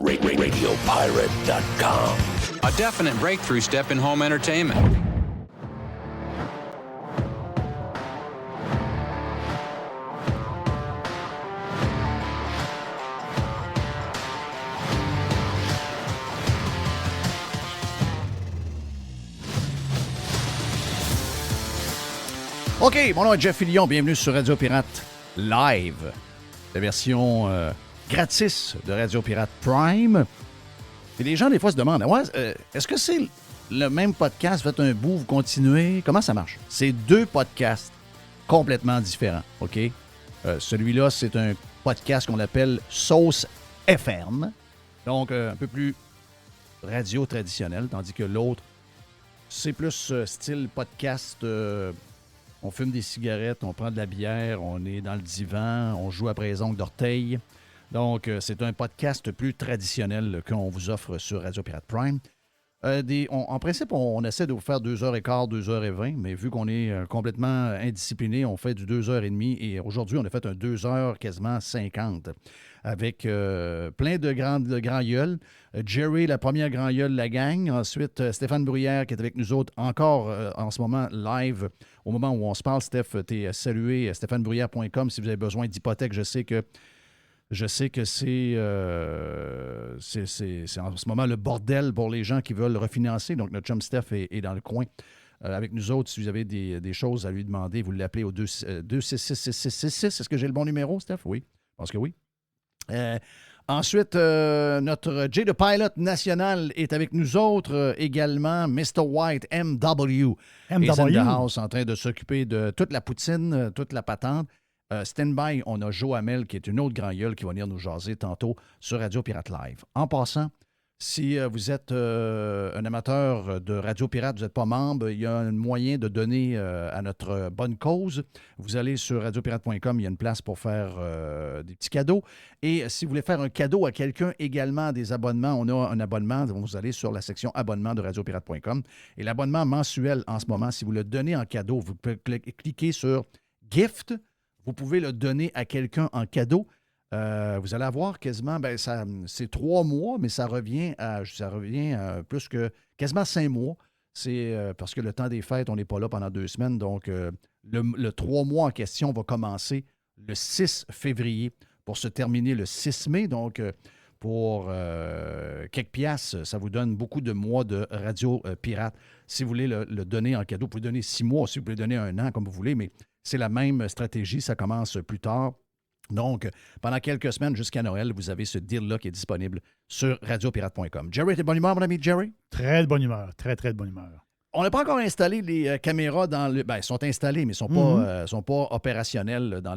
RadioPirate.com. A definite breakthrough step in home entertainment. OK, mon nom est Jeff Fillion. Bienvenue sur Radio Pirate Live, la version gratis de Radio Pirate Prime. Et les gens, des fois, se demandent, ouais, est-ce que c'est le même podcast? Faites un bout, vous continuez? Comment ça marche? C'est deux podcasts complètement différents, OK? Celui-là, c'est un podcast qu'on appelle Sauce FM, donc un peu plus radio traditionnel, tandis que l'autre, c'est plus style podcast. On fume des cigarettes, on prend de la bière, on est dans le divan, on joue après les ongles d'orteil. Donc, c'est un podcast plus traditionnel qu'on vous offre sur Radio Pirate Prime. En principe, on essaie de vous faire 2h15, 2h20, mais vu qu'on est complètement indiscipliné, on fait du 2h30 et aujourd'hui, on a fait un 2h quasiment 50 avec plein de grands gueules. Jerry, la première grand gueule de la gang. Ensuite, Stéphane Bruyère qui est avec nous autres encore en ce moment live. Au moment où on se parle, Steph, t'es salué, stéphanebruyère.com si vous avez besoin d'hypothèque. Je sais que c'est en ce moment le bordel pour les gens qui veulent refinancer. Donc, notre chum Steph est dans le coin avec nous autres. Si vous avez des choses à lui demander, vous l'appelez au 266-6666. Est-ce que j'ai le bon numéro, Steph? Oui, je pense que oui. Ensuite, notre Jay the Pilot national est avec nous autres également. Mr. White, MW, est in the house en train de s'occuper de toute la poutine, toute la patente. Stand-by, on a Joe Hamel, qui est une autre grand gueule qui va venir nous jaser tantôt sur Radio Pirate Live. En passant, si vous êtes un amateur de Radio Pirate, vous n'êtes pas membre, il y a un moyen de donner à notre bonne cause. Vous allez sur radiopirate.com, il y a une place pour faire des petits cadeaux. Et si vous voulez faire un cadeau à quelqu'un également, des abonnements, on a un abonnement, vous allez sur la section abonnement de radiopirate.com. Et l'abonnement mensuel en ce moment, si vous le donnez en cadeau, vous pouvez cliquer sur Gift. Vous pouvez le donner à quelqu'un en cadeau. Vous allez avoir quasiment, c'est 3 mois, mais ça revient à plus que quasiment 5 mois. C'est parce que le temps des fêtes, on n'est pas là pendant 2 semaines. Donc, le 3 mois en question va commencer le 6 février pour se terminer le 6 mai. Donc, pour quelques piastres, ça vous donne beaucoup de mois de radio pirate. Si vous voulez le donner en cadeau, vous pouvez donner 6 mois, si vous pouvez donner 1 an, comme vous voulez, mais c'est la même stratégie, ça commence plus tard. Donc, pendant quelques semaines jusqu'à Noël, vous avez ce deal-là qui est disponible sur radiopirate.com. Jerry, t'es de bonne humeur, mon ami Jerry? Très de bonne humeur, très, très de bonne humeur. On n'a pas encore installé les caméras dans le... Bien, elles sont installées, mais elles ne sont pas opérationnelles dans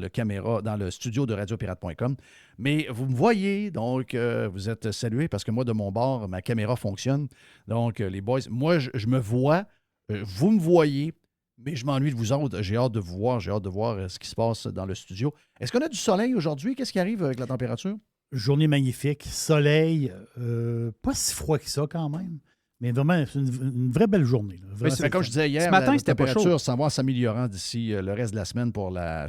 le studio de radiopirate.com. Mais vous me voyez, donc vous êtes salués parce que moi, de mon bord, ma caméra fonctionne. Donc, les boys, moi, je me vois, vous me voyez, mais je m'ennuie de vous autres. J'ai hâte de vous voir, j'ai hâte de voir ce qui se passe dans le studio. Est-ce qu'on a du soleil aujourd'hui? Qu'est-ce qui arrive avec la température? Journée magnifique, soleil, pas si froid que ça quand même, mais vraiment, c'est une vraie belle journée. Oui, comme je disais hier, ce matin, la c'était pas chaud. température s'en va en s'améliorant d'ici le reste de la semaine pour la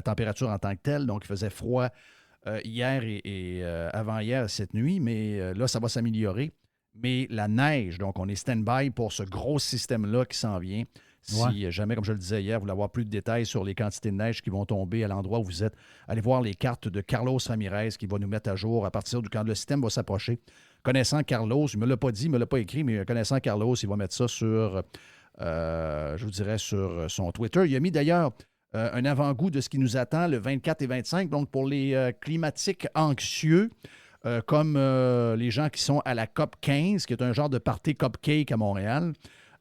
température en tant que telle. Donc, il faisait froid hier et avant-hier, cette nuit, mais là, ça va s'améliorer. Mais la neige, donc on est stand-by pour ce gros système-là qui s'en vient. Si jamais, comme je le disais hier, vous voulez avoir plus de détails sur les quantités de neige qui vont tomber à l'endroit où vous êtes, allez voir les cartes de Carlos Ramirez qui va nous mettre à jour à partir du quand le système va s'approcher. Connaissant Carlos, il ne me l'a pas dit, il ne me l'a pas écrit, mais connaissant Carlos, il va mettre ça sur, je vous dirais, sur son Twitter. Il a mis d'ailleurs un avant-goût de ce qui nous attend le 24 et 25, donc pour les climatiques anxieux. Comme les gens qui sont à la COP 15, qui est un genre de party cupcake à Montréal.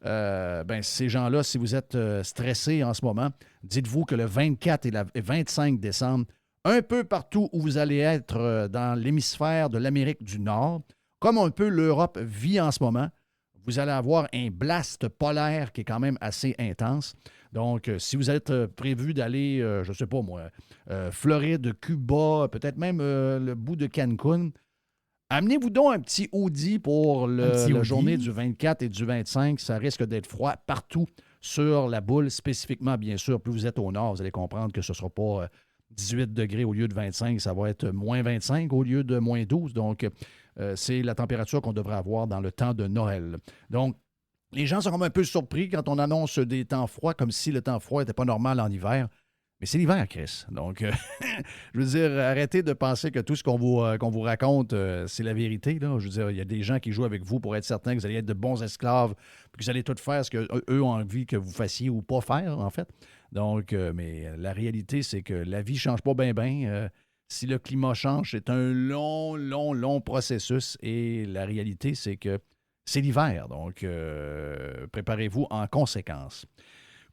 Ces gens-là, si vous êtes stressés en ce moment, dites-vous que le 24 et le 25 décembre, un peu partout où vous allez être dans l'hémisphère de l'Amérique du Nord, comme un peu l'Europe vit en ce moment, vous allez avoir un blast polaire qui est quand même assez intense. Donc, si vous êtes prévu d'aller, je ne sais pas moi, Floride, Cuba, peut-être même le bout de Cancun, amenez-vous donc un petit hoodie pour la journée du 24 et du 25. Ça risque d'être froid partout sur la boule, spécifiquement, bien sûr. Plus vous êtes au nord, vous allez comprendre que ce ne sera pas 18 degrés au lieu de 25, ça va être moins 25 au lieu de moins 12. Donc, c'est la température qu'on devrait avoir dans le temps de Noël. Donc, les gens sont comme un peu surpris quand on annonce des temps froids, comme si le temps froid n'était pas normal en hiver. Mais c'est l'hiver, Chris. Donc, je veux dire, arrêtez de penser que tout ce qu'on vous raconte, c'est la vérité. Là. Je veux dire, il y a des gens qui jouent avec vous pour être certains que vous allez être de bons esclaves, puis que vous allez tout faire ce qu'eux ont envie que vous fassiez ou pas faire, en fait. Donc, mais la réalité, c'est que la vie ne change pas bien. Si le climat change, c'est un long processus. Et la réalité, c'est que c'est l'hiver. Donc, préparez-vous en conséquence.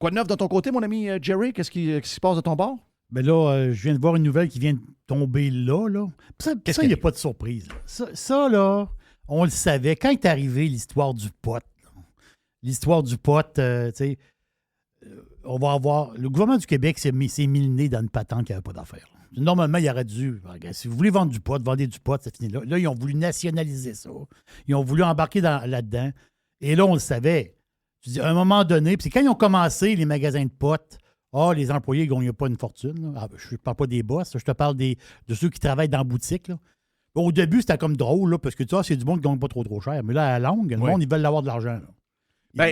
Quoi de neuf de ton côté, mon ami Jerry? Qu'est-ce qui se passe de ton bord? Ben là, je viens de voir une nouvelle qui vient de tomber là. Ça, il n'y a pas de surprise. Là. Ça, là, on le savait. Quand est arrivée l'histoire du pot, l'histoire du pot, tu sais, on va avoir... Le gouvernement du Québec s'est mis le nez dans une patente qui n'avait pas d'affaires. Normalement, il aurait dû... Si vous voulez vendre du pot, vendez du pot, c'est fini là. Là, ils ont voulu nationaliser ça. Ils ont voulu embarquer là-dedans. Et là, on le savait. Je dis, à un moment donné, puis c'est quand ils ont commencé, les magasins de potes, les employés ne gagnaient pas une fortune. Je ne parle pas des boss, je te parle de ceux qui travaillent dans la boutique. Là. Au début, c'était comme drôle, là, parce que tu vois, c'est du monde qui ne gagne pas trop cher. Mais là, à la longue, le monde, ils veulent avoir de l'argent.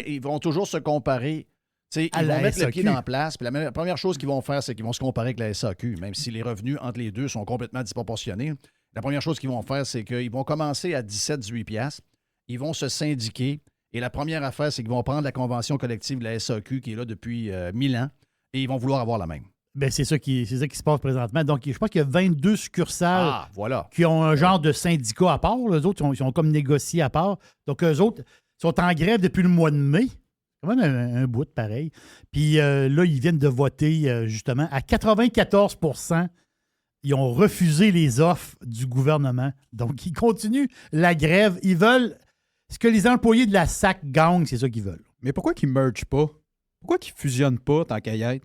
Ils vont toujours se comparer. Ils vont mettre le pied dans la place. Puis la première chose qu'ils vont faire, c'est qu'ils vont se comparer avec la SAQ, même si les revenus entre les deux sont complètement disproportionnés. La première chose qu'ils vont faire, c'est qu'ils vont commencer à 17-18 $. Ils vont se syndiquer. Et la première affaire, c'est qu'ils vont prendre la convention collective de la SAQ qui est là depuis 1000 ans et ils vont vouloir avoir la même. Bien, c'est ça qui se passe présentement. Donc, je pense qu'il y a 22 succursales qui ont un genre de syndicat à part. Les autres, ils sont comme négociés à part. Donc, eux autres sont en grève depuis le mois de mai. Quand même un bout, pareil. Puis là, ils viennent de voter, justement, à 94 %. Ils ont refusé les offres du gouvernement. Donc, ils continuent la grève. Ils veulent... Ce que les employés de la SAC gagnent, c'est ça qu'ils veulent. Mais pourquoi qu'ils ne mergent pas? Pourquoi qu'ils ne fusionnent pas tant qu'à y être?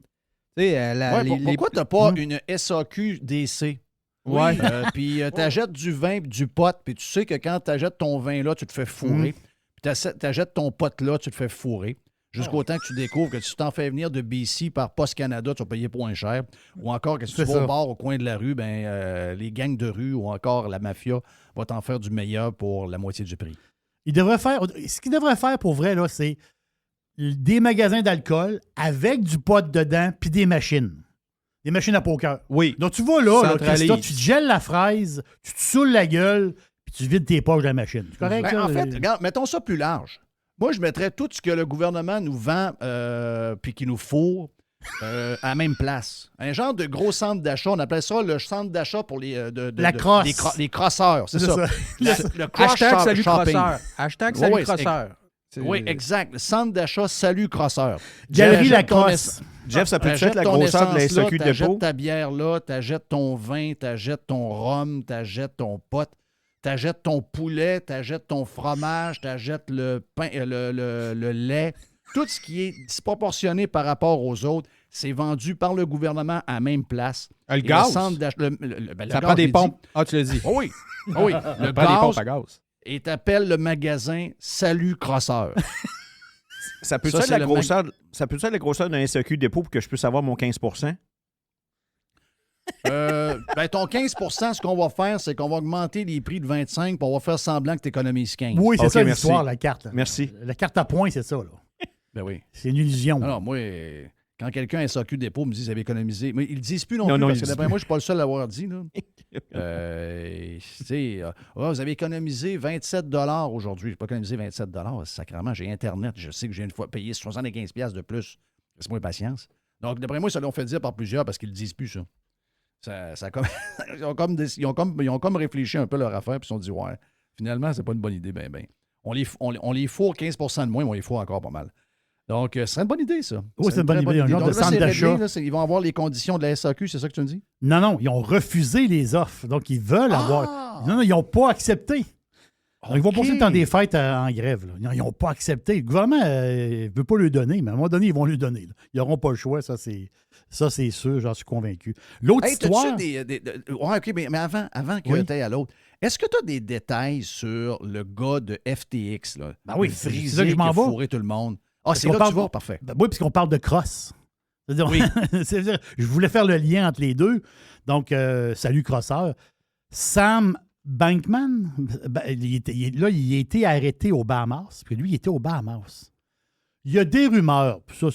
Pourquoi tu n'as pas une SAQ DC? Ouais. Puis tu achètes du vin et du pot, puis tu sais que quand tu achètes ton vin là, tu te fais fourrer. Puis tu achètes ton pot là, tu te fais fourrer. Jusqu'au temps que tu découvres que si tu t'en fais venir de BC par Post Canada, tu vas payer moins cher. Ou encore que si tu vas au bar au coin de la rue, les gangs de rue ou encore la mafia vont t'en faire du meilleur pour la moitié du prix. Ce qu'ils devraient faire pour vrai, là, c'est des magasins d'alcool avec du pot dedans puis des machines. Des machines à poker. Oui. Donc, tu vas là, Christophe, tu te gèles la fraise, tu te saoules la gueule puis tu vides tes poches de la machine. C'est correct? En fait, regarde, mettons ça plus large. Moi, je mettrais tout ce que le gouvernement nous vend puis qu'il nous fourre à la même place. Un genre de gros centre d'achat. On appelle ça le centre d'achat pour les crosseurs. C'est ça. Le cross Hashtag salut shopping. crosseur. Hashtag salut crosseur. Oui, exact. Le centre d'achat Salut Crosseur. Galerie La Crosse. Jeff, ça peut être la grosseur de la SAQ dépôt. T'achètes ta bière là, t'achètes ton vin, t'achètes ton rhum, t'achètes ton pot, t'achètes ton poulet, t'achètes ton fromage, t'achètes le pain, le lait. Tout ce qui est disproportionné par rapport aux autres, c'est vendu par le gouvernement à la même place. Le gaz? Ça prend des pompes. Ah, tu l'as dit. Oui. Oui. Ça prend des pompes à gaz. Et t'appelles le magasin Salut Crosseur. Ça peut être la grosseur d'un SAQ dépôt pour que je puisse avoir mon 15 %? Ton 15 %, ce qu'on va faire, c'est qu'on va augmenter les prix de 25 pour on va faire semblant que tu économises 15. Oui, c'est ça l'histoire, la carte. Là. Merci. La carte à points, c'est ça. Là. Ben oui. C'est une illusion. Alors, moi, quand quelqu'un à SAQ dépôt me dit qu'ils avaient économisé, mais ils ne le disent plus non plus, non, parce que d'après moi, je ne suis pas le seul à l'avoir dit. Là. Vous avez économisé 27 $ aujourd'hui. Je n'ai pas économisé 27 $. Sacrément, j'ai Internet. Je sais que j'ai une fois payé 75 $ de plus. Laisse-moi patience. Donc, d'après moi, ça l'ont fait dire par plusieurs parce qu'ils ne le disent plus, ça. Ils ont comme réfléchi un peu leur affaire puis ils se sont dit, ouais, finalement, c'est pas une bonne idée, On les fourre 15 % de moins, mais on les fourre encore pas mal. Donc, ce serait une bonne idée, ça. Oui, c'est une bonne idée. Un genre de centre d'achat. Ils vont avoir les conditions de la SAQ, c'est ça que tu me dis? Non, ils ont refusé les offres. Donc, ils veulent avoir... Non, ils n'ont pas accepté. Donc, ils vont passer le temps des fêtes en grève. Là. Ils n'ont pas accepté. Le gouvernement ne veut pas le donner, mais à un moment donné, ils vont le donner. Là. Ils n'auront pas le choix, ça c'est sûr, j'en suis convaincu. L'autre histoire... mais avant que tu ailles à l'autre, est-ce que tu as des détails sur le gars de FTX? Là, oui, frisé, c'est ça que je m'en vais. Fourré tout le monde. Ah, c'est là que tu vas, parfait. Oui, puisqu'on parle de crosse. Oui. C'est-à-dire, je voulais faire le lien entre les deux. Donc, salut crosseur. Sam Bankman, il a été arrêté aux Bahamas. Puis lui, il était aux Bahamas. Il y a des rumeurs, puis ça,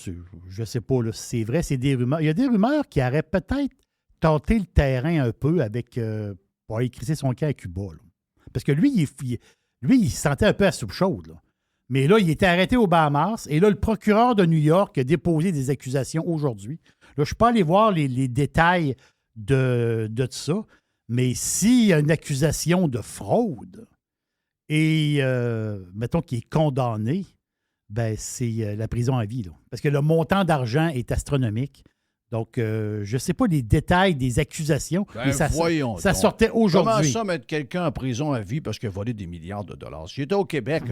je ne sais pas si c'est vrai, c'est des rumeurs. Il y a des rumeurs qui auraient peut-être tenté le terrain un peu avec pour aller crisser son camp à Cuba. Là. Parce que lui, il se sentait un peu à soupe chaude. Là. Mais là, il était arrêté aux Bahamas. Et là, le procureur de New York a déposé des accusations aujourd'hui. Là, je ne suis pas allé voir les détails de ça. Mais s'il y a une accusation de fraude et, mettons, qu'il est condamné, ben c'est la prison à vie. Là. Parce que le montant d'argent est astronomique. Donc, je ne sais pas les détails des accusations, mais ça sortait aujourd'hui. Comment ça mettre quelqu'un en prison à vie parce qu'il a volé des milliards de dollars? Si j'étais au Québec,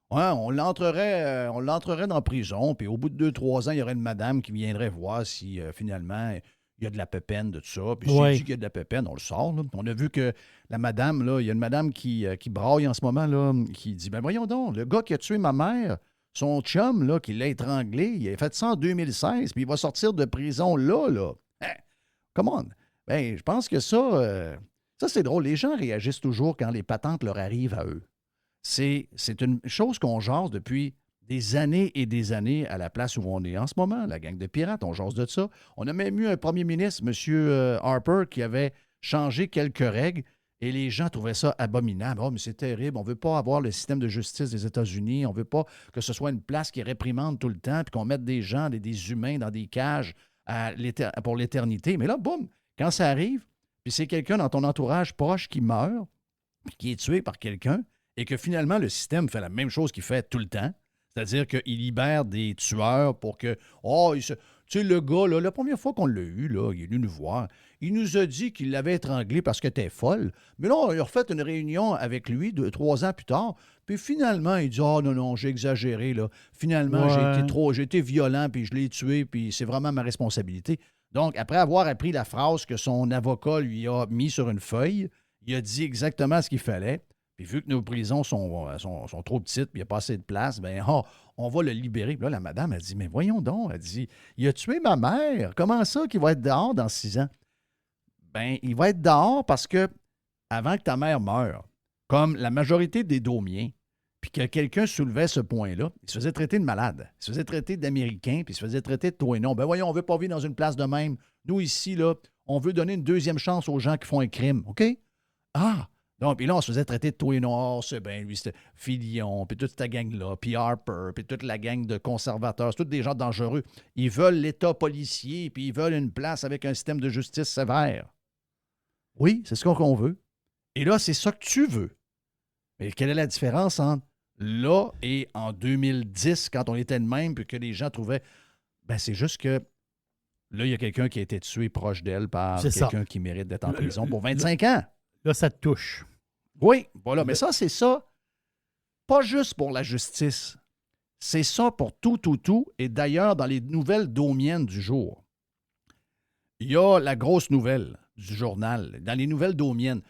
on l'entrerait dans la prison, puis au bout de 2-3 ans, il y aurait une madame qui viendrait voir si finalement il y a de la pépène de tout ça. Puis s'il dit qu'il y a de la pépène, on le sort. Là. On a vu que la madame, là, il y a une madame qui braille en ce moment, là, qui dit, ben voyons donc, le gars qui a tué ma mère, son chum, là, qui l'a étranglé, il a fait ça en 2016, puis il va sortir de prison là. Come on. Ben, je pense que ça, c'est drôle. Les gens réagissent toujours quand les patentes leur arrivent à eux. C'est une chose qu'on jase depuis des années et des années à la place où on est en ce moment, la gang de pirates, on jase de ça. On a même eu un premier ministre, M. Harper, qui avait changé quelques règles et les gens trouvaient ça abominable. Oh, mais c'est terrible, on ne veut pas avoir le système de justice des États-Unis, on ne veut pas que ce soit une place qui réprimande tout le temps puis qu'on mette des gens, des humains dans des cages pour l'éternité. Mais là, boum, quand ça arrive, puis c'est quelqu'un dans ton entourage proche qui meurt, puis qui est tué par quelqu'un, et que finalement, le système fait la même chose qu'il fait tout le temps. C'est-à-dire qu'il libère des tueurs pour que... tu sais, le gars, là, la première fois qu'on l'a eu, là, il est venu nous voir, il nous a dit qu'il l'avait étranglé parce que t'es folle. Mais là, on a refait une réunion avec lui 3 ans plus tard, puis finalement, il dit « Oh non, j'ai exagéré, là. Finalement, j'ai été violent, puis je l'ai tué, puis c'est vraiment ma responsabilité. » Donc, après avoir appris la phrase que son avocat lui a mis sur une feuille, il a dit exactement ce qu'il fallait. Puis vu que nos prisons sont trop petites, puis il n'y a pas assez de place, bien, on va le libérer. Puis là, la madame a dit, mais voyons donc, elle dit, il a tué ma mère. Comment ça qu'il va être dehors dans 6 ans? Bien, il va être dehors parce que avant que ta mère meure, comme la majorité des Domiens, puis que quelqu'un soulevait ce point-là, il se faisait traiter de malade, il se faisait traiter d'Américain, puis il se faisait traiter de toi et non. Ben voyons, on ne veut pas vivre dans une place de même. Nous, ici, là, on veut donner une deuxième chance aux gens qui font un crime, OK? Ah! Donc, puis là, on se faisait traiter de tout et noir, c'est bien, lui, c'était Filion, puis toute cette gang-là, puis Harper, puis toute la gang de conservateurs, c'est tous des gens dangereux. Ils veulent l'État policier, puis ils veulent une place avec un système de justice sévère. Oui, c'est ce qu'on veut. Et là, c'est ça que tu veux. Mais quelle est la différence entre là et en 2010, quand on était de même, puis que les gens trouvaient... Ben, c'est juste que là, il y a quelqu'un qui a été tué proche d'elle par quelqu'un qui mérite d'être en prison pour 25 ans. Là, ça te touche. Oui, voilà. Mais ça, c'est ça. Pas juste pour la justice. C'est ça pour tout. Et d'ailleurs, dans les nouvelles domiennes du jour, il y a la grosse nouvelle du journal. Dans les nouvelles domiennes,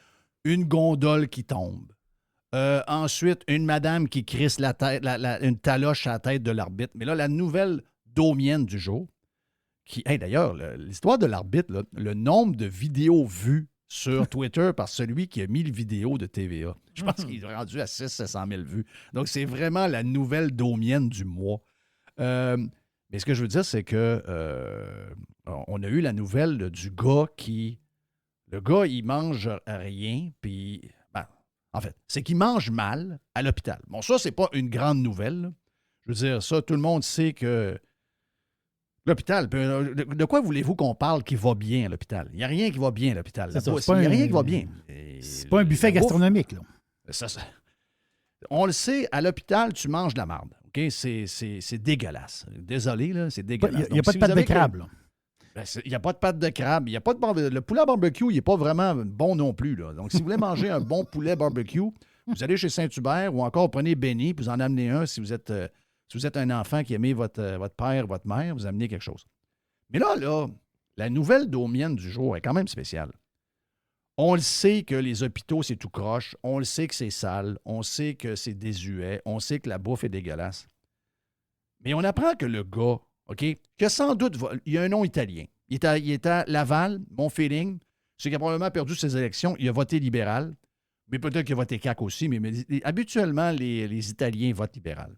une gondole qui tombe. Ensuite, une madame qui crisse la tête, une taloche à la tête de l'arbitre. Mais là, la nouvelle domienne du jour, qui... Hey, d'ailleurs, l'histoire de l'arbitre, là, le nombre de vidéos vues sur Twitter par celui qui a mis le vidéo de TVA. Je pense qu'il est rendu à 600 000 vues. Donc, c'est vraiment la nouvelle domienne du mois. Mais ce que je veux dire, c'est que on a eu la nouvelle du gars qui... Le gars, il mange rien, puis... Ben, en fait, c'est qu'il mange mal à l'hôpital. Bon, ça, c'est pas une grande nouvelle. Là. Je veux dire, ça, tout le monde sait que... L'hôpital, de quoi voulez-vous qu'on parle qui va bien à l'hôpital? Il n'y a rien qui va bien à l'hôpital. Il n'y a rien qui va bien. C'est pas un buffet gastronomique, là. On le sait, à l'hôpital, tu manges de la marde. OK? C'est dégueulasse. Désolé, là, c'est dégueulasse. Il n'y a pas de pâte de crabe, là. Il n'y a pas de pâte de crabe. Il y a pas de le poulet barbecue, il n'est pas vraiment bon non plus. Là. Donc, si vous voulez manger un bon poulet barbecue, vous allez chez Saint-Hubert ou encore prenez Benny, puis vous en amenez un si vous êtes un enfant qui aimait votre père, votre mère, vous amenez quelque chose. Mais là, la nouvelle domienne du jour est quand même spéciale. On le sait que les hôpitaux, c'est tout croche. On le sait que c'est sale. On sait que c'est désuet. On sait que la bouffe est dégueulasse. Mais on apprend que le gars, OK? Que sans doute, il y a un nom italien. Il est à Laval, mon feeling, c'est qu'il a probablement perdu ses élections. Il a voté libéral, mais peut-être qu'il a voté CAQ aussi, mais habituellement, les Italiens votent libéral.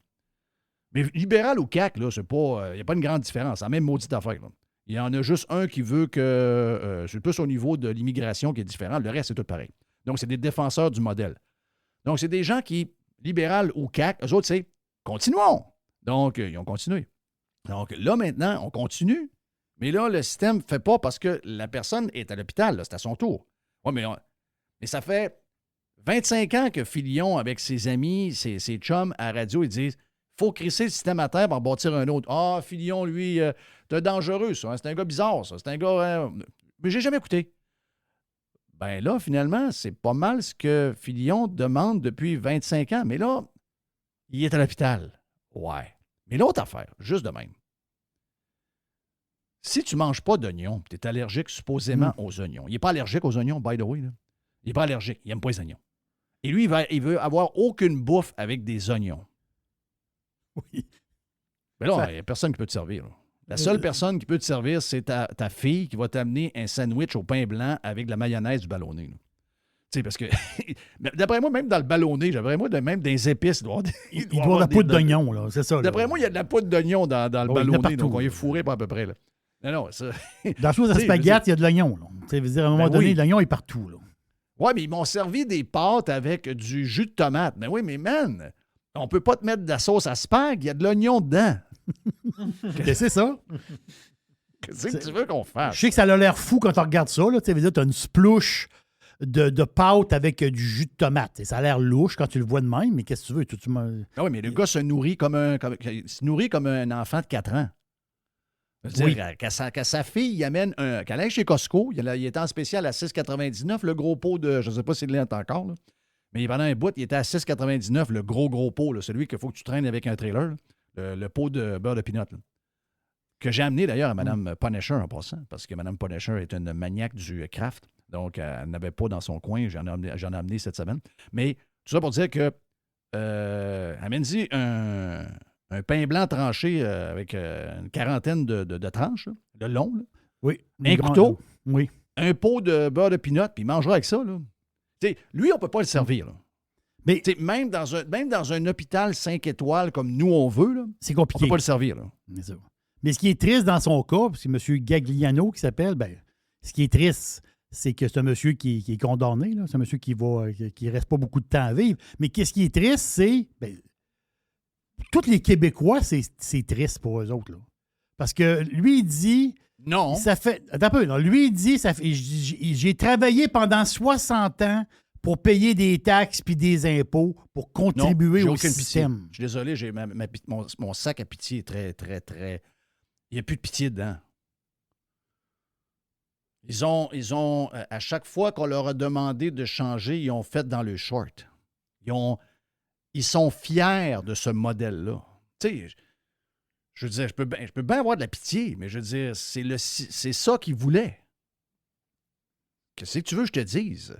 Mais libéral ou CAQ, là, c'est pas. Il n'y a pas une grande différence. C'est la même maudite affaire, là. Il y en a juste un qui veut que. C'est plus au niveau de l'immigration qui est différent. Le reste, c'est tout pareil. Donc, c'est des défenseurs du modèle. Donc, c'est des gens qui, libéral ou CAQ, eux autres, c'est continuons. Donc, ils ont continué. Donc, là, maintenant, on continue. Mais là, le système ne fait pas parce que la personne est à l'hôpital. Là, c'est à son tour. Oui, mais ça fait 25 ans que Filion, avec ses amis, ses chums à la radio, ils disent faut crisser le système à terre pour en bâtir un autre. Ah, Filion, lui, c'est dangereux, ça. Hein? C'est un gars bizarre, ça. C'est un gars. Mais j'ai jamais écouté. Ben là, finalement, c'est pas mal ce que Filion demande depuis 25 ans. Mais là, il est à l'hôpital. Ouais. Mais l'autre affaire, juste de même. Si tu ne manges pas d'oignons, tu es allergique supposément aux oignons. Il n'est pas allergique aux oignons, by the way. Là. Il n'est pas allergique. Il n'aime pas les oignons. Et lui, il veut avoir aucune bouffe avec des oignons. Oui. Mais là, il n'y a personne qui peut te servir. Là. La seule personne qui peut te servir, c'est ta fille qui va t'amener un sandwich au pain blanc avec de la mayonnaise du ballonné. Tu sais, parce que, d'après moi, même dans le ballonné, même des épices, il doit y avoir de la poudre d'oignon, là, c'est ça. D'après moi, il y a de la poudre d'oignon dans le ballonné, donc on est fourré pas à peu près. Là. Non, ça... Dans la chose à spaghetti, il y a de l'oignon. À un moment donné, l'oignon est partout. Là. Oui, mais ils m'ont servi des pâtes avec du jus de tomate. Mais oui, mais man, on peut pas te mettre de la sauce à spag, il y a de l'oignon dedans. C'est ça. Qu'est-ce que tu veux qu'on fasse? Je sais que ça a l'air fou quand tu regardes ça. Tu as une splouche de pâte avec du jus de tomate. Et ça a l'air louche quand tu le vois de même, mais qu'est-ce que tu veux? Ah oui, mais le gars se nourrit comme un enfant de 4 ans. C'est-à-dire qu'à sa fille, il amène qu'elle aille chez Costco, il était en spécial à 6,99, le gros pot de, je ne sais pas s'il l'est encore, là, mais pendant un bout, il était à 6,99, le gros pot, là, celui qu'il faut que tu traînes avec un trailer, le pot de beurre de pinot, là, que j'ai amené d'ailleurs à Mme Punisher en passant, parce que Mme Punisher est une maniaque du craft, donc elle n'avait pas dans son coin, j'en ai amené cette semaine. Mais tout ça pour dire que amène-y un pain blanc tranché avec une quarantaine de tranches, là, de long. Là. Oui. Un couteau. Oui. Un pot de beurre de pinot, puis il mangera avec ça. Là. Lui, on ne peut pas le servir. Là. Mais même dans un hôpital 5 étoiles comme nous, on veut, là, c'est compliqué. On ne peut pas le servir. Là. Mais ce qui est triste dans son cas, c'est M. Gagliano qui s'appelle, ce qui est triste, c'est que c'est un monsieur qui est condamné. Là. C'est un monsieur qui reste pas beaucoup de temps à vivre. Mais qu'est-ce qui est triste, c'est... tous les Québécois, c'est triste pour eux autres. Là. Parce que lui, il dit... Non. Ça fait... Attends un peu. Non, lui, il dit... J'ai travaillé pendant 60 ans pour payer des taxes puis des impôts pour contribuer au système. Je suis désolé, j'ai mon sac à pitié est très, très, très... Il n'y a plus de pitié dedans. Ils ont à chaque fois qu'on leur a demandé de changer, ils ont fait dans le short. Ils sont fiers de ce modèle-là. Tu sais, je veux dire, je peux bien avoir de la pitié, mais je veux dire, c'est ça qu'ils voulaient. Qu'est-ce que tu veux que je te dise?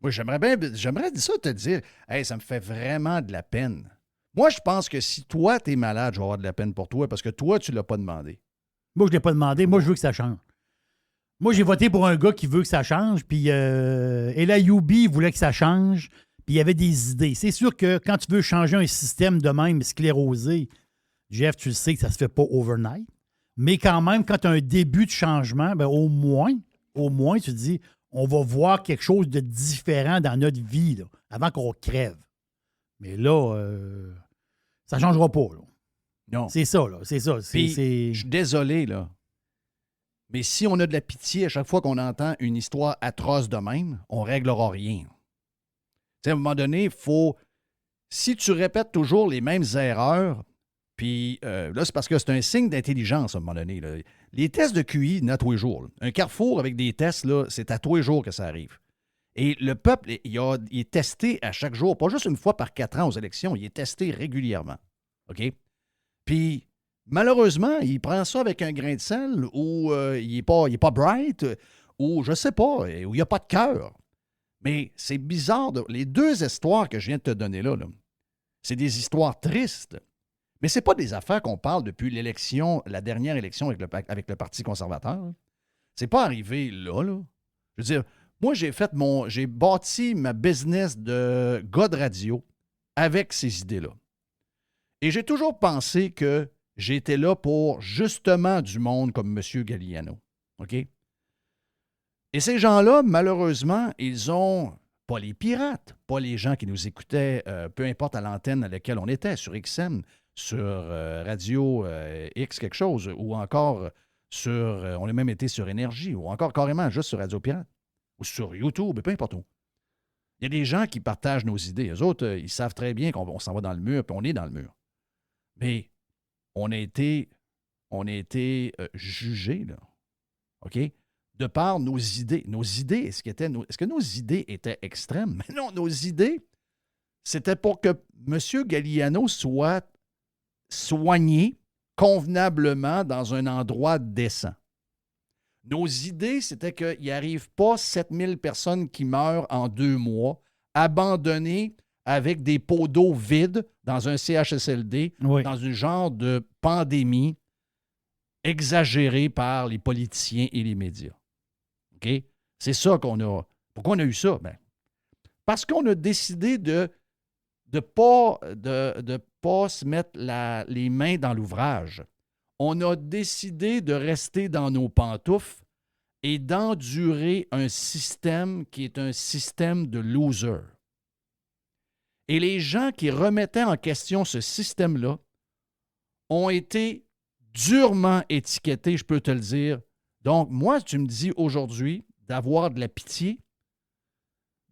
Moi, j'aimerais ça te dire, hey, ça me fait vraiment de la peine. Moi, je pense que si toi, t'es malade, je vais avoir de la peine pour toi parce que toi, tu ne l'as pas demandé. Moi, je ne l'ai pas demandé. Moi, je veux que ça change. Moi, j'ai voté pour un gars qui veut que ça change, puis El Ayoubi voulait que ça change. Puis il y avait des idées. C'est sûr que quand tu veux changer un système de même sclérosé, Jeff, tu le sais que ça ne se fait pas overnight. Mais quand même, quand tu as un début de changement, au moins, tu te dis, on va voir quelque chose de différent dans notre vie là, avant qu'on crève. Mais là, ça ne changera pas. Là. Non. C'est ça, là. C'est ça. Je suis désolé, là. Mais si on a de la pitié à chaque fois qu'on entend une histoire atroce de même, on ne réglera rien. T'sais, à un moment donné, il faut... Si tu répètes toujours les mêmes erreurs, puis là, c'est parce que c'est un signe d'intelligence à un moment donné. Là. Les tests de QI, il y en a tous les jours. Là. Un carrefour avec des tests, là, c'est à tous les jours que ça arrive. Et le peuple, il est testé à chaque jour, pas juste une fois par 4 ans aux élections, il est testé régulièrement. OK? Puis, malheureusement, il prend ça avec un grain de sel ou il n'est pas bright ou je sais pas, ou il n'y a pas de cœur. Mais c'est bizarre. Les deux histoires que je viens de te donner là, c'est des histoires tristes. Mais ce n'est pas des affaires qu'on parle depuis la dernière élection avec le Parti conservateur. C'est pas arrivé là. Je veux dire, moi, j'ai bâti ma business de gars de radio avec ces idées-là. Et j'ai toujours pensé que j'étais là pour justement du monde comme M. Galliano. OK? Et ces gens-là, malheureusement, ils ont pas les pirates, pas les gens qui nous écoutaient, peu importe à l'antenne à laquelle on était, sur XM, sur Radio X quelque chose, ou encore on a même été sur Énergie, ou encore carrément juste sur Radio Pirate, ou sur YouTube, peu importe où. Il y a des gens qui partagent nos idées. Eux autres, ils savent très bien qu'on s'en va dans le mur, puis on est dans le mur. Mais on a été jugés, là. OK? De par nos idées. Nos idées, est-ce que nos idées étaient extrêmes? Mais non, nos idées, c'était pour que M. Galliano soit soigné convenablement dans un endroit décent. Nos idées, c'était qu'il n'arrive pas 7000 personnes qui meurent en 2 mois, abandonnées avec des pots d'eau vides dans un CHSLD, dans un genre de pandémie exagérée par les politiciens et les médias. OK? C'est ça qu'on a. Pourquoi on a eu ça? Ben, parce qu'on a décidé de ne pas se mettre les mains dans l'ouvrage. On a décidé de rester dans nos pantoufles et d'endurer un système qui est un système de losers. Et les gens qui remettaient en question ce système-là ont été durement étiquetés, je peux te le dire. Donc, moi, tu me dis aujourd'hui d'avoir de la pitié,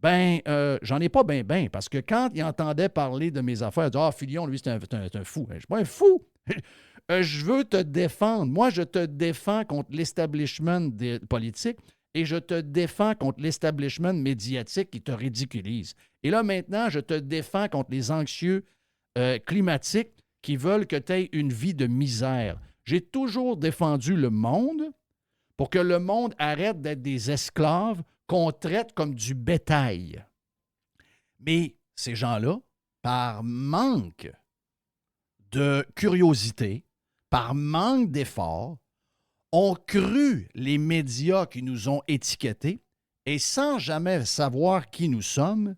j'en ai pas bien, parce que quand ils entendaient parler de mes affaires, ils disaient « Ah, Filion, lui, c'est un fou. » Je ne suis pas un fou. Je veux te défendre. Moi, je te défends contre l'establishment politique et je te défends contre l'establishment médiatique qui te ridiculise. Et là, maintenant, je te défends contre les anxieux climatiques qui veulent que tu aies une vie de misère. J'ai toujours défendu le monde pour que le monde arrête d'être des esclaves qu'on traite comme du bétail. Mais ces gens-là, par manque de curiosité, par manque d'effort, ont cru les médias qui nous ont étiquetés et sans jamais savoir qui nous sommes,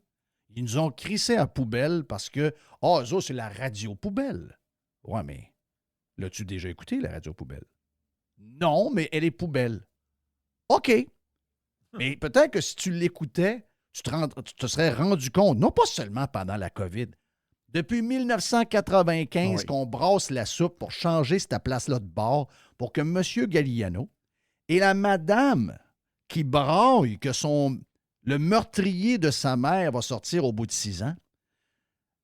ils nous ont crissés à poubelle parce que « Ah, eux autres, c'est la radio poubelle. » Ouais, mais l'as-tu déjà écouté, la radio poubelle? Non, mais elle est poubelle. OK. Mais peut-être que si tu l'écoutais, tu te serais rendu compte, non pas seulement pendant la COVID, depuis 1995 qu'on brasse la soupe pour changer cette place-là de bord pour que M. Galliano et la madame qui braille que le meurtrier de sa mère va sortir au bout de 6 ans,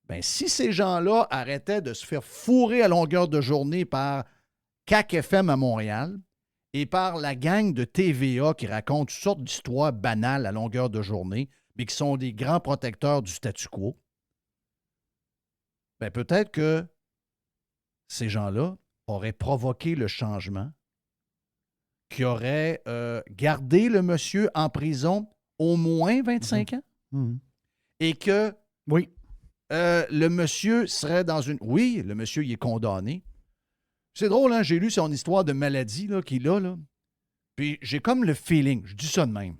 bien, si ces gens-là arrêtaient de se faire fourrer à longueur de journée par CAQ FM à Montréal et par la gang de TVA qui raconte toutes sortes d'histoires banales à longueur de journée, mais qui sont des grands protecteurs du statu quo, bien, peut-être que ces gens-là auraient provoqué le changement, qui auraient gardé le monsieur en prison au moins 25 ans, et que le monsieur serait dans une... Oui, le monsieur, il est condamné. C'est drôle, hein? J'ai lu son histoire de maladie là, qu'il a, là. Puis j'ai comme le feeling, je dis ça de même,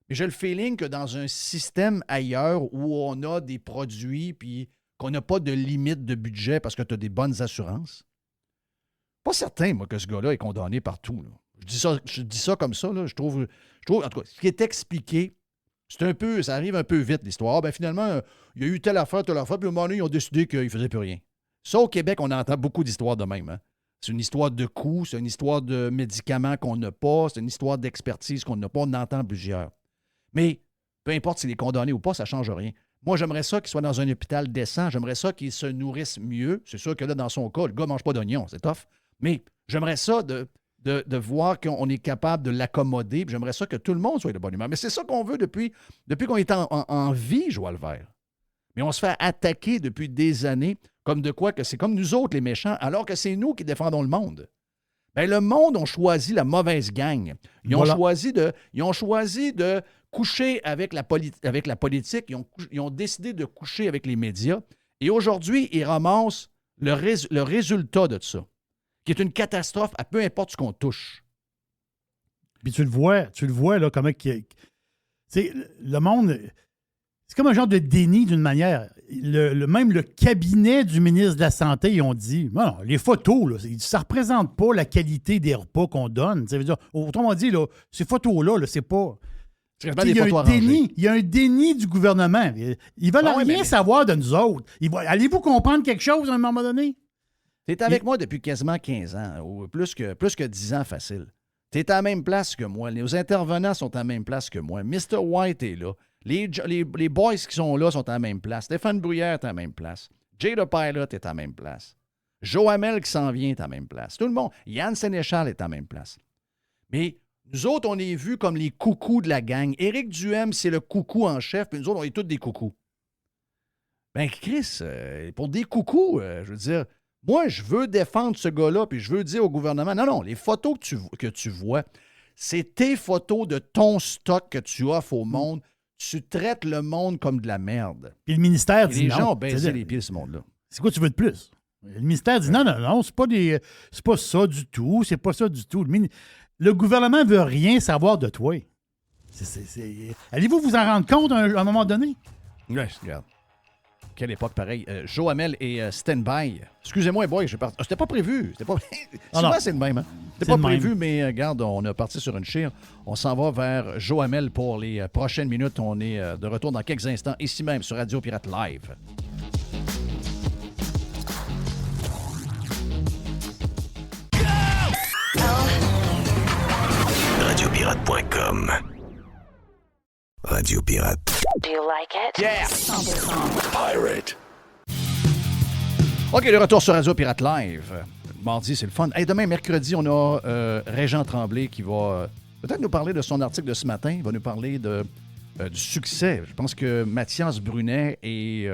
mais j'ai le feeling que dans un système ailleurs où on a des produits puis qu'on n'a pas de limite de budget parce que tu as des bonnes assurances, pas certain, moi, que ce gars-là est condamné partout. Là. Je dis ça comme ça, là. Je trouve, en tout cas, ce qui est expliqué, ça arrive un peu vite, l'histoire. Ben, finalement, il y a eu telle affaire, puis au moment donné, ils ont décidé qu'ils ne faisaient plus rien. Ça, au Québec, on entend beaucoup d'histoires de même. Hein? C'est une histoire de coûts, c'est une histoire de médicaments qu'on n'a pas, c'est une histoire d'expertise qu'on n'a pas, on en entend plusieurs. Mais peu importe s'il est condamné ou pas, ça ne change rien. Moi, j'aimerais ça qu'il soit dans un hôpital décent, j'aimerais ça qu'il se nourrisse mieux. C'est sûr que là, dans son cas, le gars ne mange pas d'oignons, c'est tough. Mais j'aimerais ça de voir qu'on est capable de l'accommoder, puis j'aimerais ça que tout le monde soit de bonne humeur. Mais c'est ça qu'on veut depuis qu'on est en vie, Joël Vert. Mais on se fait attaquer depuis des années comme de quoi que c'est comme nous autres les méchants, alors que c'est nous qui défendons le monde. Bien, le monde ont choisi la mauvaise gang. Ils ont choisi de coucher avec la politique. Ils ont décidé de coucher avec les médias. Et aujourd'hui, ils ramassent le résultat de ça, qui est une catastrophe à peu importe ce qu'on touche. Puis tu le vois, là, comment... le monde... C'est comme un genre de déni d'une manière. Même le cabinet du ministre de la Santé, ils ont dit, non, les photos, là, ça ne représente pas la qualité des repas qu'on donne. Ça veut dire, autrement dit, là, ces photos-là, c'est pas... Il y a un déni du gouvernement. Ils veulent rien savoir de nous autres. Allez-vous comprendre quelque chose à un moment donné? Tu es avec moi depuis quasiment 15 ans, ou plus que 10 ans facile. Tu es à la même place que moi. Les intervenants sont à la même place que moi. Mr. White est là. Les boys qui sont là sont à la même place. Stéphane Bruyère est à la même place. Jay the Pilot est à la même place. Joe Hamel qui s'en vient est à la même place. Tout le monde. Yann Sénéchal est à la même place. Mais nous autres, on est vus comme les coucous de la gang. Éric Duhem, c'est le coucou en chef, puis nous autres, on est tous des coucous. Ben, Chris, pour des coucous, je veux dire, moi, je veux défendre ce gars-là, puis je veux dire au gouvernement, non, les photos que tu vois, c'est tes photos de ton stock que tu offres au monde. Tu traites le monde comme de la merde. Puis le ministère dit les non. gens ont baissé les pieds de ce monde-là. C'est quoi tu veux de plus? Le ministère dit non, c'est pas ça du tout, c'est pas ça du tout. Le gouvernement veut rien savoir de toi. Allez-vous vous en rendre compte à un moment donné? Oui, regarde. Quelle époque pareille. Joe Hamel et Stand-By. Excusez-moi, boy, c'était pas prévu. Souvent, c'est le même. Hein? C'était pas prévu, mais regarde, on a parti sur une chire. On s'en va vers Joe Hamel pour les prochaines minutes. On est de retour dans quelques instants, ici même, sur Radio Pirate Live. Radiopirate.com. Radio Pirate. Do you like it? Yeah! 100%. Pirate. OK, le retour sur Radio Pirate Live. Mardi, c'est le fun. Hey, demain, mercredi, on a Régent Tremblay qui va peut-être nous parler de son article de ce matin. Il va nous parler du succès. Je pense que Mathias Brunet et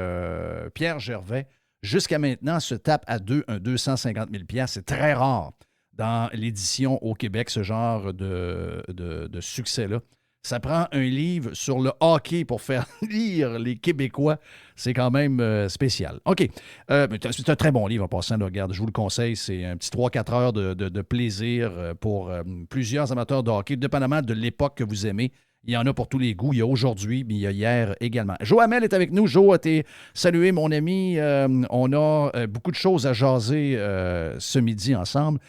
Pierre Gervais, jusqu'à maintenant, se tapent à deux un 250 000 $. C'est très rare dans l'édition au Québec, ce genre de succès-là. Ça prend un livre sur le hockey pour faire lire les Québécois. C'est quand même spécial. OK. C'est un très bon livre en passant. Là, regarde, je vous le conseille. C'est un petit 3-4 heures de plaisir pour plusieurs amateurs de hockey, dépendamment de l'époque que vous aimez. Il y en a pour tous les goûts. Il y a aujourd'hui, mais il y a hier également. Joe Hamel est avec nous. Joe, t'es salué, mon ami. On a beaucoup de choses à jaser ce midi ensemble.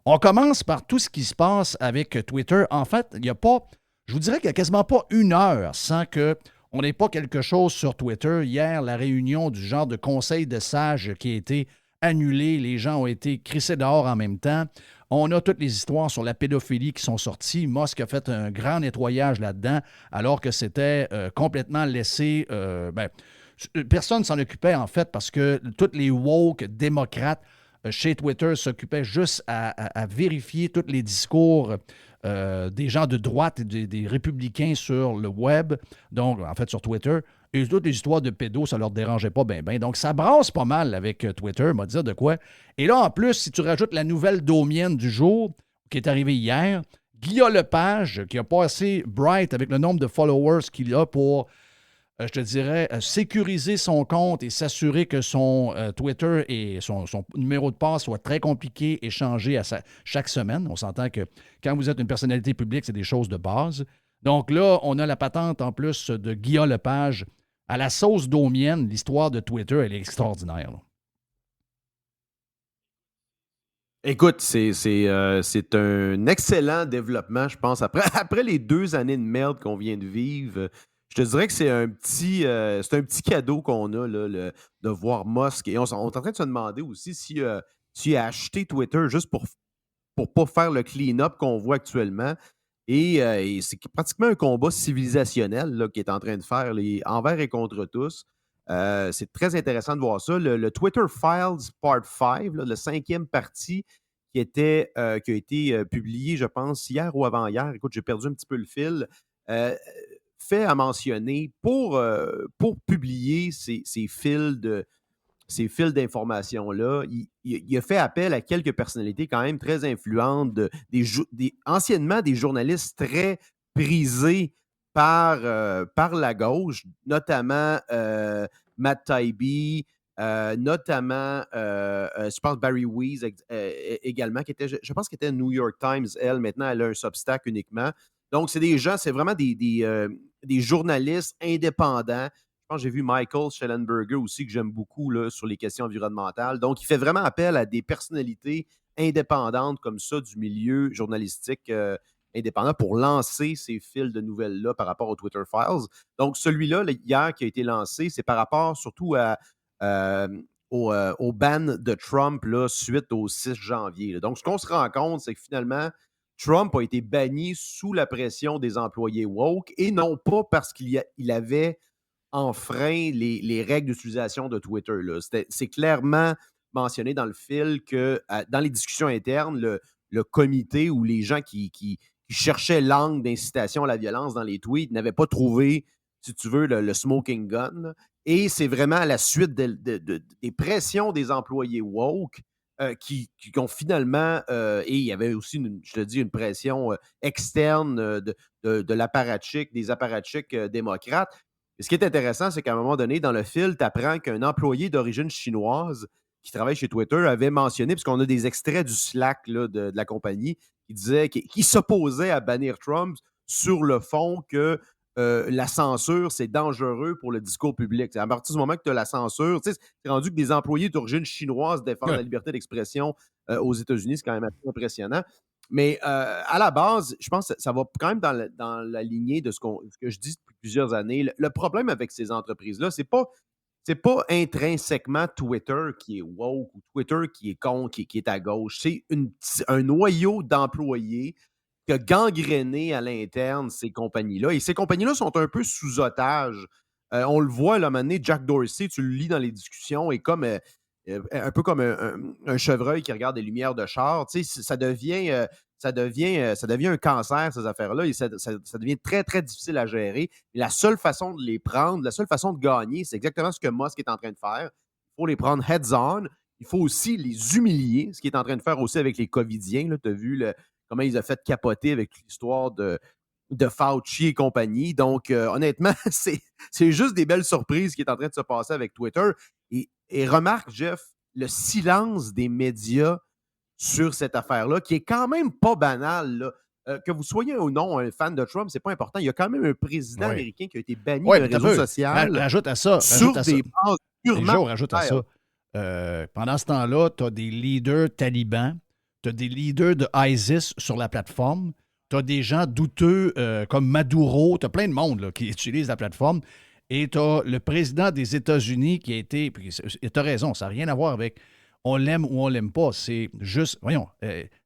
On commence par tout ce qui se passe avec Twitter. En fait, il n'y a pas... Je vous dirais qu'il n'y a quasiment pas une heure sans qu'on n'ait pas quelque chose sur Twitter. Hier, la réunion du genre de conseil de sages qui a été annulée. Les gens ont été crissés dehors en même temps. On a toutes les histoires sur la pédophilie qui sont sorties. Musk a fait un grand nettoyage là-dedans, alors que c'était complètement laissé... personne ne s'en occupait, en fait, parce que tous les woke démocrates chez Twitter s'occupaient juste à vérifier tous les discours des gens de droite et des républicains sur le web, donc en fait sur Twitter, et toutes les histoires de pédos, ça leur dérangeait pas bien. Donc ça brasse pas mal avec Twitter, m'a dire de quoi. Et là, en plus, si tu rajoutes la nouvelle domienne du jour, qui est arrivée hier, Guillaume Lepage, qui a pas assez bright avec le nombre de followers qu'il a pour... je te dirais, sécuriser son compte et s'assurer que son Twitter et son numéro de passe soit très compliqué et changé chaque semaine. On s'entend que quand vous êtes une personnalité publique, c'est des choses de base. Donc là, on a la patente en plus de Guillaume Lepage à la sauce domienne. L'histoire de Twitter, elle est extraordinaire. Là. Écoute, c'est un excellent développement, je pense. Après les 2 années de merde qu'on vient de vivre... Je te dirais que c'est un petit cadeau qu'on a là, de voir Musk. Et on est en train de se demander aussi si tu as acheté Twitter juste pour pas faire le clean-up qu'on voit actuellement. Et c'est pratiquement un combat civilisationnel là, qu'il est en train de faire, envers et contre tous. C'est très intéressant de voir ça. Le Twitter Files Part 5, là, le 5e partie qui a été publié, je pense, hier ou avant-hier. Écoute, j'ai perdu un petit peu le fil. Fait à mentionner pour publier ces fils d'informations-là, il a fait appel à quelques personnalités quand même très influentes, anciennement des journalistes très prisés par la gauche, notamment Matt Taibbi, notamment, je pense Barry Weiss également, qui était, je pense qu'elle était New York Times, elle. Maintenant, elle a un Substack uniquement. Donc, c'est des gens, c'est vraiment des journalistes indépendants. Je pense que j'ai vu Michael Schellenberger aussi, que j'aime beaucoup là, sur les questions environnementales. Donc, il fait vraiment appel à des personnalités indépendantes comme ça du milieu journalistique indépendant pour lancer ces fils de nouvelles-là par rapport aux Twitter Files. Donc, celui-là, hier, qui a été lancé, c'est par rapport surtout au ban de Trump là, suite au 6 janvier. Là. Donc, ce qu'on se rend compte, c'est que finalement, Trump a été banni sous la pression des employés woke et non pas parce qu'il avait enfreint les règles d'utilisation de Twitter. Là. C'est clairement mentionné dans le fil que dans les discussions internes, le comité ou les gens qui cherchaient l'angle d'incitation à la violence dans les tweets n'avaient pas trouvé, si tu veux, le smoking gun. Là. Et c'est vraiment à la suite des pressions des employés woke qui ont finalement, et il y avait aussi, je te dis, une pression externe de l'apparatchik, des apparatchiks démocrates. Et ce qui est intéressant, c'est qu'à un moment donné, dans le fil, tu apprends qu'un employé d'origine chinoise qui travaille chez Twitter avait mentionné, puisqu'on a des extraits du Slack là, de la compagnie, qui disait qu'il s'opposait à bannir Trump sur le fond que la censure, c'est dangereux pour le discours public. À partir du moment que tu as la censure, c'est rendu que des employés d'origine chinoise défendent la liberté d'expression aux États-Unis, c'est quand même assez impressionnant. Mais à la base, je pense que ça va quand même dans la lignée de ce que je dis depuis plusieurs années. Le problème avec ces entreprises-là, c'est pas intrinsèquement Twitter qui est woke ou Twitter qui est con, qui est à gauche. C'est un noyau d'employés qui a gangréné à l'interne ces compagnies-là. Et ces compagnies-là sont un peu sous otage. On le voit, là, à un moment donné, Jack Dorsey, tu le lis dans les discussions, est comme un peu comme un chevreuil qui regarde des lumières de char. Tu sais, ça devient un cancer, ces affaires-là, et ça devient très, très difficile à gérer. Et la seule façon de les prendre, la seule façon de gagner, c'est exactement ce que Musk est en train de faire. Il faut les prendre heads-on. Il faut aussi les humilier, ce qu'il est en train de faire aussi avec les Covidiens. Tu as vu comment ils ont fait capoter avec l'histoire de Fauci et compagnie. Donc, honnêtement, c'est juste des belles surprises qui est en train de se passer avec Twitter. Et remarque, Jeff, le silence des médias sur cette affaire-là, qui est quand même pas banale. Là. Que vous soyez ou non un fan de Trump, c'est pas important. Il y a quand même un président américain qui a été banni d'un réseau social. Rajoute à ça. Sur des bases purement... Rajoute à ça. Pendant ce temps-là, tu as des leaders talibans, tu as des leaders de ISIS sur la plateforme, tu as des gens douteux comme Maduro, tu as plein de monde là, qui utilise la plateforme, et tu as le président des États-Unis qui a été... Et tu as raison, ça n'a rien à voir avec on l'aime ou on l'aime pas, c'est juste... Voyons,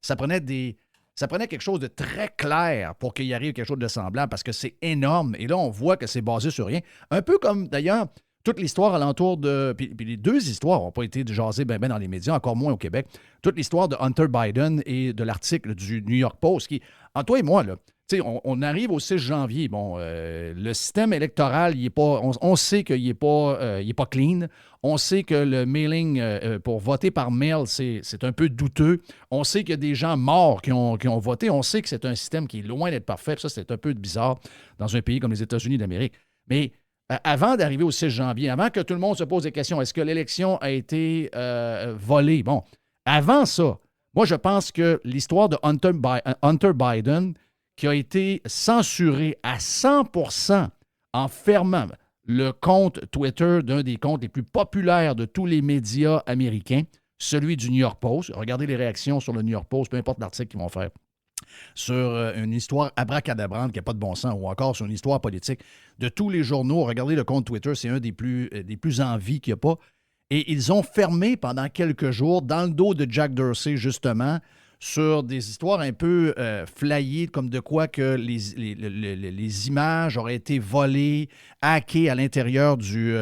ça prenait quelque chose de très clair pour qu'il y arrive quelque chose de semblant, parce que c'est énorme, et là, on voit que c'est basé sur rien. Un peu comme, d'ailleurs... Toute l'histoire alentour de... Puis les deux histoires n'ont pas été jasées ben dans les médias, encore moins au Québec. Toute l'histoire de Hunter Biden et de l'article du New York Post qui, entre toi et moi, là, on arrive au 6 janvier. Bon, le système électoral, il est pas, on sait qu'il n'est pas clean. On sait que le mailing pour voter par mail, c'est un peu douteux. On sait qu'il y a des gens morts qui ont voté. On sait que c'est un système qui est loin d'être parfait. Ça, c'est un peu bizarre dans un pays comme les États-Unis d'Amérique. Mais... avant d'arriver au 6 janvier, avant que tout le monde se pose des questions, est-ce que l'élection a été volée? Bon, avant ça, moi, je pense que l'histoire de Hunter Biden, qui a été censuré à 100% en fermant le compte Twitter d'un des comptes les plus populaires de tous les médias américains, celui du New York Post. Regardez les réactions sur le New York Post, peu importe l'article qu'ils vont faire. Sur une histoire abracadabrante qui n'a pas de bon sens, ou encore sur une histoire politique de tous les journaux. Regardez le compte Twitter, c'est un des plus en vie qu'il n'y a pas. Et ils ont fermé pendant quelques jours, dans le dos de Jack Dorsey, justement, sur des histoires un peu flyées, comme de quoi que les images auraient été volées, hackées à l'intérieur du...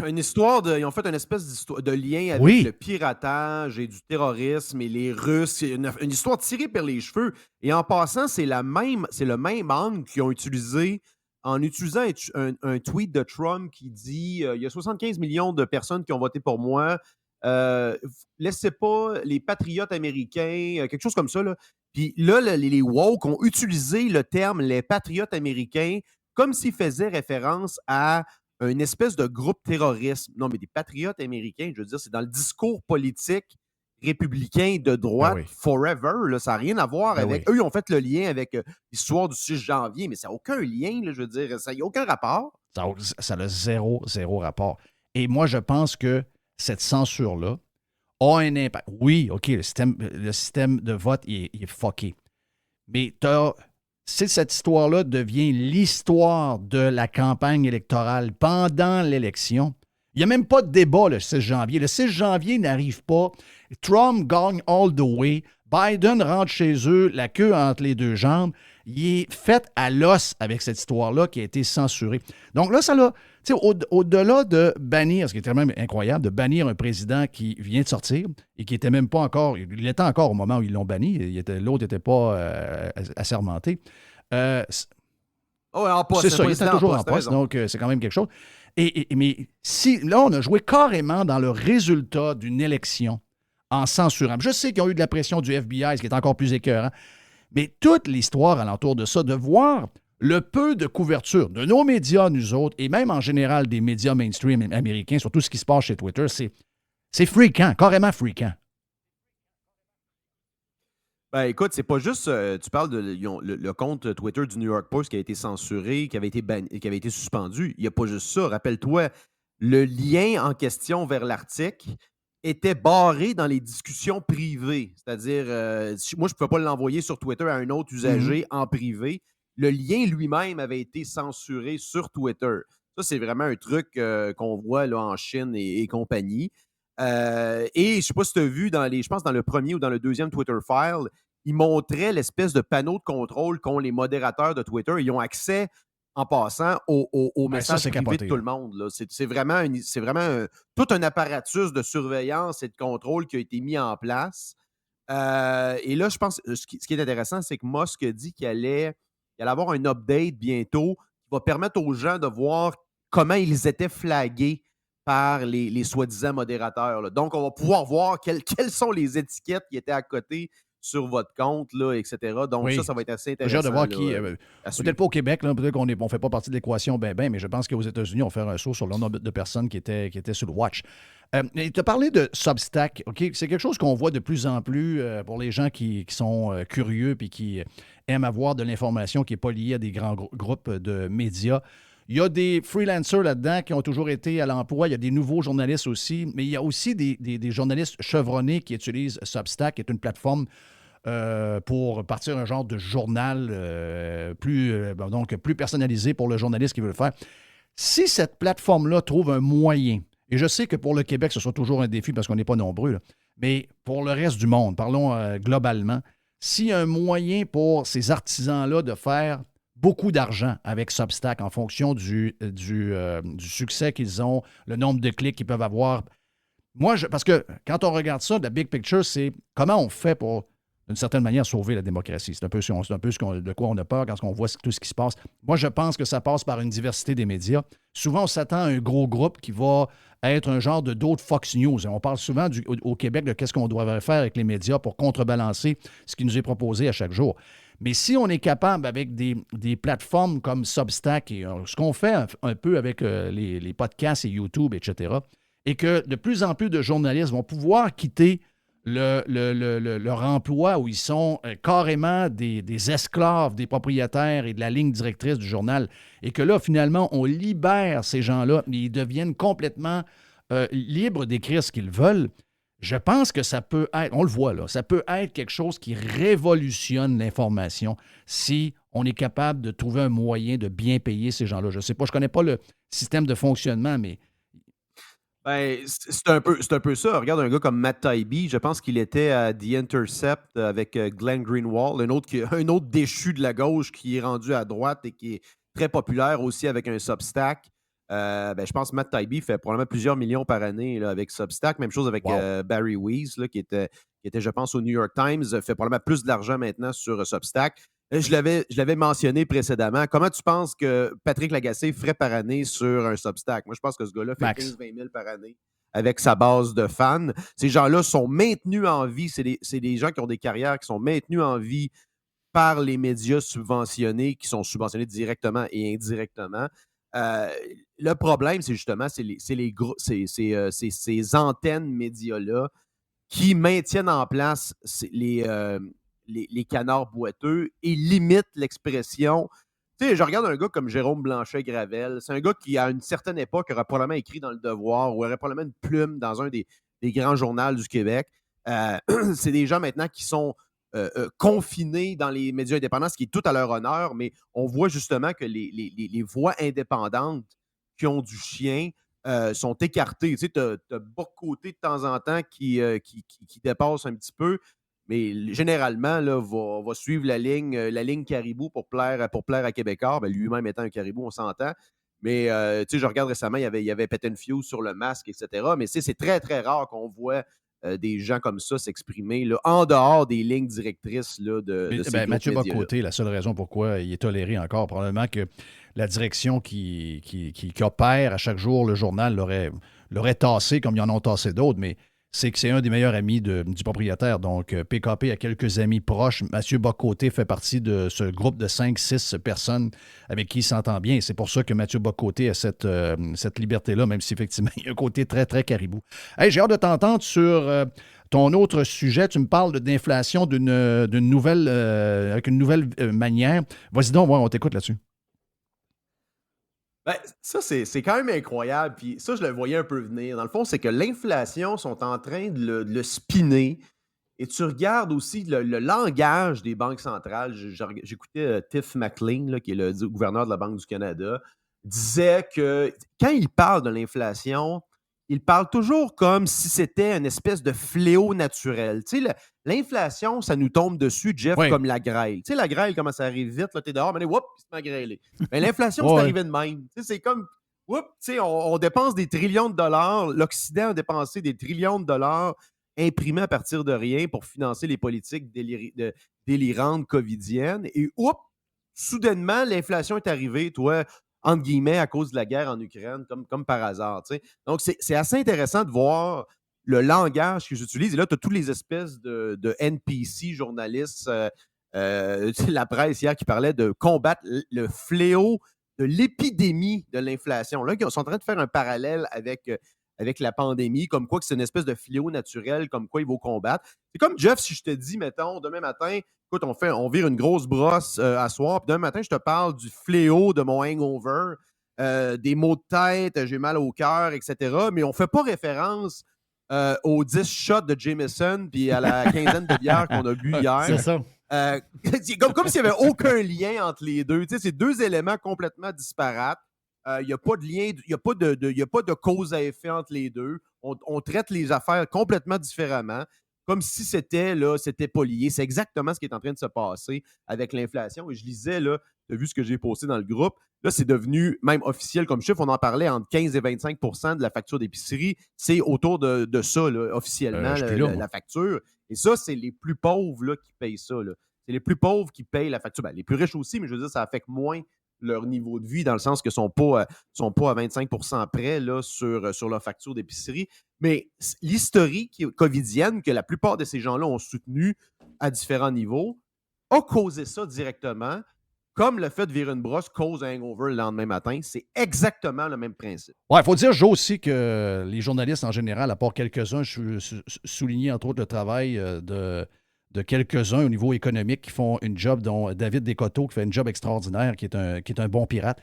Une histoire ils ont fait une espèce de lien avec le piratage et du terrorisme et les Russes. Une histoire tirée par les cheveux. Et en passant, c'est le même angle qu'ils ont utilisé en utilisant un tweet de Trump qui dit il y a 75 millions de personnes qui ont voté pour moi. Laissez pas les patriotes américains, quelque chose comme ça. Là. Puis là, les woke ont utilisé le terme les patriotes américains comme s'ils faisaient référence à une espèce de groupe terroriste. Non, mais des patriotes américains, je veux dire, c'est dans le discours politique républicain de droite forever. Là, ça n'a rien à voir avec... Eux, ils ont fait le lien avec l'histoire du 6 janvier, mais ça n'a aucun lien, là, je veux dire. Ça n'a aucun rapport. Ça a zéro rapport. Et moi, je pense que cette censure-là a un impact. Oui, OK, le système de vote, il est fucké. Mais si cette histoire-là devient l'histoire de la campagne électorale pendant l'élection, il n'y a même pas de débat le 6 janvier. Le 6 janvier n'arrive pas. Trump gagne all the way. Biden rentre chez eux, la queue entre les deux jambes. Il est fait à l'os avec cette histoire-là qui a été censurée. Donc là, ça l'a... Tu sais, au-delà de bannir, ce qui est quand même incroyable, de bannir un président qui vient de sortir et qui n'était même pas encore... Il était encore au moment où ils l'ont banni. L'autre n'était pas assermenté. En poste, c'est ça, il était toujours en poste, donc c'est quand même quelque chose. Mais si, là, on a joué carrément dans le résultat d'une élection en censurant. Je sais qu'ils ont eu de la pression du FBI, ce qui est encore plus écœurant, mais toute l'histoire alentour de ça, de voir le peu de couverture de nos médias, nous autres, et même en général des médias mainstream américains, sur tout ce qui se passe chez Twitter, c'est freakant, carrément freakant. Ben écoute, c'est pas juste, tu parles de le compte Twitter du New York Post qui a été censuré, qui avait été suspendu. Il n'y a pas juste ça. Rappelle-toi, le lien en question vers l'article était barré dans les discussions privées. C'est-à-dire, moi, je ne pouvais pas l'envoyer sur Twitter à un autre usager en privé. Le lien lui-même avait été censuré sur Twitter. Ça, c'est vraiment un truc qu'on voit là, en Chine et compagnie. Et je ne sais pas si tu as vu, je pense dans le premier ou dans le deuxième Twitter file, ils montraient l'espèce de panneau de contrôle qu'ont les modérateurs de Twitter. Ils ont accès, en passant, aux messages privés de tout le monde. Là. C'est vraiment, tout un apparatus de surveillance et de contrôle qui a été mis en place. Et là, je pense, ce qui est intéressant, c'est que Musk dit qu'il allait avoir un update bientôt qui va permettre aux gens de voir comment ils étaient flagués par les soi-disant modérateurs. Là. Donc, on va pouvoir voir quelles sont les étiquettes qui étaient à côté sur votre compte, là, etc. Donc, ça va être assez intéressant. J'ai hâte de voir peut-être pas au Québec, là, peut-être qu'on ne fait pas partie de l'équation mais je pense qu'aux États-Unis, on va faire un saut sur le nombre de personnes qui étaient sur le watch. Tu as parlé de Substack, OK? C'est quelque chose qu'on voit de plus en plus pour les gens qui sont curieux et qui aiment avoir de l'information qui n'est pas liée à des grands groupes de médias. Il y a des freelancers là-dedans qui ont toujours été à l'emploi. Il y a des nouveaux journalistes aussi. Mais il y a aussi des journalistes chevronnés qui utilisent Substack, qui est une plateforme pour partir un genre de journal plus personnalisé pour le journaliste qui veut le faire. Si cette plateforme-là trouve un moyen, et je sais que pour le Québec, ce sera toujours un défi parce qu'on n'est pas nombreux, là, mais pour le reste du monde, parlons globalement, s'il y a un moyen pour ces artisans-là de faire beaucoup d'argent avec Substack en fonction du succès qu'ils ont, le nombre de clics qu'ils peuvent avoir. Parce que quand on regarde ça, la big picture, c'est comment on fait pour, d'une certaine manière, sauver la démocratie. C'est un peu de quoi on a peur quand on voit tout ce qui se passe. Moi, je pense que ça passe par une diversité des médias. Souvent, on s'attend à un gros groupe qui va être un genre d'autres Fox News. On parle souvent au Québec de qu'est-ce qu'on doit faire avec les médias pour contrebalancer ce qui nous est proposé à chaque jour. Mais si on est capable, avec des plateformes comme Substack, et ce qu'on fait un peu avec les podcasts et YouTube, etc., et que de plus en plus de journalistes vont pouvoir quitter leur emploi où ils sont carrément des esclaves des propriétaires et de la ligne directrice du journal, et que là, finalement, on libère ces gens-là, ils deviennent complètement libres d'écrire ce qu'ils veulent. Je pense que ça peut être, on le voit là, ça peut être quelque chose qui révolutionne l'information si on est capable de trouver un moyen de bien payer ces gens-là. Je ne sais pas, je ne connais pas le système de fonctionnement, mais... Ben, c'est un peu ça. Regarde un gars comme Matt Taibbi, je pense qu'il était à The Intercept avec Glenn Greenwald, un autre déchu de la gauche qui est rendu à droite et qui est très populaire aussi avec un Substack. Je pense que Matt Taibbi fait probablement plusieurs millions par année là, avec Substack. Même chose avec Barry Weiss, là, qui était, je pense, au New York Times, fait probablement plus d'argent maintenant sur Substack. Je l'avais mentionné précédemment. Comment tu penses que Patrick Lagacé ferait par année sur un Substack? Moi, je pense que ce gars-là fait 15-20 000 par année avec sa base de fans. Ces gens-là sont maintenus en vie. C'est des gens qui ont des carrières qui sont maintenus en vie par les médias subventionnés, qui sont subventionnés directement et indirectement. Le problème, c'est justement ces antennes médias-là qui maintiennent en place les canards boiteux et limitent l'expression. Tu sais, je regarde un gars comme Jérôme Blanchet-Gravel. C'est un gars qui, à une certaine époque, aurait probablement écrit dans Le Devoir ou aurait probablement une plume dans un des grands journaux du Québec. C'est des gens maintenant qui sont confinés dans les médias indépendants, ce qui est tout à leur honneur, mais on voit justement que les voix indépendantes qui ont du chien sont écartées. Tu sais, tu as Bocoté de temps en temps qui dépasse un petit peu, mais généralement, là, va suivre la ligne caribou pour plaire à Québécois. Ben, lui-même étant un caribou, on s'entend. Mais tu sais, je regarde récemment, il y avait Pet and Fuse sur le masque, etc. Mais c'est très, très rare qu'on voit des gens comme ça s'exprimer là, en dehors des lignes directrices là, de ces Mathieu médias-là. Bocoté, la seule raison pourquoi il est toléré encore, probablement que la direction qui opère à chaque jour le journal l'aurait tassé comme ils en ont tassé d'autres, mais c'est que c'est un des meilleurs amis du propriétaire. Donc, PKP a quelques amis proches. Mathieu Bocoté fait partie de ce groupe de 5-6 personnes avec qui il s'entend bien. C'est pour ça que Mathieu Bocoté a cette liberté-là, même si effectivement, il y a un côté très, très caribou. Hey, j'ai hâte de t'entendre sur ton autre sujet. Tu me parles d'inflation d'une nouvelle, avec une nouvelle manière. Vas-y donc, on t'écoute là-dessus. Ben, ça, c'est quand même incroyable. Puis ça, je le voyais un peu venir. Dans le fond, c'est que l'inflation sont en train de le spinner. Et tu regardes aussi le langage des banques centrales. J'écoutais Tiff Maclean, là, qui est le gouverneur de la Banque du Canada, disait que quand il parle de l'inflation, il parle toujours comme si c'était une espèce de fléau naturel. Tu sais, l'inflation, ça nous tombe dessus, Jeff, Oui. comme la grêle. Tu sais, la grêle, comment ça arrive vite, là, t'es dehors, mais whoop, il se met à grêler. Mais l'inflation, c'est arrivé de même. Tu sais, c'est comme, whoop, tu sais, on dépense des trillions de dollars. L'Occident a dépensé des trillions de dollars imprimés à partir de rien pour financer les politiques délirantes covidiennes. Et, whoop, soudainement, l'inflation est arrivée, toi, entre guillemets, à cause de la guerre en Ukraine, comme par hasard. Tu sais. Donc, c'est assez intéressant de voir le langage qu'ils utilisent. Et là, tu as toutes les espèces de NPC journalistes, la presse hier qui parlait de combattre le fléau de l'épidémie de l'inflation. Là, ils sont en train de faire un parallèle avec la pandémie, comme quoi que c'est une espèce de fléau naturel, comme quoi il faut combattre. C'est comme, Jeff, si je te dis, mettons, demain matin, écoute, on vire une grosse brosse à soir, puis demain matin, je te parle du fléau de mon hangover, des maux de tête, j'ai mal au cœur, etc. Mais on ne fait pas référence aux 10 shots de Jameson puis à la quinzaine de bières qu'on a bu hier. C'est ça. C'est comme s'il n'y avait aucun lien entre les deux. Tu sais, c'est deux éléments complètement disparates. Il n'y a pas de lien, il n'y a pas de cause à effet entre les deux. On traite les affaires complètement différemment, comme si c'était pas lié. C'est exactement ce qui est en train de se passer avec l'inflation. Et je lisais, tu as vu ce que j'ai posté dans le groupe, là, c'est devenu même officiel comme chiffre. On en parlait entre 15 et 25 % de la facture d'épicerie. C'est autour de ça, là, officiellement, la facture. Et ça, c'est les plus pauvres là, qui payent ça. Là. C'est les plus pauvres qui payent la facture. Ben, les plus riches aussi, mais je veux dire, ça affecte moins leur niveau de vie, dans le sens qu'ils ne sont pas à 25 % près là, sur leur facture d'épicerie. Mais l'historique covidienne que la plupart de ces gens-là ont soutenu à différents niveaux a causé ça directement, comme le fait de virer une brosse cause un hangover le lendemain matin. C'est exactement le même principe. Oui, il faut dire, Joe, aussi que les journalistes en général, à part quelques-uns, je souligner entre autres le travail de quelques-uns au niveau économique qui font une job, dont David Descoteaux qui fait une job extraordinaire, qui est un bon pirate.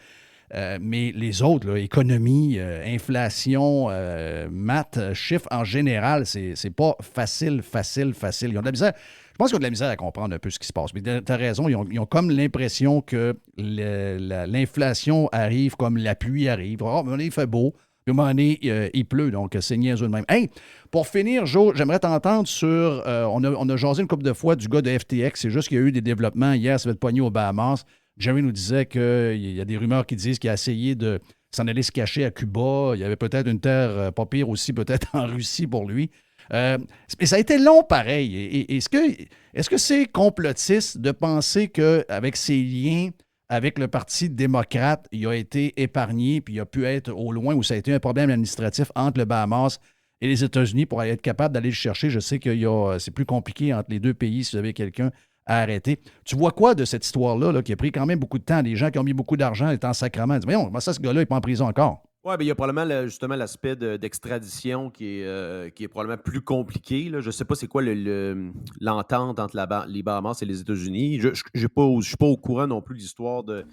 Mais les autres, là, économie, inflation, maths, chiffres en général, c'est pas facile. Ils ont de la misère. Je pense qu'ils ont de la misère à comprendre un peu ce qui se passe. Mais tu as raison, ils ont comme l'impression que l'inflation arrive comme la pluie arrive. Oh, mais il fait beau. Puis à un moment donné, il pleut, donc c'est niaiseux de même. Hey, pour finir, Joe, j'aimerais t'entendre sur... on a jasé une couple de fois du gars de FTX. C'est juste qu'il y a eu des développements. Hier, ça va être pogné aux Bahamas. Jerry nous disait qu'il y a des rumeurs qui disent qu'il a essayé de s'en aller se cacher à Cuba. Il y avait peut-être une terre pas pire aussi, peut-être en Russie pour lui. Mais ça a été long pareil. Et est-ce que c'est complotiste de penser qu'avec ses liens avec le Parti démocrate, il a été épargné puis il a pu être au loin où ça a été un problème administratif entre le Bahamas et les États-Unis pour être capable d'aller le chercher? Je sais que c'est plus compliqué entre les deux pays si vous avez quelqu'un à arrêter. Tu vois quoi de cette histoire-là là, qui a pris quand même beaucoup de temps? Les gens qui ont mis beaucoup d'argent étant en sacrament. Ils disent, voyons, comment ça, ce gars-là n'est pas en prison encore? Oui, il y a probablement justement l'aspect d'extradition qui est probablement plus compliqué. Là. Je ne sais pas c'est quoi l'entente entre les Bahamas et les États-Unis. Je ne suis pas au courant non plus de l'histoire de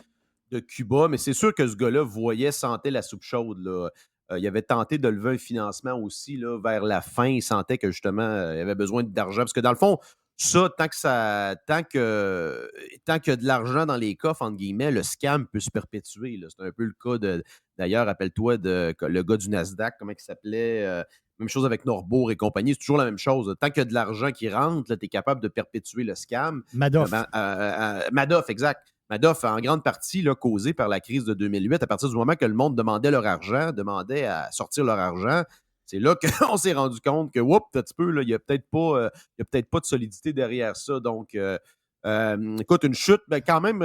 Cuba, mais c'est sûr que ce gars-là sentait la soupe chaude. Là. Il avait tenté de lever un financement aussi là, vers la fin. Il sentait que justement, il avait besoin d'argent. Parce que dans le fond, ça, tant qu'il y a de l'argent dans les coffres, entre guillemets, le scam peut se perpétuer. Là. C'est un peu le cas d'ailleurs, rappelle-toi, le gars du Nasdaq, comment il s'appelait? Même chose avec Norbourg et compagnie, c'est toujours la même chose. Tant qu'il y a de l'argent qui rentre, tu es capable de perpétuer le scam. Madoff. Madoff, exact. Madoff, en grande partie là, causé par la crise de 2008, à partir du moment que le monde demandait leur argent, demandait à sortir leur argent, c'est là qu'on s'est rendu compte que, un petit peu, là, il n'y a peut-être pas de solidité derrière ça. Donc, écoute, une chute, ben, quand même,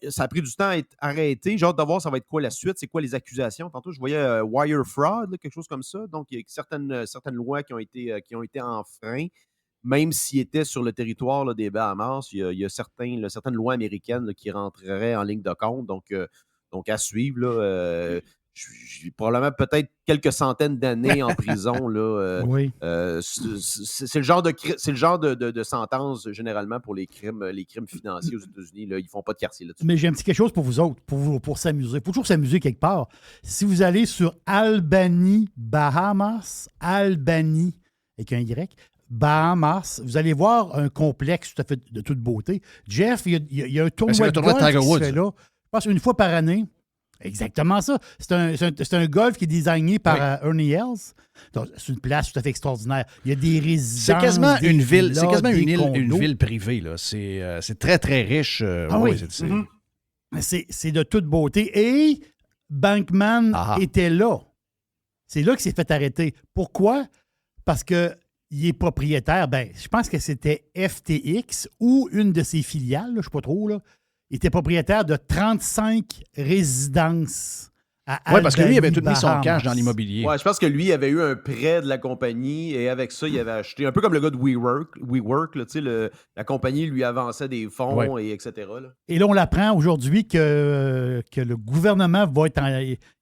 ça a pris du temps à être arrêté. J'ai hâte de voir ça va être quoi la suite, c'est quoi les accusations. Tantôt, je voyais wire fraud, là, quelque chose comme ça. Donc, il y a certaines lois qui ont été enfreintes. Même s'il était sur le territoire là, des Bahamas, il y a certaines lois américaines là, qui rentreraient en ligne de compte. Donc à suivre, là, j'ai probablement peut-être quelques centaines d'années en prison. Là, oui. C'est le genre de sentence, généralement, pour les crimes financiers aux États-Unis. Là, ils ne font pas de quartier là-dessus. Mais j'ai un petit quelque chose pour vous autres, pour s'amuser. Il faut toujours s'amuser quelque part. Si vous allez sur Albany, Bahamas, Albany, avec un Y, Bahamas, vous allez voir un complexe tout à fait de toute beauté. Jeff, il y a un tournoi de golf Tiger qui Woods. se fait là. Je pense une fois par année. Exactement ça. C'est un golf qui est designé par Ernie Els. Donc, c'est une place tout à fait extraordinaire. Il y a des résidences. C'est quasiment une ville, villas, c'est quasiment une condos. ville privée. Là. C'est très, très riche. Oui. C'est de toute beauté. Et Bankman était là. C'est là qu'il s'est fait arrêter. Pourquoi? Parce que il est propriétaire, je pense que c'était FTX ou une de ses filiales, je ne sais pas trop, là. Il était propriétaire de 35 résidences à Albany. Oui, parce que lui, il avait tout mis Bahamas. son cash dans l'immobilier. Ouais, je pense que lui avait eu un prêt de la compagnie et avec ça, il avait acheté, un peu comme le gars de WeWork là, la compagnie lui avançait des fonds et etc. Là. Et là, on apprend aujourd'hui que le gouvernement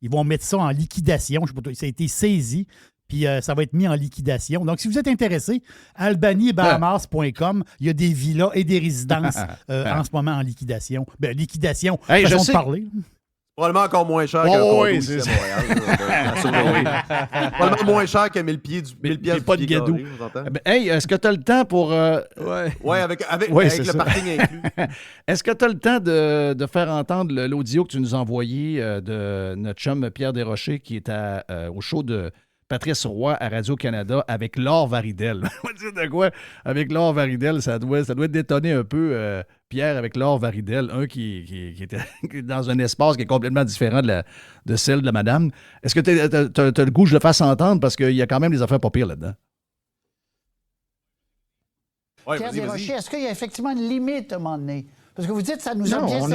ils vont mettre ça en liquidation. Je sais pas, ça a été saisi. Puis ça va être mis en liquidation. Donc, si vous êtes intéressé, albanybahamas.com, il y a des villas et des résidences en ce moment en liquidation. Liquidation, façon de parler. Probablement encore moins cher qu'un condo ici à Montréal. Probablement moins cher que 1000 pieds pas de guédou. Est-ce que tu as le temps pour... Oui, avec le parking inclus. Est-ce que tu as le temps de faire entendre l'audio que tu nous as envoyé de notre chum Pierre Desrochers qui est au show de Patrice Roy à Radio-Canada avec Laure Varidel. On va dire de quoi? Avec Laure Varidel, ça doit détonner un peu Pierre avec Laure Varidel, un qui était dans un espace qui est complètement différent de celle de la madame. Est-ce que tu as le goût que je le fasse entendre? Parce qu'il y a quand même des affaires pas pires là-dedans. Ouais, Pierre Desrochers, est-ce qu'il y a effectivement une limite à un moment donné? Parce que vous dites que ça nous a bien servi. On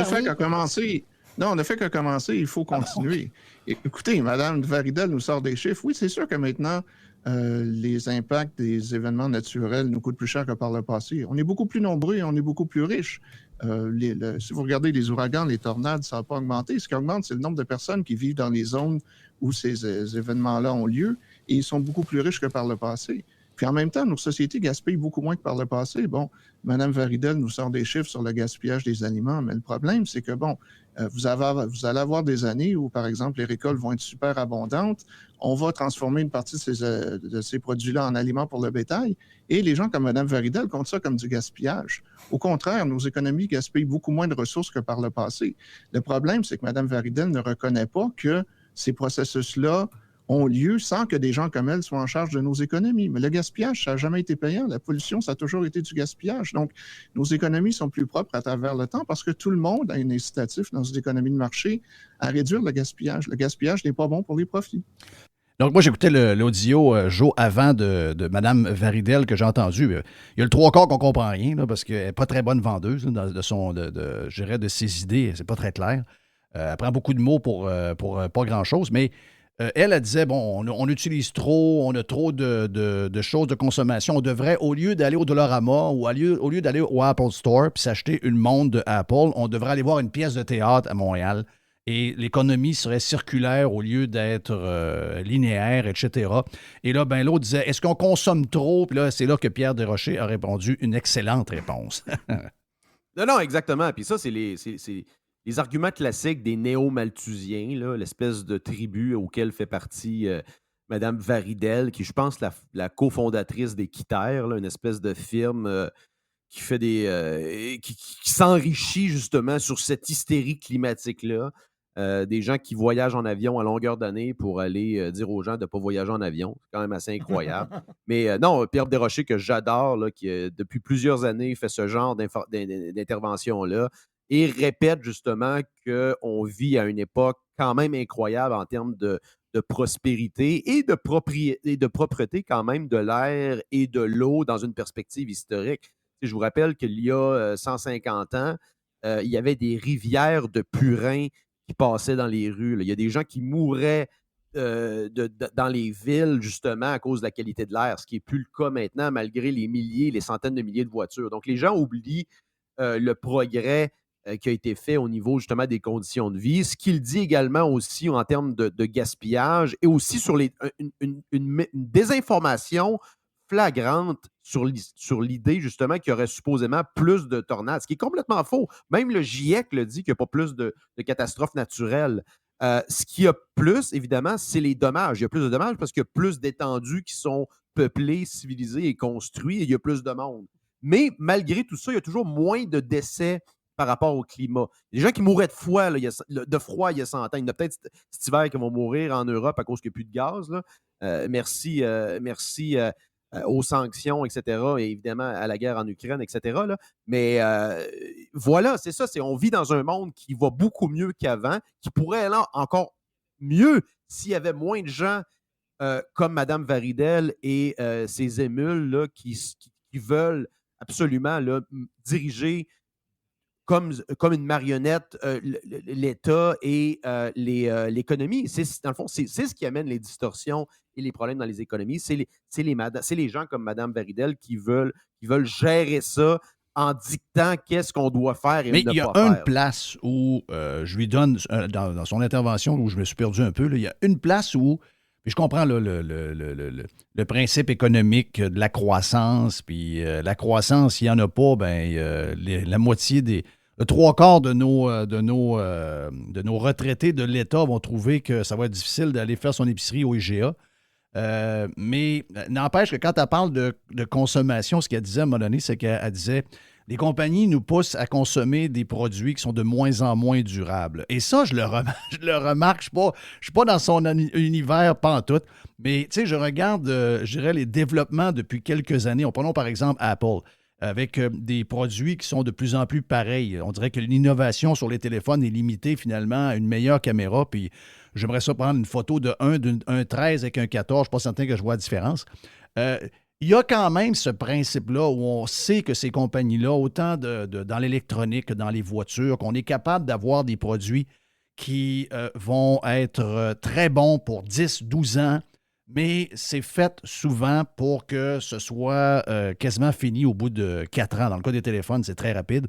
ne fait que commencer, il faut continuer. Écoutez, Mme Varidel nous sort des chiffres. Oui, c'est sûr que maintenant, les impacts des événements naturels nous coûtent plus cher que par le passé. On est beaucoup plus nombreux et on est beaucoup plus riches. Si vous regardez les ouragans, les tornades, ça n'a pas augmenté. Ce qui augmente, c'est le nombre de personnes qui vivent dans les zones où ces événements-là ont lieu et ils sont beaucoup plus riches que par le passé. Puis en même temps, nos sociétés gaspillent beaucoup moins que par le passé. Bon, Mme Varidel nous sort des chiffres sur le gaspillage des aliments, mais le problème, c'est que, vous allez avoir des années où, par exemple, les récoltes vont être super abondantes. On va transformer une partie de ces produits-là en aliments pour le bétail. Et les gens comme Mme Varidel comptent ça comme du gaspillage. Au contraire, nos économies gaspillent beaucoup moins de ressources que par le passé. Le problème, c'est que Mme Varidel ne reconnaît pas que ces processus-là ont lieu sans que des gens comme elle soient en charge de nos économies. Mais le gaspillage, ça n'a jamais été payant. La pollution, ça a toujours été du gaspillage. Donc, nos économies sont plus propres à travers le temps parce que tout le monde a un incitatif dans une économie de marché à réduire le gaspillage. Le gaspillage n'est pas bon pour les profits. Donc, moi, j'écoutais l'audio, Joe, avant de Mme Varidel que j'ai entendu. Il y a le trois quarts qu'on ne comprend rien là, parce qu'elle n'est pas très bonne vendeuse là, de ses idées. C'est pas très clair. Elle prend beaucoup de mots pour pas grand-chose, mais Elle disait, bon, on utilise trop, on a trop de choses de consommation. On devrait, au lieu d'aller au Dollarama ou au lieu d'aller au Apple Store puis s'acheter une montre de Apple, on devrait aller voir une pièce de théâtre à Montréal. Et l'économie serait circulaire au lieu d'être linéaire, etc. Et là, ben l'autre disait, est-ce qu'on consomme trop? Puis là, c'est là que Pierre Desrochers a répondu une excellente réponse. Non, exactement. Puis ça, c'est les arguments classiques des néo-malthusiens, là, l'espèce de tribu auquel fait partie Mme Varidel, qui, je pense, la cofondatrice des Quitters, là, une espèce de firme qui fait qui s'enrichit justement sur cette hystérie climatique-là. Des gens qui voyagent en avion à longueur d'année pour aller dire aux gens de ne pas voyager en avion. C'est quand même assez incroyable. Mais non, Pierre Desrochers, que j'adore, là, qui depuis plusieurs années fait ce genre d'intervention-là et répète justement qu'on vit à une époque quand même incroyable en termes de prospérité et de propreté quand même de l'air et de l'eau dans une perspective historique. Je vous rappelle qu'il y a 150 ans, il y avait des rivières de purin qui passaient dans les rues. Là. Il y a des gens qui mouraient dans les villes, justement, à cause de la qualité de l'air, ce qui n'est plus le cas maintenant, malgré les milliers, les centaines de milliers de voitures. Donc, les gens oublient le progrès qui a été fait au niveau, justement, des conditions de vie. Ce qu'il dit également aussi en termes de gaspillage et aussi sur une désinformation flagrante sur l'idée, justement, qu'il y aurait supposément plus de tornades, ce qui est complètement faux. Même le GIEC le dit qu'il n'y a pas plus de catastrophes naturelles. Ce qu'il y a plus, évidemment, c'est les dommages. Il y a plus de dommages parce qu'il y a plus d'étendues qui sont peuplées, civilisées et construites et il y a plus de monde. Mais malgré tout ça, il y a toujours moins de décès par rapport au climat. Les gens qui mouraient de froid, il y a 100 ans. Il y en a peut-être cet hiver qui vont mourir en Europe à cause qu'il n'y a plus de gaz. Là. Merci aux sanctions, etc., et évidemment à la guerre en Ukraine, etc. Là. Mais voilà, c'est ça. On vit dans un monde qui va beaucoup mieux qu'avant, qui pourrait aller encore mieux s'il y avait moins de gens comme Mme Varidel et ses émules là, qui veulent absolument là, diriger comme une marionnette l'État et l'économie. Dans le fond, c'est ce qui amène les distorsions et les problèmes dans les économies. C'est les gens comme Mme Varidel qui veulent gérer ça en dictant qu'est-ce qu'on doit faire et mais ne pas faire. Mais il y a une place où je lui donne, dans son intervention, où je me suis perdu un peu, là, il y a une place où, puis je comprends là, le principe économique de la croissance, puis la croissance, s'il n'y en a pas, ben la moitié le trois quarts de nos retraités de l'État vont trouver que ça va être difficile d'aller faire son épicerie au IGA. Mais n'empêche que quand elle parle de consommation, ce qu'elle disait à un moment donné, c'est qu'elle disait les compagnies nous poussent à consommer des produits qui sont de moins en moins durables. Et ça, je le remarque. Je ne suis pas dans son univers pantoute, mais tu sais, je regarde, je dirais, les développements depuis quelques années. Prenons par exemple Apple, avec des produits qui sont de plus en plus pareils. On dirait que l'innovation sur les téléphones est limitée finalement à une meilleure caméra, puis j'aimerais ça prendre une photo d'un 13 avec un 14, je ne suis pas certain que je vois la différence. Il y a quand même ce principe-là où on sait que ces compagnies-là, autant dans l'électronique que dans les voitures, qu'on est capable d'avoir des produits qui vont être très bons pour 10, 12 ans, mais c'est fait souvent pour que ce soit quasiment fini au bout de 4 ans. Dans le cas des téléphones, c'est très rapide.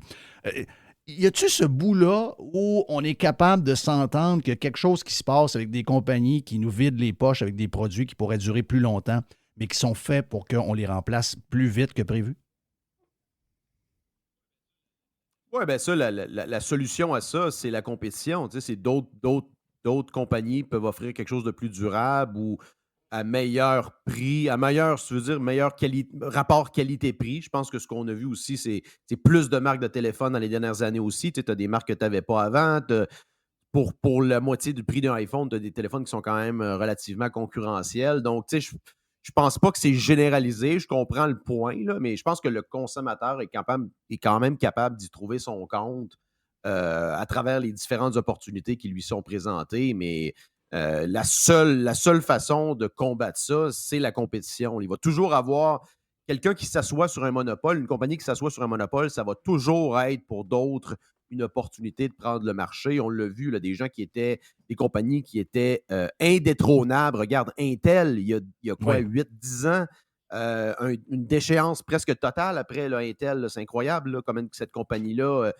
Y a-t-il ce bout-là où on est capable de s'entendre que quelque chose qui se passe avec des compagnies qui nous vident les poches avec des produits qui pourraient durer plus longtemps, mais qui sont faits pour qu'on les remplace plus vite que prévu? Oui, bien ça, la solution à ça, c'est la compétition. Tu sais, c'est d'autres compagnies peuvent offrir quelque chose de plus durable ou à meilleur prix, meilleur rapport qualité-prix. Je pense que ce qu'on a vu aussi, c'est plus de marques de téléphone dans les dernières années aussi. Tu as des marques que tu n'avais pas avant. Pour la moitié du prix d'un iPhone, tu as des téléphones qui sont quand même relativement concurrentiels. Donc, tu sais, je pense pas que c'est généralisé. Je comprends le point, là, mais je pense que le consommateur est quand même capable d'y trouver son compte à travers les différentes opportunités qui lui sont présentées. Mais la seule façon de combattre ça, c'est la compétition. Il va toujours avoir quelqu'un qui s'assoit sur un monopole, une compagnie qui s'assoit sur un monopole, ça va toujours être pour d'autres une opportunité de prendre le marché. On l'a vu, là, des compagnies qui étaient indétrônables. Regarde, Intel, il y a quoi, 8-10 ans, une déchéance presque totale après là, Intel. Là, c'est incroyable là, comment cette compagnie-là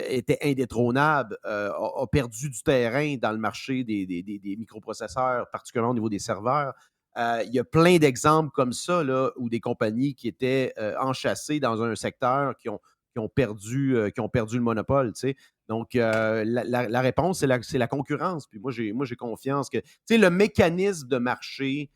était indétrônable, a perdu du terrain dans le marché des microprocesseurs, particulièrement au niveau des serveurs. Il y a plein d'exemples comme ça là, où des compagnies qui étaient enchâssées dans un secteur qui ont perdu le monopole. Tu sais. Donc, la réponse, c'est la concurrence. Puis moi, j'ai confiance que le mécanisme de marché,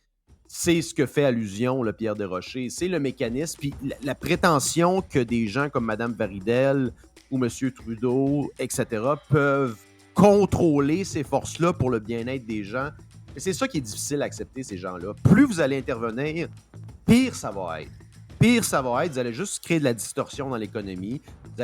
c'est ce que fait allusion le Pierre Desrochers. C'est le mécanisme. Puis la prétention que des gens comme Mme Varidel ou M. Trudeau, etc., peuvent contrôler ces forces-là pour le bien-être des gens. Et c'est ça qui est difficile à accepter, ces gens-là. Plus vous allez intervenir, pire ça va être. Pire ça va être. Vous allez juste créer de la distorsion dans l'économie. Vous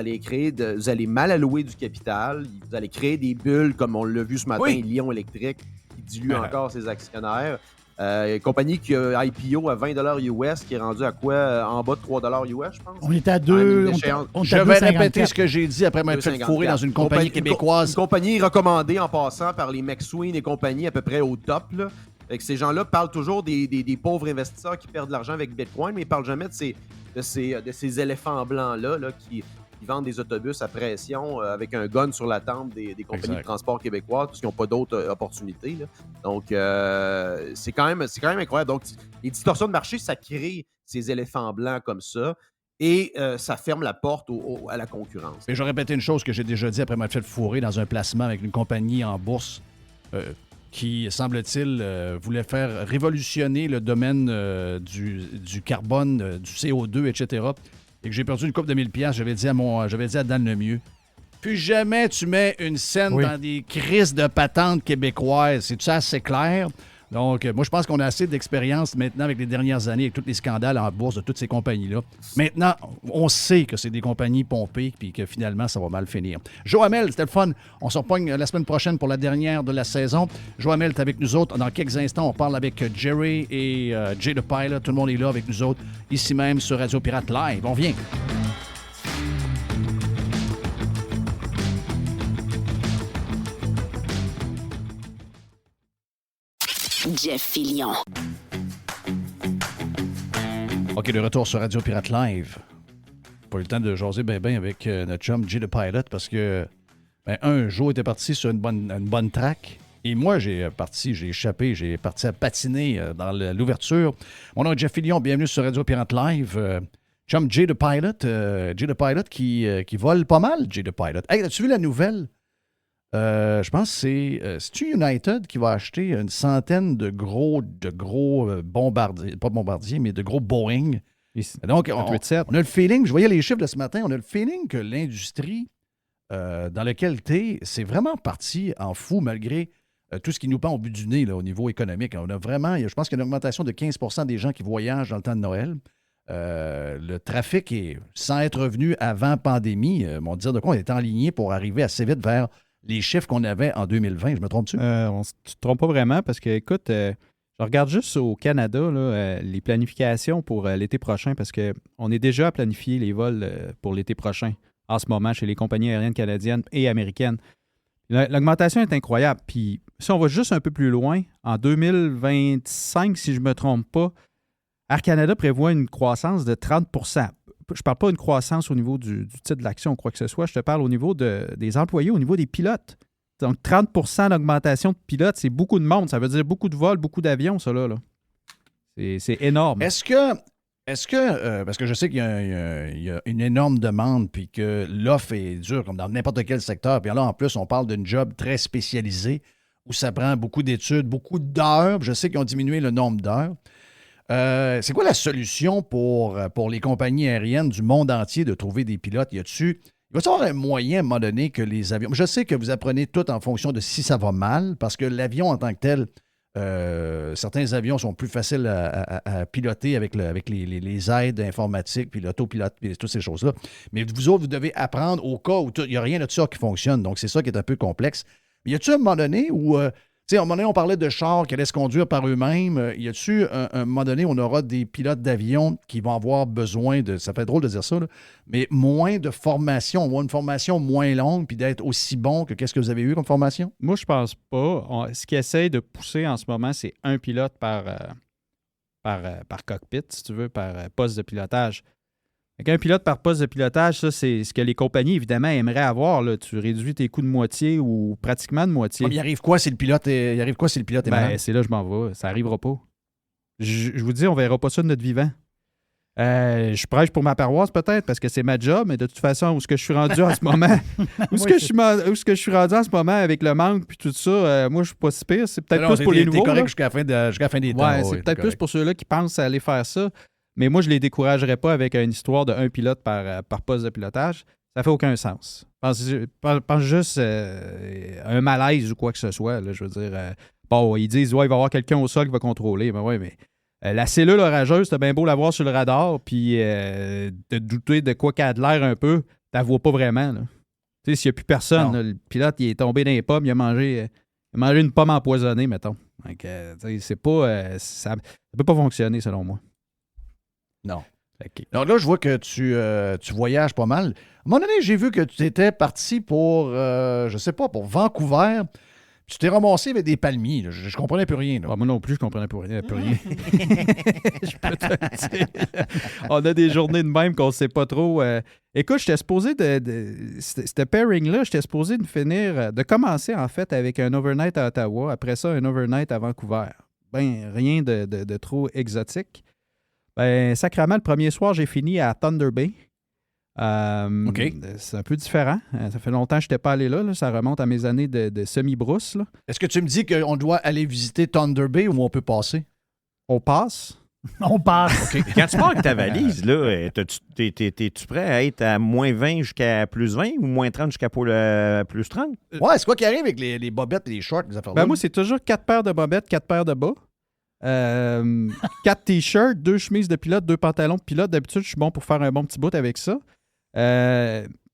allez mal allouer du capital. Vous allez créer des bulles, comme on l'a vu ce matin, Lion Électrique, qui dilue encore ses actionnaires. Une compagnie qui a IPO à 20 US, qui est rendue à quoi? En bas de 3 US, je pense. On était à 2. Je vais répéter ce que j'ai dit après m'être fait fourrer dans une compagnie québécoise. Une compagnie recommandée en passant par les McSween et compagnie à peu près au top. Là. Fait que ces gens-là parlent toujours des pauvres investisseurs qui perdent de l'argent avec Bitcoin, mais ils ne parlent jamais de ces éléphants blancs-là là, qui vendent des autobus à pression avec un gun sur la tempe des compagnies de transport québécoises parce qu'ils n'ont pas d'autres opportunités. Là. Donc, c'est quand même incroyable. Donc, les distorsions de marché, ça crée ces éléphants blancs comme ça et ça ferme la porte à la concurrence. Et je vais répéter une chose que j'ai déjà dit après m'être fait fourrer dans un placement avec une compagnie en bourse qui, semble-t-il, voulait faire révolutionner le domaine du carbone, du CO2, etc., et que j'ai perdu une couple de 1000$, j'avais dit à Dan Lemieux, plus jamais tu mets une scène dans des crises de patentes québécoises. C'est ça assez clair? Donc, moi, je pense qu'on a assez d'expérience maintenant avec les dernières années, avec tous les scandales en bourse de toutes ces compagnies-là. Maintenant, on sait que c'est des compagnies pompées puis que finalement, ça va mal finir. Joamel, c'était le fun. On se repogne la semaine prochaine pour la dernière de la saison. Joamel est avec nous autres. Dans quelques instants, on parle avec Jerry et Jay the Pilot. Tout le monde est là avec nous autres, ici même sur Radio Pirate Live. On vient. Jeff Fillion. OK, de retour sur Radio Pirate Live. Pas eu le temps de jaser ben avec notre chum Jay the Pilot parce que, un jour, était parti sur une bonne track. Et moi, j'ai échappé, j'ai parti à patiner dans l'ouverture. Mon nom est Jeff Fillion, bienvenue sur Radio Pirate Live. Chum Jay the Pilot qui vole pas mal, Jay the Pilot. Hey, as-tu vu la nouvelle? Je pense que c'est-tu United qui va acheter une centaine de gros bombardiers, pas bombardiers, mais de gros Boeing. Donc, on a le feeling, je voyais les chiffres de ce matin, on a le feeling que l'industrie dans laquelle c'est vraiment parti en fou malgré tout ce qui nous pend au bout du nez là, au niveau économique. On a vraiment, je pense qu'il y a une augmentation de 15% des gens qui voyagent dans le temps de Noël. Le trafic est, sans être revenu avant pandémie, on dire de quoi on est enligné pour arriver assez vite vers les chiffres qu'on avait en 2020. Je me trompe-tu? Tu ne te trompes pas vraiment parce que, écoute, je regarde juste au Canada là, les planifications pour l'été prochain parce qu'on est déjà à planifier les vols pour l'été prochain en ce moment chez les compagnies aériennes canadiennes et américaines. L'augmentation est incroyable. Puis si on va juste un peu plus loin, en 2025, si je ne me trompe pas, Air Canada prévoit une croissance de 30 %. Je ne parle pas d'une croissance au niveau du titre de l'action ou quoi que ce soit. Je te parle au niveau des employés, au niveau des pilotes. Donc, 30 % d'augmentation de pilotes, c'est beaucoup de monde. Ça veut dire beaucoup de vols, beaucoup d'avions, ça, là. C'est énorme. Est-ce que parce que je sais qu'il y a une énorme demande puis que l'offre est dure, comme dans n'importe quel secteur. Puis là, en plus, on parle d'une job très spécialisée où ça prend beaucoup d'études, beaucoup d'heures. Je sais qu'ils ont diminué le nombre d'heures. C'est quoi la solution pour les compagnies aériennes du monde entier de trouver des pilotes? Il va y avoir un moyen à un moment donné que les avions... Je sais que vous apprenez tout en fonction de si ça va mal, parce que l'avion en tant que tel, certains avions sont plus faciles à piloter avec les aides informatiques, puis l'autopilote, puis toutes ces choses-là. Mais vous autres, vous devez apprendre au cas où il n'y a rien de ça qui fonctionne. Donc, c'est ça qui est un peu complexe. Mais y a-t-il un moment donné où... sais, à un moment donné, on parlait de chars qui allaient se conduire par eux-mêmes. Y a-tu un moment donné, on aura des pilotes d'avion qui vont avoir besoin de, ça fait drôle de dire ça, là, mais moins de formation, ou une formation moins longue, puis d'être aussi bon que qu'est-ce que vous avez eu comme formation? Moi, je pense pas. Ce qu'ils essayent de pousser en ce moment, c'est un pilote par cockpit, si tu veux, par poste de pilotage. Avec un pilote par poste de pilotage, ça, c'est ce que les compagnies, évidemment, aimeraient avoir. Là. Tu réduis tes coûts de moitié ou pratiquement de moitié. Il arrive quoi si le pilote est malade? C'est là que je m'en vais. Ça n'arrivera pas. Je vous dis, on ne verra pas ça de notre vivant. Je prêche pour ma paroisse, peut-être, parce que c'est ma job, mais de toute façon, où est-ce que je suis rendu en ce moment? Où est-ce que je suis rendu en ce moment avec le manque puis tout ça? Moi, je suis pas si pire. C'est peut-être plus pour les nouveaux. C'est correct jusqu'à la fin des temps. Ouais, c'est peut-être plus pour ceux-là qui pensent à aller faire ça. Mais moi, je ne les découragerais pas avec une histoire d'un pilote par poste de pilotage. Ça fait aucun sens. Pense juste un malaise ou quoi que ce soit. Là, je veux dire, ils disent il va y avoir quelqu'un au sol qui va contrôler. Ben ouais, mais la cellule orageuse, t'as bien beau l'avoir sur le radar, puis de douter de quoi qu'elle a de l'air un peu, tu la vois pas vraiment. Tu sais, s'il n'y a plus personne, là, le pilote, il est tombé dans les pommes, il a mangé une pomme empoisonnée, mettons. Donc, c'est pas, ça ne peut pas fonctionner, selon moi. Non. Okay. Donc là, je vois que tu voyages pas mal. À un moment donné, j'ai vu que tu étais parti pour, je sais pas, pour Vancouver. Tu t'es ramassé avec des palmiers. Là. Je comprenais plus rien. Là. Moi non plus, je comprenais plus rien. Je peux te le dire. On a des journées de même qu'on ne sait pas trop. Écoute, j'étais supposé ce pairing-là, j'étais supposé de commencer en fait avec un overnight à Ottawa. Après ça, un overnight à Vancouver. Ben, rien de trop exotique. Ben, sacrément, le premier soir, j'ai fini à Thunder Bay. OK. C'est un peu différent. Ça fait longtemps que je n'étais pas allé là. Ça remonte à mes années de semi-brousse. Là. Est-ce que tu me dis qu'on doit aller visiter Thunder Bay ou on peut passer? On passe. On passe. Okay. Quand tu pars avec ta valise, là, t'es-tu prêt à être à moins 20 jusqu'à plus 20 ou moins 30 jusqu'à plus 30? Ouais, c'est quoi qui arrive avec les bobettes et les shorts, les affaires là? Ben moi, c'est toujours 4 paires de bobettes, 4 paires de bas. 4 t-shirts, 2 chemises de pilote, 2 pantalons de pilote. D'habitude, je suis bon pour faire un bon petit bout avec ça.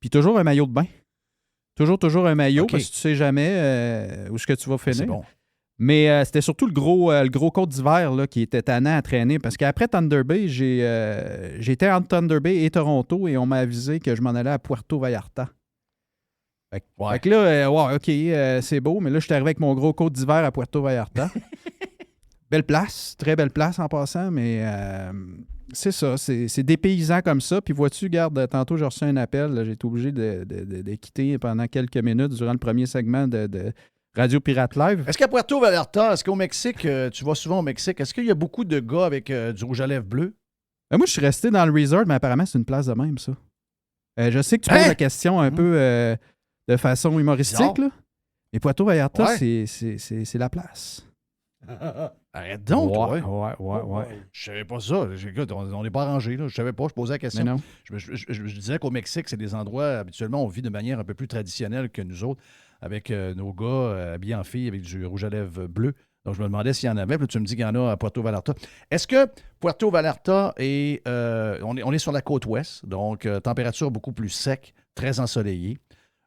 Puis toujours un maillot de bain. Toujours un maillot, parce que tu sais jamais où est-ce que tu vas finir. C'est bon. Mais c'était surtout le gros côte d'hiver là, qui était tannant à traîner. Parce qu'après Thunder Bay, j'étais entre Thunder Bay et Toronto et on m'a avisé que je m'en allais à Puerto Vallarta. Fait que là, c'est beau, mais là, je suis arrivé avec mon gros côte d'hiver à Puerto Vallarta. Belle place, très belle place en passant, mais c'est ça, c'est dépaysant comme ça. Puis vois-tu, garde, tantôt j'ai reçu un appel, là, j'ai été obligé de quitter pendant quelques minutes durant le premier segment de Radio Pirate Live. Est-ce qu'à Puerto Vallarta, est-ce qu'au Mexique, tu vas souvent au Mexique, est-ce qu'il y a beaucoup de gars avec du rouge à lèvres bleu? Moi, je suis resté dans le resort, mais apparemment, c'est une place de même, ça. Je sais que tu poses la question un peu de façon humoristique, là. Mais Puerto Vallarta, c'est la place. Arrête donc, toi. Ouais. Je savais pas ça. Écoute, on n'est pas arrangé. Je savais pas, je posais la question. Mais non. Je disais qu'au Mexique, c'est des endroits, habituellement, on vit de manière un peu plus traditionnelle que nous autres, avec nos gars habillés en filles avec du rouge à lèvres bleu. Donc, je me demandais s'il y en avait. Puis tu me dis qu'il y en a à Puerto Vallarta. Est-ce que Puerto Vallarta est... on est sur la côte ouest, donc température beaucoup plus sec, très ensoleillée.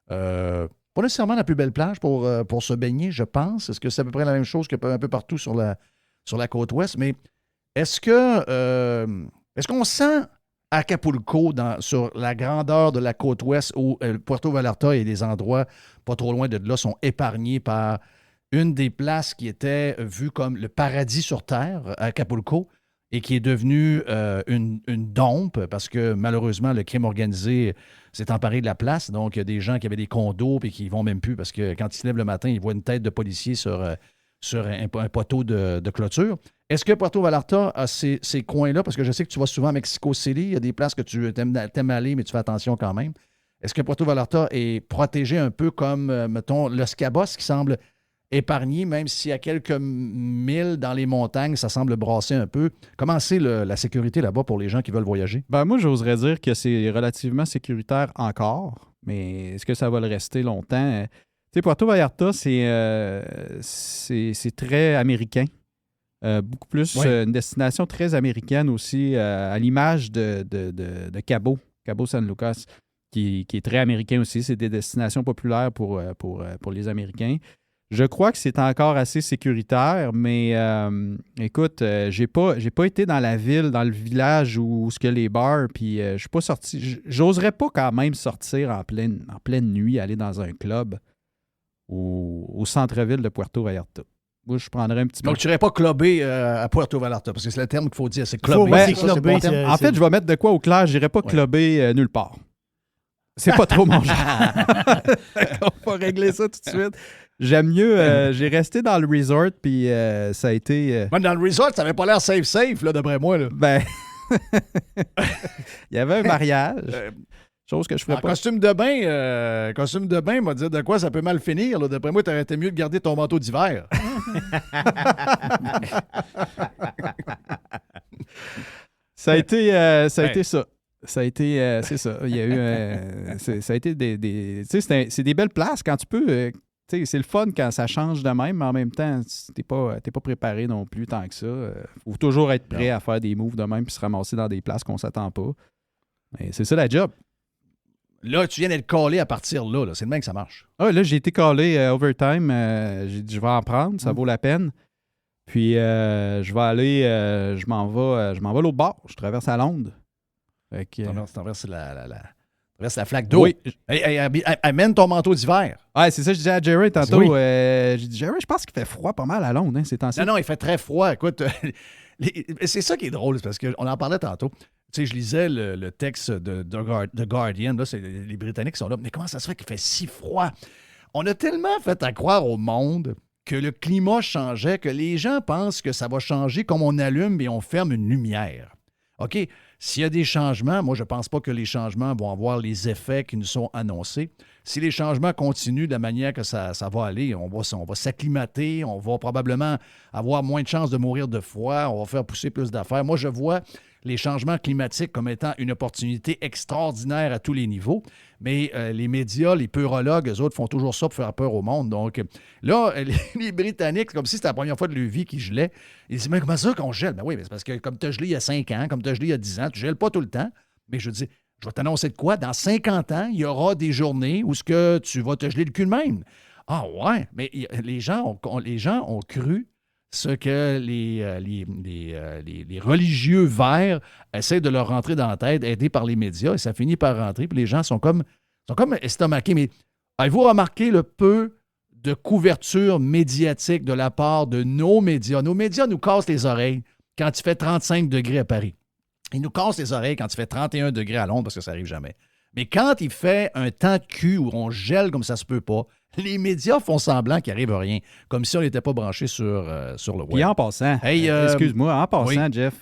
Pas nécessairement la plus belle plage pour se baigner, je pense. Est-ce que c'est à peu près la même chose qu'un peu partout sur la côte ouest? Mais est-ce qu'on sent Acapulco sur la grandeur de la côte ouest où Puerto Vallarta et des endroits pas trop loin de là sont épargnés par une des places qui était vue comme le paradis sur Terre, Acapulco, et qui est devenue une dompe parce que malheureusement, le crime organisé s'est emparé de la place. Donc, il y a des gens qui avaient des condos et qui ne vont même plus parce que quand ils se lèvent le matin, ils voient une tête de policier sur un poteau de clôture. Est-ce que Puerto Vallarta a ces coins-là? Parce que je sais que tu vas souvent à Mexico City. Il y a des places que tu aimes aller, mais tu fais attention quand même. Est-ce que Puerto Vallarta est protégé un peu comme, mettons, Los Cabos qui semble épargné, même s'il y a quelques milles dans les montagnes, ça semble brasser un peu. Comment c'est la sécurité là-bas pour les gens qui veulent voyager? Ben moi, j'oserais dire que c'est relativement sécuritaire encore, mais est-ce que ça va le rester longtemps? Tu sais, Puerto Vallarta, c'est très américain. Beaucoup plus une destination très américaine aussi, à l'image de Cabo San Lucas, qui est très américain aussi. C'est des destinations populaires pour les Américains. Je crois que c'est encore assez sécuritaire, mais écoute, j'ai pas été dans la ville, dans le village où ce que les bars, puis je suis pas sorti. J'oserais pas quand même sortir en pleine nuit, aller dans un club au centre-ville de Puerto Vallarta. Moi, je prendrais un petit peu. Donc, tu n'irais pas clubber à Puerto Vallarta, parce que c'est le terme qu'il faut dire, c'est Faut- clubber. ouais, Ça, c'est c'est clubber, bon terme. c'est- En fait, je vais mettre de quoi au clair, j'irai pas clubber nulle part. C'est pas trop mon genre. On va régler ça tout de suite. J'aime mieux, j'ai resté dans le resort, puis ça a été... Même dans le resort, ça n'avait pas l'air safe, là, d'après moi. Là. Ben, il y avait un mariage, chose que je ferais En pas. costume de bain, m'a dit de quoi ça peut mal finir. Là. D'après moi, tu aurais été mieux de garder ton manteau d'hiver. Ça a été ça. Ça a été, c'est ça. Il y a eu, ça a été des tu sais, c'est des belles places quand tu peux. Tu sais, c'est le fun quand ça change de même, mais en même temps, t'es pas préparé non plus tant que ça. Faut toujours être prêt à faire des moves de même puis se ramasser dans des places qu'on s'attend pas. Mais c'est ça la job. Là, tu viens d'être collé à partir là. C'est le même que ça marche. Ah, là, j'ai été callé overtime. J'ai dit, je vais en prendre, ça vaut la peine. Puis, je vais aller, je m'en vais l'autre bord. Je traverse à Londres. Fait que, Tu traverses la flaque d'eau. Oui. Amène ton manteau d'hiver. Ouais, c'est ça, je disais à Jerry tantôt. Oui. J'ai dit, Jerry, je pense qu'il fait froid pas mal à Londres, ces temps-ci. Non, il fait très froid. Écoute, c'est ça qui est drôle, parce qu'on en parlait tantôt. Tu sais, je lisais le texte de The Guardian. Là, c'est les Britanniques sont là. Mais comment ça se fait qu'il fait si froid? On a tellement fait à croire au monde que le climat changeait que les gens pensent que ça va changer comme on allume et on ferme une lumière. OK? S'il y a des changements, moi, je ne pense pas que les changements vont avoir les effets qui nous sont annoncés. Si les changements continuent de la manière que ça va aller, on va s'acclimater, on va probablement avoir moins de chances de mourir de froid, on va faire pousser plus d'affaires. Moi, je vois les changements climatiques comme étant une opportunité extraordinaire à tous les niveaux, mais les médias, les peurologues, eux autres font toujours ça pour faire peur au monde. Donc là, les Britanniques, c'est comme si c'était la première fois de leur vie qu'ils gelaient. Ils disent, mais comment ça qu'on gèle? Ben oui, mais c'est parce que comme tu as gelé il y a 5 ans, comme tu as gelé il y a 10 ans, tu ne gèles pas tout le temps. Mais je dis, je vais t'annoncer de quoi? Dans 50 ans, il y aura des journées où ce que tu vas te geler le cul de même. Ah ouais, mais les gens ont cru ce que les religieux verts essaient de leur rentrer dans la tête, aidés par les médias, et ça finit par rentrer, puis les gens sont comme estomaqués. Mais avez-vous remarqué le peu de couverture médiatique de la part de nos médias? Nos médias nous cassent les oreilles quand il fait 35 degrés à Paris. Ils nous cassent les oreilles quand il fait 31 degrés à Londres, parce que ça n'arrive jamais. Mais quand il fait un temps de cul où on gèle comme ça se peut pas, les médias font semblant qu'il n'arrive rien, comme si on n'était pas branché sur le web. Puis en passant, Hey, excuse-moi, en passant, oui. Jeff,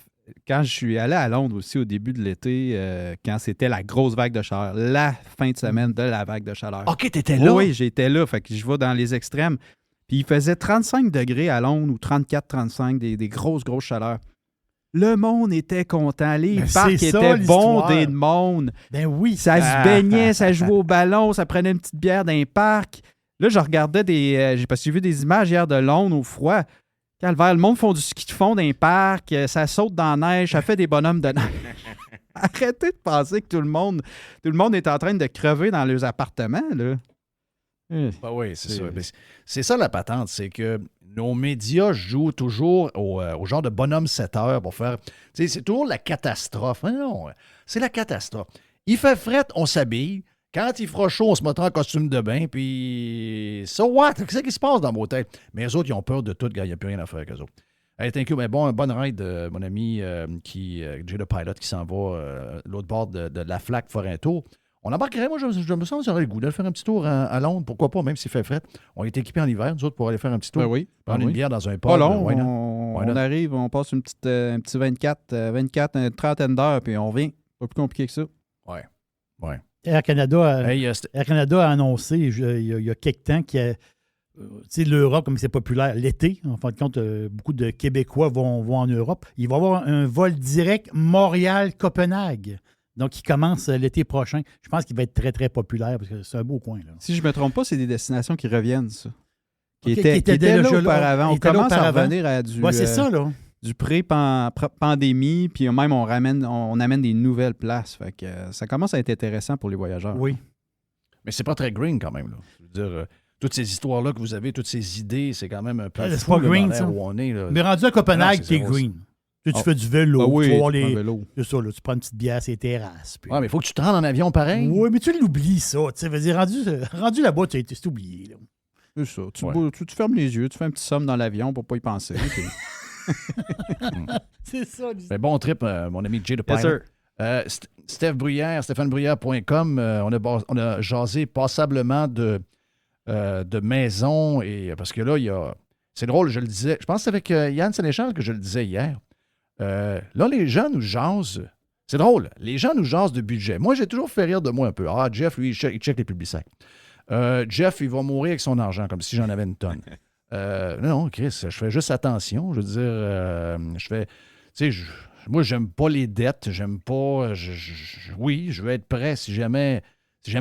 quand je suis allé à Londres aussi au début de l'été, quand c'était la grosse vague de chaleur, la fin de semaine de la vague de chaleur. OK, t'étais là? Oui, j'étais là, fait que je vais dans les extrêmes. Puis il faisait 35 degrés à Londres ou 34-35, des grosses chaleurs. Le monde était content. Les Ben, parcs c'est ça, étaient l'histoire. bondés de monde. Ben oui. Ça se baignait, ça jouait au ballon, ça prenait une petite bière dans les parcs. Là, je regardais parce que j'ai vu des images hier de Londres au froid. Calvaire, le monde font du ski de fond dans les parcs, ça saute dans la neige, ça fait des bonhommes de neige. Arrêtez de penser que tout le monde est en train de crever dans leurs appartements, là. Ben oui, c'est ça. Mais c'est ça la patente, c'est que nos médias jouent toujours au genre de bonhomme 7 heures pour faire... Tu sais, c'est toujours la catastrophe. Non, c'est la catastrophe. Il fait fret, on s'habille. Quand il fera chaud, on se mettra en costume de bain, puis... So what? Qu'est-ce qui se passe dans vos têtes? Mais eux autres, ils ont peur de tout, gars. Il n'y a plus rien à faire avec eux autres. Hey, thank you. Mais bon, bonne ride, mon ami Jay the Pilot, qui s'en va l'autre bord de la flaque faire un tour. On embarquerait, moi, je me sens que j'aurais le goût d'aller faire un petit tour à Londres. Pourquoi pas, même s'il fait fret. On est équipés en hiver, nous autres, pour aller faire un petit tour. Ben oui. Prendre Ben une oui. bière dans un pub. Pas long, why not? on arrive, on passe un petit 24, une trentaine d'heures, puis on revient. Pas plus compliqué que ça. Ouais. Air Canada, Hey, Air Canada a annoncé il y a quelque temps que tu sais, l'Europe, comme c'est populaire, l'été, en fin de compte, beaucoup de Québécois vont en Europe. Il va y avoir un vol direct Montréal-Copenhague. Donc, il commence l'été prochain. Je pense qu'il va être très, très populaire parce que c'est un beau coin. Là. Si je ne me trompe pas, c'est des destinations qui reviennent, ça. Qui Ok, étaient là déjà auparavant. On étaient là commence à auparavant. revenir à du, Ouais, c'est ça, là. du pré-pandémie, puis même on amène des nouvelles places. Fait que ça commence à être intéressant pour les voyageurs. Oui. Mais c'est pas très green quand même. Là. Je veux dire, toutes ces histoires-là que vous avez, toutes ces idées, c'est quand même un peu c'est pas green, ça. où on est. Là. Mais rendu à Copenhague, t'es green. Tu fais du vélo. Ah oui, tu vas voir un vélo. C'est ça, là, tu prends une petite bière sur les terrasses. Puis... Ouais, mais il faut que tu te rendes en avion pareil. Oui, mais tu l'oublies, ça. Tu sais, vas-y, rendu là-bas, c'est oublié. Là. C'est ça. Tu te fermes les yeux, tu fais un petit somme dans l'avion pour pas y penser. C'est ça. Mais bon trip, mon ami Jay de Pilot. Stéphane Bruyère.com, on a jasé passablement de maisons. Parce que là, il y a... C'est drôle, je le disais. Je pense que c'est avec Yann Sénéchal que je le disais hier. Là, les gens nous jasent. C'est drôle. Les gens nous jasent de budget. Moi, j'ai toujours fait rire de moi un peu. Ah, Jeff, lui, il check les publicités. Jeff, il va mourir avec son argent, comme si j'en avais une tonne. Non, Chris, je fais juste attention. Je veux dire, je fais... Tu sais, moi, j'aime pas les dettes. J'aime pas... oui, je veux être prêt si jamais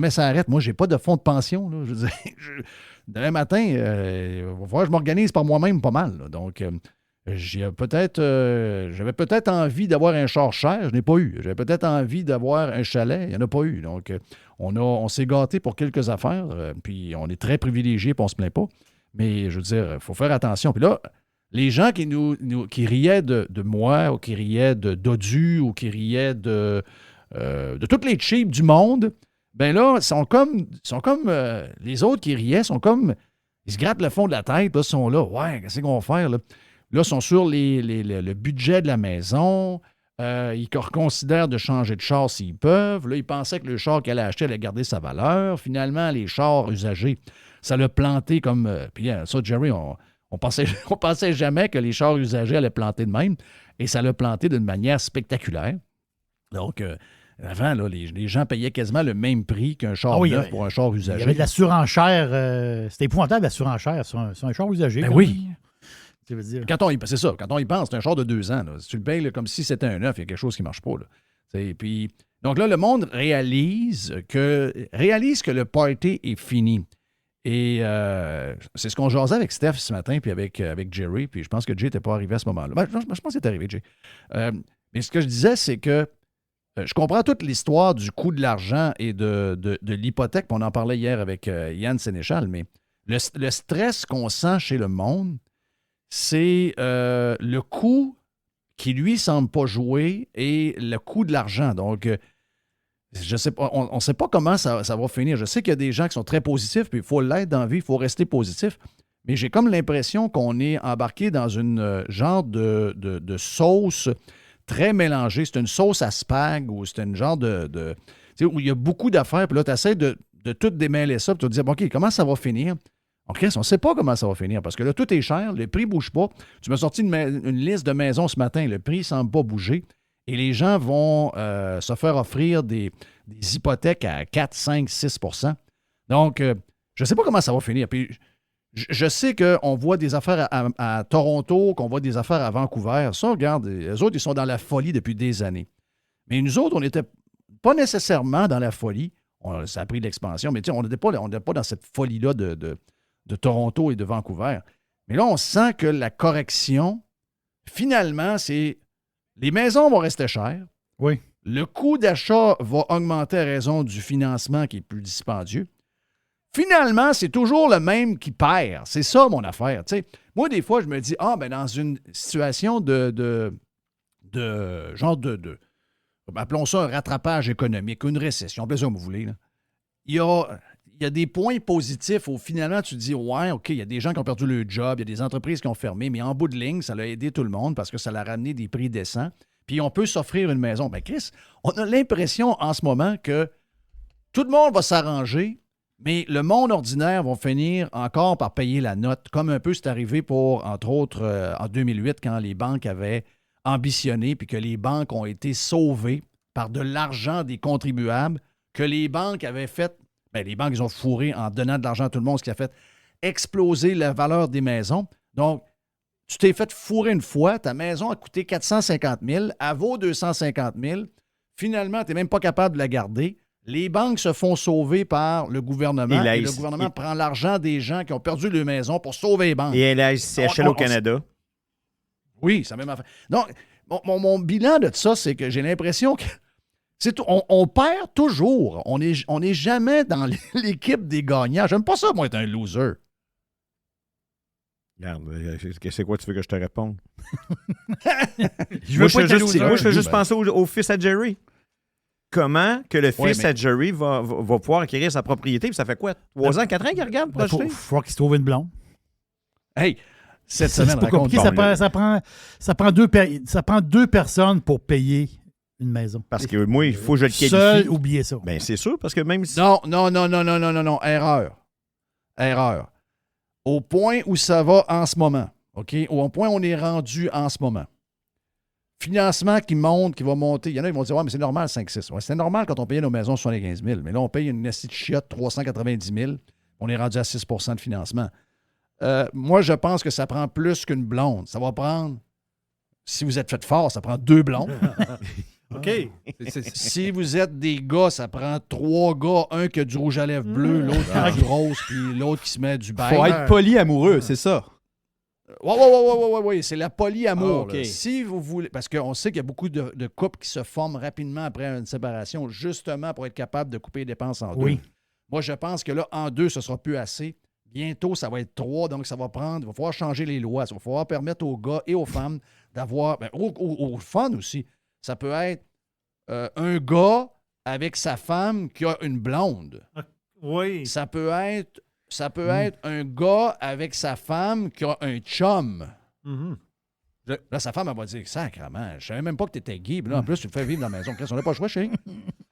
ça arrête. Moi, j'ai pas de fonds de pension. Là. Je veux dire, demain matin, il va falloir que je m'organise par moi-même pas mal. Là. Donc... j'avais peut-être envie d'avoir un char cher, je n'ai pas eu. J'avais peut-être envie d'avoir un chalet, il n'y en a pas eu. Donc, on s'est gâté pour quelques affaires, puis on est très privilégiés, puis on ne se plaint pas. Mais je veux dire, il faut faire attention. Puis là, les gens qui riaient de moi, ou qui riaient de Dodu, ou qui riaient de toutes les cheap du monde, ben là, sont comme les autres qui riaient, sont comme, ils se grattent le fond de la tête, là, ils sont là, ouais, qu'est-ce qu'on va faire, là? Là, ils sont sur le budget de la maison. Ils reconsidèrent de changer de char s'ils peuvent. Là, ils pensaient que le char qu'elle a acheté allait garder sa valeur. Finalement, les chars usagés, ça l'a planté comme... puis ça, Jerry, on pensait jamais que les chars usagés allaient planter de même. Et ça l'a planté d'une manière spectaculaire. Donc, avant, là, les gens payaient quasiment le même prix qu'un char neuf pour un char usagé. Il y avait de la surenchère. C'était épouvantable, la surenchère sur un char usagé. Ben oui. Tu veux dire. C'est ça. Quand on y pense, c'est un char de 2 ans. Là. Si tu le payes là, comme si c'était un neuf, il y a quelque chose qui ne marche pas. Là. Puis, donc là, le monde réalise que le party est fini. Et c'est ce qu'on jasait avec Steph ce matin, puis avec Jerry, puis je pense que Jay n'était pas arrivé à ce moment-là. Ben, je pense qu'il est arrivé, Jay. Mais ce que je disais, c'est que je comprends toute l'histoire du coût de l'argent et de l'hypothèque, puis on en parlait hier avec Yann Sénéchal, mais le stress qu'on sent chez le monde, c'est le coût qui, lui, semble pas jouer et le coût de l'argent. Donc, je sais pas, on ne sait pas comment ça va finir. Je sais qu'il y a des gens qui sont très positifs, puis il faut l'être dans la vie, il faut rester positif. Mais j'ai comme l'impression qu'on est embarqué dans une genre de sauce très mélangée. C'est une sauce à spag ou c'est une genre de où il y a beaucoup d'affaires, puis là, tu essaies de tout démêler ça, puis tu te dis, bon, OK, comment ça va finir? OK, on ne sait pas comment ça va finir parce que là, tout est cher, le prix ne bouge pas. Tu m'as sorti une liste de maisons ce matin, le prix ne semble pas bouger et les gens vont se faire offrir des hypothèques à 4, 5, 6 %. Donc, je ne sais pas comment ça va finir. Puis, je sais qu'on voit des affaires à Toronto, qu'on voit des affaires à Vancouver. Ça, regarde, les autres, ils sont dans la folie depuis des années. Mais nous autres, on n'était pas nécessairement dans la folie. Ça a pris de l'expansion, mais on n'était pas dans cette folie-là de Toronto et de Vancouver. Mais là, on sent que la correction, finalement, c'est les maisons vont rester chères. Oui. Le coût d'achat va augmenter à raison du financement qui est plus dispendieux. Finalement, c'est toujours le même qui perd. C'est ça, mon affaire. T'sais, moi, des fois, je me dis, dans une situation de appelons ça un rattrapage économique, une récession, appelez ça comme vous voulez, là. Il y a des points positifs où finalement tu te dis, ouais, OK, il y a des gens qui ont perdu leur job, il y a des entreprises qui ont fermé, mais en bout de ligne, ça a aidé tout le monde parce que ça a ramené des prix décents. Puis on peut s'offrir une maison. Ben Chris, on a l'impression en ce moment que tout le monde va s'arranger, mais le monde ordinaire va finir encore par payer la note, comme un peu c'est arrivé pour, entre autres, en 2008, quand les banques avaient ambitionné, puis que les banques ont été sauvées par de l'argent des contribuables, que les banques avaient fait. Bien, les banques, ils ont fourré en donnant de l'argent à tout le monde, ce qui a fait exploser la valeur des maisons. Donc, tu t'es fait fourrer une fois, ta maison a coûté 450 000, elle vaut 250 000. Finalement, tu n'es même pas capable de la garder. Les banques se font sauver par le gouvernement et le gouvernement prend l'argent des gens qui ont perdu leur maison pour sauver les banques. Et la SCHL au Canada. Oui, ça même affaire. Donc, mon bilan de ça, c'est que j'ai l'impression que C'est tout. On perd toujours. On est jamais dans l'équipe des gagnants. J'aime pas ça, moi, être un loser. Regarde, c'est quoi tu veux que je te réponde? Je fais juste penser au fils à Jerry. Comment que le fils à Jerry va pouvoir acquérir sa propriété? Puis ça fait quoi? 3 ans, 4 ans qu'il regarde pour acheter? Il faut qu'il se trouve une blonde. Hey, cette semaine, c'est pas compliqué. Ça prend deux personnes pour payer une maison. Parce que moi, il faut que je le qualifie. Seul, oubliez ça. Bien, c'est sûr, parce que même si... Non. Erreur. Au point où ça va en ce moment, OK? Au point où on est rendu en ce moment. Financement qui monte, qui va monter. Il y en a qui vont dire, ouais, mais c'est normal, 5-6. Ouais, c'est normal quand on payait nos maisons 75 000. Mais là, on paye une assiette chiotte 390 000. On est rendu à 6 de financement. Moi, je pense que ça prend plus qu'une blonde. Ça va prendre, si vous êtes fait fort, ça prend 2 blondes. OK. Si vous êtes des gars, ça prend 3 gars. Un qui a du rouge à lèvres bleu, l'autre qui a du rose, puis l'autre qui se met du beige. Faut être polyamoureux, c'est ça. Oui, c'est la polyamour. Okay. Si vous voulez, parce qu'on sait qu'il y a beaucoup de couples qui se forment rapidement après une séparation, justement pour être capable de couper les dépenses en 2. Oui. Moi, je pense que là, en 2, ce ne sera plus assez. Bientôt, ça va être 3, donc ça va prendre. Il va falloir changer les lois. Il va falloir permettre aux gars et aux femmes d'avoir. Au fun aussi. Ça peut être un gars avec sa femme qui a une blonde. Oui. Ça peut être un gars avec sa femme qui a un chum. Mm-hmm. Là, sa femme, elle va dire, sacrement, je savais même pas que tu étais gay. Puis là, en plus, tu me fais vivre dans la maison. On n'a pas le choix, chérie.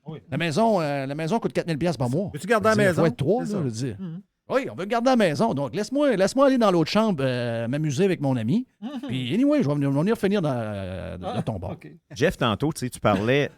Oui. La maison coûte 4 000 par mois. Veux-tu garder la maison? Il faut être 3, là, je veux dire. Oui, on veut garder la maison. Donc, laisse-moi aller dans l'autre chambre m'amuser avec mon ami. Puis, anyway, je vais venir finir dans ton bar. Okay. Jeff, tantôt, tu parlais,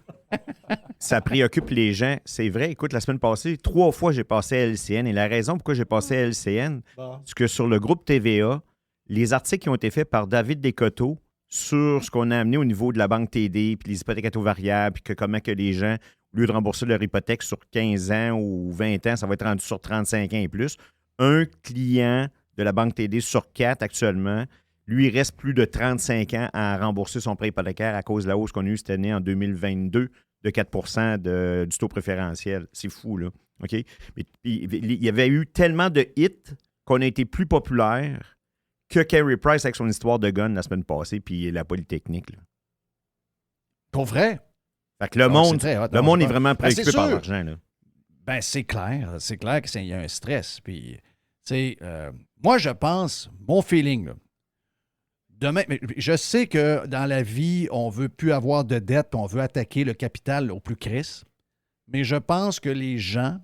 ça préoccupe les gens. C'est vrai. Écoute, la semaine passée, 3 fois, j'ai passé à LCN. Et la raison pourquoi j'ai passé à LCN, c'est que sur le groupe TVA, les articles qui ont été faits par David Descoteaux sur ce qu'on a amené au niveau de la banque TD, puis les hypothèques à taux variables, puis comment que les gens, au lieu de rembourser leur hypothèque sur 15 ans ou 20 ans, ça va être rendu sur 35 ans et plus. Un client de la banque TD sur 4 actuellement, lui, il reste plus de 35 ans à rembourser son prêt hypothécaire à cause de la hausse qu'on a eue cette année en 2022 de 4 du taux préférentiel. C'est fou, là. OK? Mais, il y avait eu tellement de hits qu'on a été plus populaire que Carey Price avec son histoire de gun la semaine passée, puis la Polytechnique. Là. Pour vrai? Fait que le monde est vraiment préoccupé par l'argent. Là. Ben, c'est clair. C'est clair qu'il y a un stress. Puis, moi, je pense, mon feeling, là, demain, je sais que dans la vie, on ne veut plus avoir de dette, on veut attaquer le capital au plus crisse. Mais je pense que les gens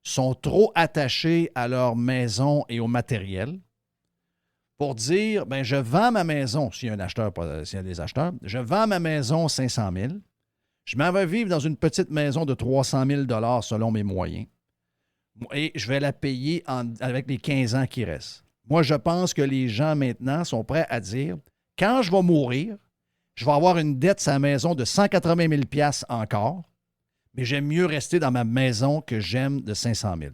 sont trop attachés à leur maison et au matériel pour dire, ben, je vends ma maison, s'il y a un acheteur, s'il y a des acheteurs, je vends ma maison 500 000. Je m'en vais vivre dans une petite maison de 300 000 $ selon mes moyens. Et je vais la payer avec les 15 ans qui restent. Moi, je pense que les gens maintenant sont prêts à dire, quand je vais mourir, je vais avoir une dette sur la maison de 180 000 $ encore, mais j'aime mieux rester dans ma maison que j'aime de 500 000.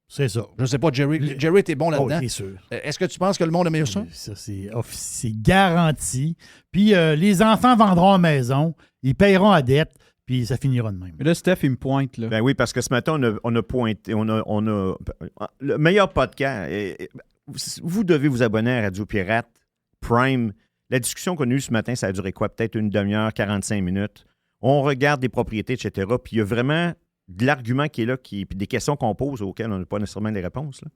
C'est ça. Je ne sais pas, Jerry. Jerry, t'es bon là-dedans. Oh, c'est sûr. Est-ce que tu penses que le monde aime mieux ça? Ça, c'est garanti. Puis les enfants vendront la maison, ils payeront à dette, puis ça finira de même. Mais là, Steph, il me pointe. Là. Ben oui, parce que ce matin, on a pointé, on a le meilleur podcast. Vous devez vous abonner à Radio Pirate Prime. La discussion qu'on a eue ce matin, ça a duré quoi? Peut-être une demi-heure, 45 minutes. On regarde des propriétés, etc. Puis il y a vraiment de l'argument qui est là, puis des questions qu'on pose auxquelles on n'a pas nécessairement les réponses. Là.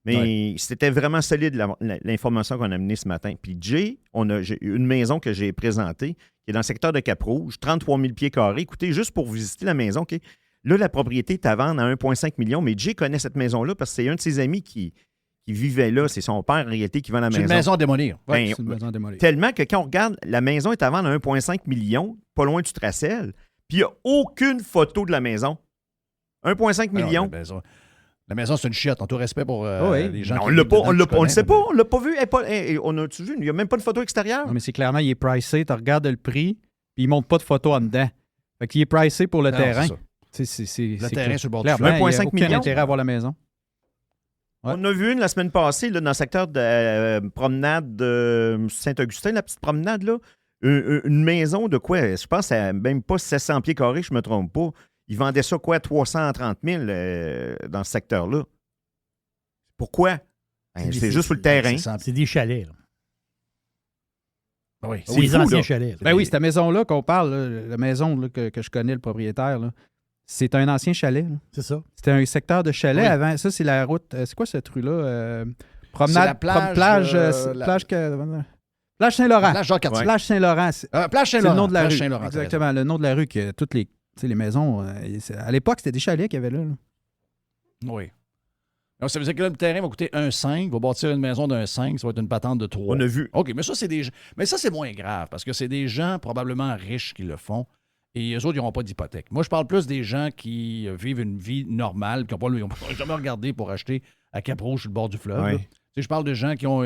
Mais c'était vraiment solide l'information qu'on a amenée ce matin. Puis j'ai une maison que j'ai présentée qui est dans le secteur de Cap-Rouge, 33 000 pieds carrés. Écoutez, juste pour visiter la maison, OK? Là, la propriété est à vendre à 1,5 million, mais Jay connaît cette maison-là parce que c'est un de ses amis qui vivait là. C'est son père, en réalité, qui vend la maison. C'est une maison à démolir. C'est une maison à démolir. Tellement que quand on regarde, la maison est à vendre à 1,5 million, pas loin du Tracel, puis il n'y a aucune photo de la maison. 1,5 million. La maison, c'est une chiotte. En tout respect pour les gens on ne le sait pas. On ne l'a pas vu. On a-tu vu? Il n'y a même pas de photo extérieure. Non, mais c'est clairement, il est pricé. Tu regardes le prix, puis il ne montre pas de photo en dedans. Fait qu'il est pricé pour le terrain. C'est le terrain sur le bord du fleuve. 1,5 million. Aucun intérêt à avoir la maison. Ouais. On a vu une la semaine passée là, dans le secteur de promenade de Saint-Augustin, la petite promenade, là. Une maison de quoi? Je pense à même pas 700 pieds carrés, je me trompe pas. Ils vendaient ça, quoi, 330 000 dans ce secteur-là. Pourquoi? Ben, c'est juste pour le terrain. C'est des chalets. Là. Oui, c'est des anciens chalets. Ben oui, cette maison-là qu'on parle, là, la maison là, que je connais, le propriétaire, là, c'est un ancien chalet. Là. C'est ça. C'était un secteur de chalet avant. Ça, c'est la route. C'est quoi cette rue-là? Promenade. C'est la plage. Plage Saint-Laurent. Plage Jean-Cartier. Plage Saint-Laurent. Plage Saint-Laurent. C'est le nom de la plage rue. Saint-Laurent, Exactement, le nom de la rue que toutes les maisons. À l'époque, c'était des chalets qu'il y avait là. Oui. Donc, ça veut dire que là, le terrain va coûter 1,5. Va bâtir une maison de 1,5. Ça va être une patente de 3. On a vu. OK, mais ça, c'est moins grave parce que c'est des gens probablement riches qui le font et eux autres, ils n'auront pas d'hypothèque. Moi, je parle plus des gens qui vivent une vie normale, qui n'ont jamais regardé pour acheter à Cap-Rouge sur le bord du fleuve. Ouais. Je parle de gens qui ont...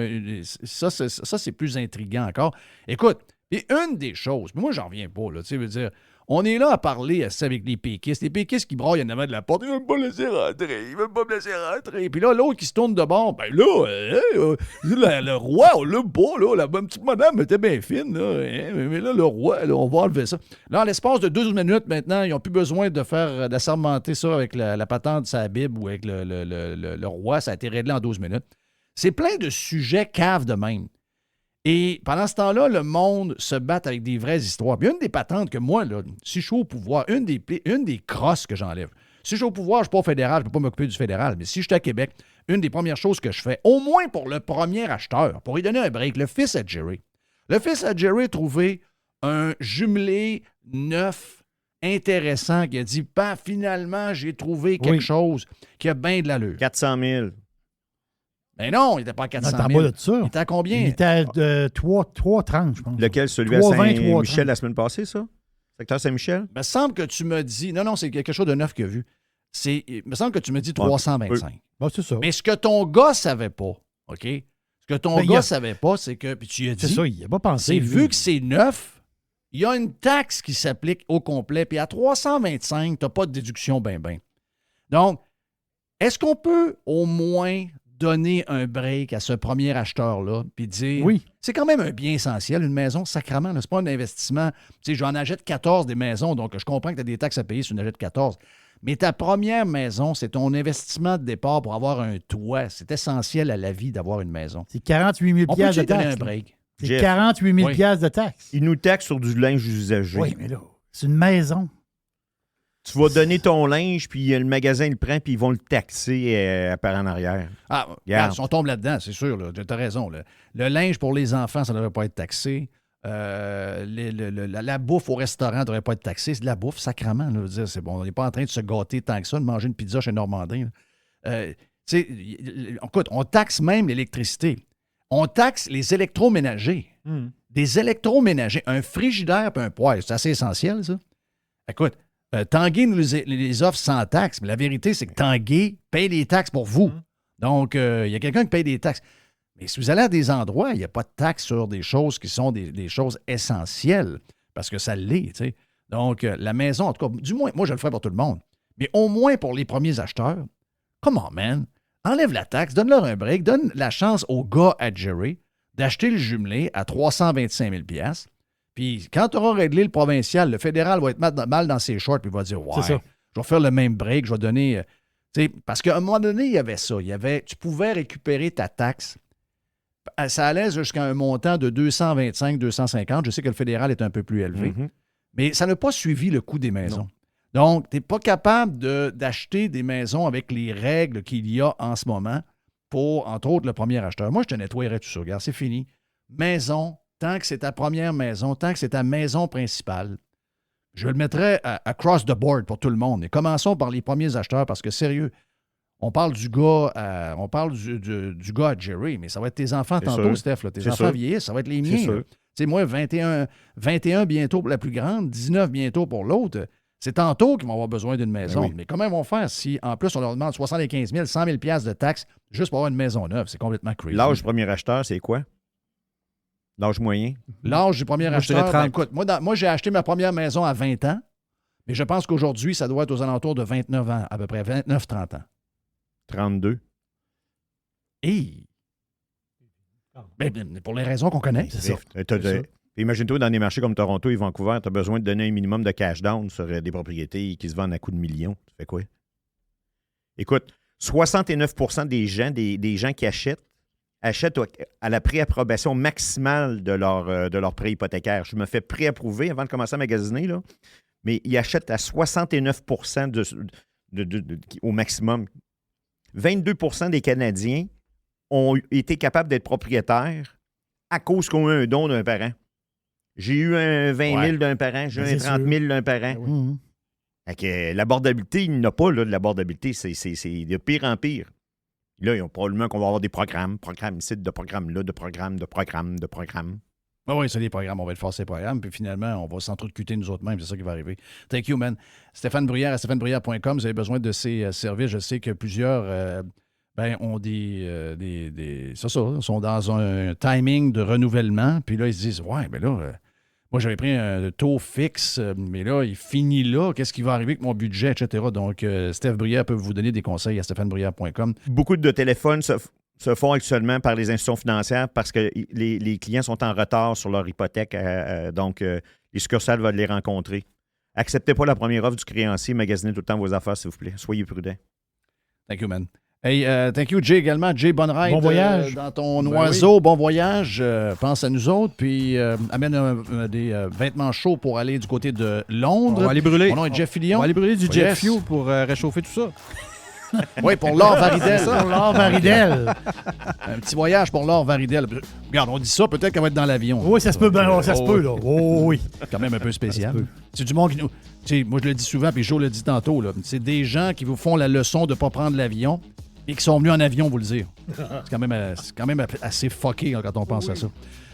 Ça, c'est plus intriguant encore. Écoute, et une des choses, moi, j'en reviens pas, là, tu sais, veux dire, on est là à parler avec les péquistes. Les péquistes qui braillent en avant de la porte, ils ne veulent pas me laisser rentrer, ils ne veulent pas me laisser rentrer. Puis là, l'autre qui se tourne de bord, ben là, le roi, on l'a pas, là, la petite madame était bien fine, là, mais là, le roi, là, on va enlever ça. Là, en l'espace de 12 minutes, maintenant, ils n'ont plus besoin d'assermenter ça avec la patente de sa Bible ou avec le roi, ça a été réglé en 12 minutes. C'est plein de sujets caves de même. Et pendant ce temps-là, le monde se bat avec des vraies histoires. Puis une des patentes que moi, là, si je suis au pouvoir, une des crosses que j'enlève, si je suis au pouvoir, je ne suis pas au fédéral, je ne peux pas m'occuper du fédéral, mais si je suis à Québec, une des premières choses que je fais, au moins pour le premier acheteur, pour lui donner un break, le fils à Jerry. Le fils à Jerry a trouvé un jumelé neuf, intéressant, qui a dit, finalement, j'ai trouvé quelque chose qui a bien de l'allure. 400 000. Mais non, il n'était pas à 400 000. Non, il était en bas de ça. Il était à combien? Il était à 3,30, je pense. Lequel? Celui à Saint-Michel la semaine passée, ça? Secteur Saint-Michel? Il me semble que tu me dis... Non, c'est quelque chose de neuf qu'il a vu. Il me semble que tu me dis 325. Bon, c'est ça. Mais ce que ton gars savait pas, OK? Ce que ton gars savait pas, c'est que... Puis tu lui as dit... C'est ça, il n'a pas pensé. C'est vu que c'est neuf, il y a une taxe qui s'applique au complet. Puis à 325, tu n'as pas de déduction ben. Donc, est-ce qu'on peut au moins donner un break à ce premier acheteur-là, puis dire, oui, c'est quand même un bien essentiel, une maison, sacrément, c'est pas un investissement. Tu sais, j'en achète 14 des maisons, donc je comprends que tu as des taxes à payer si tu en achètes 14. Mais ta première maison, c'est ton investissement de départ pour avoir un toit. C'est essentiel à la vie d'avoir une maison. C'est 48 000 on peut de donner taxes. Un break? C'est 48 000 de taxes. Ils nous taxent sur du linge usagé. Oui, mais là, c'est une maison. Tu vas donner ton linge, puis le magasin le prend, puis ils vont le taxer par en arrière. On tombe là-dedans, c'est sûr. Tu as raison. Le linge pour les enfants, ça ne devrait pas être taxé. La bouffe au restaurant ne devrait pas être taxée. C'est de la bouffe, sacrément. Là, dire, c'est bon, on n'est pas en train de se gâter tant que ça, de manger une pizza chez Normandin. Écoute, on taxe même l'électricité. On taxe les électroménagers. Des électroménagers. Un frigidaire et un poêle, c'est assez essentiel, ça. Écoute, Tanguay nous les offre sans taxes, mais la vérité, c'est que Tanguay paye les taxes pour vous. Donc, il y a quelqu'un qui paye des taxes. Mais si vous allez à des endroits, il n'y a pas de taxes sur des choses qui sont des choses essentielles, parce que ça l'est, tu sais. Donc, la maison, en tout cas, du moins, moi, je le ferai pour tout le monde, mais au moins pour les premiers acheteurs, come on, man, enlève la taxe, donne-leur un break, donne la chance aux gars à Jerry d'acheter le jumelé à 325 000 $. Puis quand tu auras réglé le provincial, le fédéral va être mal dans ses shorts puis il va dire « Ouais, je vais faire le même break, je vais donner... » Parce qu'à un moment donné, il y avait ça. Tu pouvais récupérer ta taxe. Ça allait jusqu'à un montant de 225, 250. Je sais que le fédéral est un peu plus élevé. Mais ça n'a pas suivi le coût des maisons. Non. Donc, tu n'es pas capable d'acheter des maisons avec les règles qu'il y a en ce moment pour, entre autres, le premier acheteur. Moi, je te nettoyerais tout ça. Regarde, c'est fini. Maison, tant que c'est ta première maison, tant que c'est ta maison principale, je le mettrais across the board pour tout le monde. Et commençons par les premiers acheteurs parce que, sérieux, on parle du gars du gars à Jerry, mais ça va être tes enfants tantôt, Steph. Là. Tes enfants vieillissent, ça va être les miens. Tu sais, moi, 21 bientôt pour la plus grande, 19 bientôt pour l'autre. C'est tantôt qu'ils vont avoir besoin d'une maison. Oui. Mais comment ils vont faire si, en plus, on leur demande 75 000, 100 000 $ de taxes juste pour avoir une maison neuve? C'est complètement crazy. L'âge du premier acheteur, c'est quoi? L'âge moyen? L'âge du premier acheteur, je dirais 30. écoute, moi, j'ai acheté ma première maison à 20 ans, mais je pense qu'aujourd'hui, ça doit être aux alentours de 29 ans, à peu près 29-30 ans. 32. Et... Ben, pour les raisons qu'on connaît. C'est ça. Puis imagine-toi, dans des marchés comme Toronto et Vancouver, tu as besoin de donner un minimum de cash down sur des propriétés qui se vendent à coups de millions. Tu fais quoi? Écoute, 69 des gens qui achètent à la préapprobation maximale de leur prêt hypothécaire. Je me fais préapprouver avant de commencer à magasiner, là, mais ils achètent à 69 au maximum. 22 des Canadiens ont été capables d'être propriétaires à cause qu'on a eu un don d'un parent. J'ai eu un 20 000 d'un parent, j'ai eu un 30 000 d'un parent. Oui. Fait que l'abordabilité, il n'y a pas là, de l'abordabilité. C'est de pire en pire. Là, ils ont probablement qu'on va avoir des programmes ici, de programmes là, de programmes. Ah oui, c'est des programmes. On va être forcer les programmes, puis finalement, on va s'entrecuter nous autres mêmes. C'est ça qui va arriver. Thank you, man. Stéphane Bruyère à stéphanebruyère.com. Vous avez besoin de ces services. Je sais que plusieurs ont sont dans un timing de renouvellement. Puis là, ils se disent, ouais, mais là, moi, j'avais pris un taux fixe, mais là, il finit là. Qu'est-ce qui va arriver avec mon budget, etc. Donc, Steph Bruyère peut vous donner des conseils à stéphanebruyère.com. Beaucoup de téléphones se font actuellement par les institutions financières parce que les clients sont en retard sur leur hypothèque. Donc, les succursales veulent les rencontrer. Acceptez pas la première offre du créancier. Magasinez tout le temps vos affaires, s'il vous plaît. Soyez prudents. Thank you, man. Hey, thank you, Jay, également. Jay, bonne ride. Bon voyage. Dans ton oiseau, oui. Bon voyage. Pense à nous autres. Puis, amène des vêtements chauds pour aller du côté de Londres. On va aller brûler. Mon nom est Jeff Fillion. On va aller brûler du jet fuel pour réchauffer tout ça. Oui, pour Laure Varidel. Pour Laure Varidel. Un petit voyage pour Laure Varidel. Regarde, on dit ça, peut-être qu'elle va être dans l'avion. Oui, ça se peut, ça se peut, là. Oh, oui. Quand même un peu spécial. C'est du monde qui nous... Tu sais, moi, je le dis souvent, puis Joe le dit tantôt, là. C'est des gens qui vous font la leçon de ne pas prendre l'avion et qui sont venus en avion, vous le dire. C'est quand même assez fucké hein, quand on pense à ça.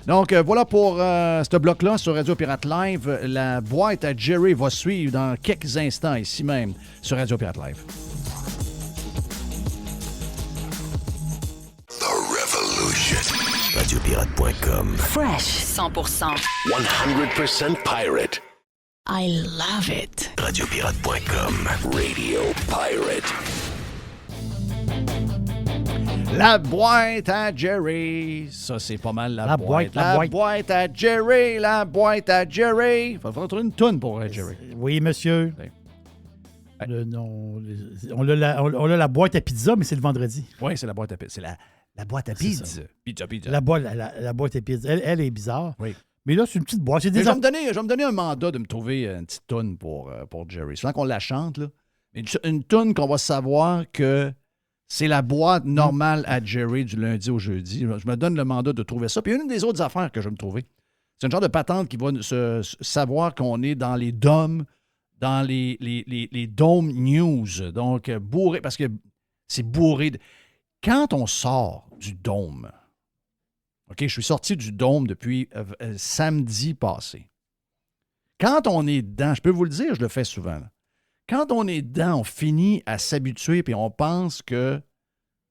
Donc, voilà pour ce bloc-là sur Radio Pirate Live. La boîte à Jerry va suivre dans quelques instants, ici même, sur Radio Pirate Live. The Revolution. RadioPirate.com. Fresh 100%. 100% pirate. I love it. RadioPirate.com. Radio Pirate. La boîte à Jerry. Ça, c'est pas mal la boîte. La boîte à Jerry. La boîte à Jerry. Il va falloir trouver une toune pour Jerry. Oui, monsieur. Ouais. On a la boîte à pizza, mais c'est le vendredi. Oui, c'est la boîte à pizza. C'est la boîte à pizza. Pizza. La boîte à pizza. Elle est bizarre. Oui. Mais là, c'est une petite boîte. Je vais me donner un mandat de me trouver une petite toune pour Jerry. Souvent qu'on la chante, là. Mais une toune qu'on va savoir que c'est la boîte normale à Jerry du lundi au jeudi. Je me donne le mandat de trouver ça. Puis une des autres affaires que je vais me trouver, c'est un genre de patente qui va savoir qu'on est dans les DOM, dans les Dome News. Donc, bourré, parce que c'est bourré. Quand on sort du Dôme, OK, je suis sorti du Dôme depuis samedi passé. Quand on est dedans, je peux vous le dire, je le fais souvent, là. Quand on est dedans, on finit à s'habituer et on pense que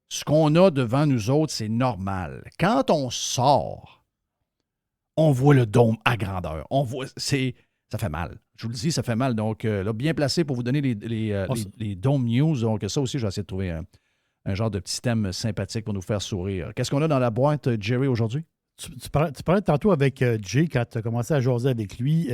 ce qu'on a devant nous autres, c'est normal. Quand on sort, on voit le Dôme à grandeur. Ça fait mal. Je vous le dis, ça fait mal. Donc, là, bien placé pour vous donner les Dome News. Donc, ça aussi, je vais essayer de trouver un genre de petit thème sympathique pour nous faire sourire. Qu'est-ce qu'on a dans la boîte, Jerry, aujourd'hui? Tu parlais tantôt avec Jay quand tu as commencé à jaser avec lui.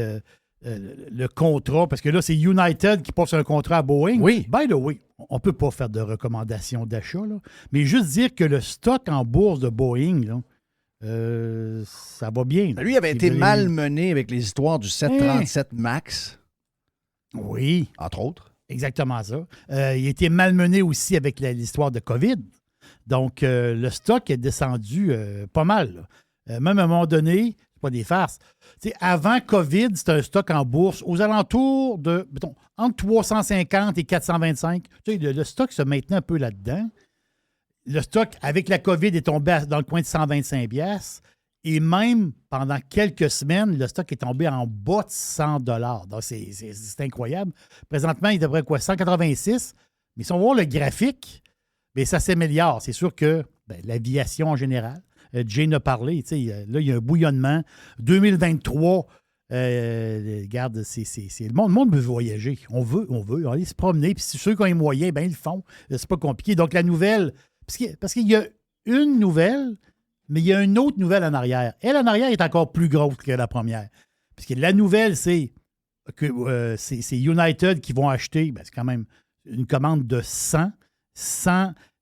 Le contrat, parce que là, c'est United qui passe un contrat à Boeing. Oui. By the way, on ne peut pas faire de recommandations d'achat, là, mais juste dire que le stock en bourse de Boeing, là, ça va bien. Là. Lui avait été malmené avec les histoires du 737 MAX. Oui. Entre autres. Exactement ça. Il a été malmené aussi avec l'histoire de COVID. Donc, le stock est descendu pas mal. Même à un moment donné, c'est pas des farces. T'sais, avant COVID, c'était un stock en bourse aux alentours de, mettons, entre 350 et 425. Le stock se maintenait un peu là-dedans. Le stock, avec la COVID, est tombé dans le coin de 125 $. Et même pendant quelques semaines, le stock est tombé en bas de 100 $. Donc, c'est incroyable. Présentement, il devrait quoi? 186. Mais si on voit le graphique, bien, ça s'améliore. C'est sûr que l'aviation en général, Jane a parlé, là, il y a un bouillonnement. 2023, regarde, le monde veut voyager. On veut aller se promener. Puis ceux qui ont les moyens, bien, ils le font. C'est pas compliqué. Donc, la nouvelle, parce qu'il y a une nouvelle Mais il y a une autre nouvelle en arrière. Elle, en arrière, est encore plus grosse que la première. Parce que la nouvelle, c'est que c'est United qui vont acheter, c'est quand même une commande de 100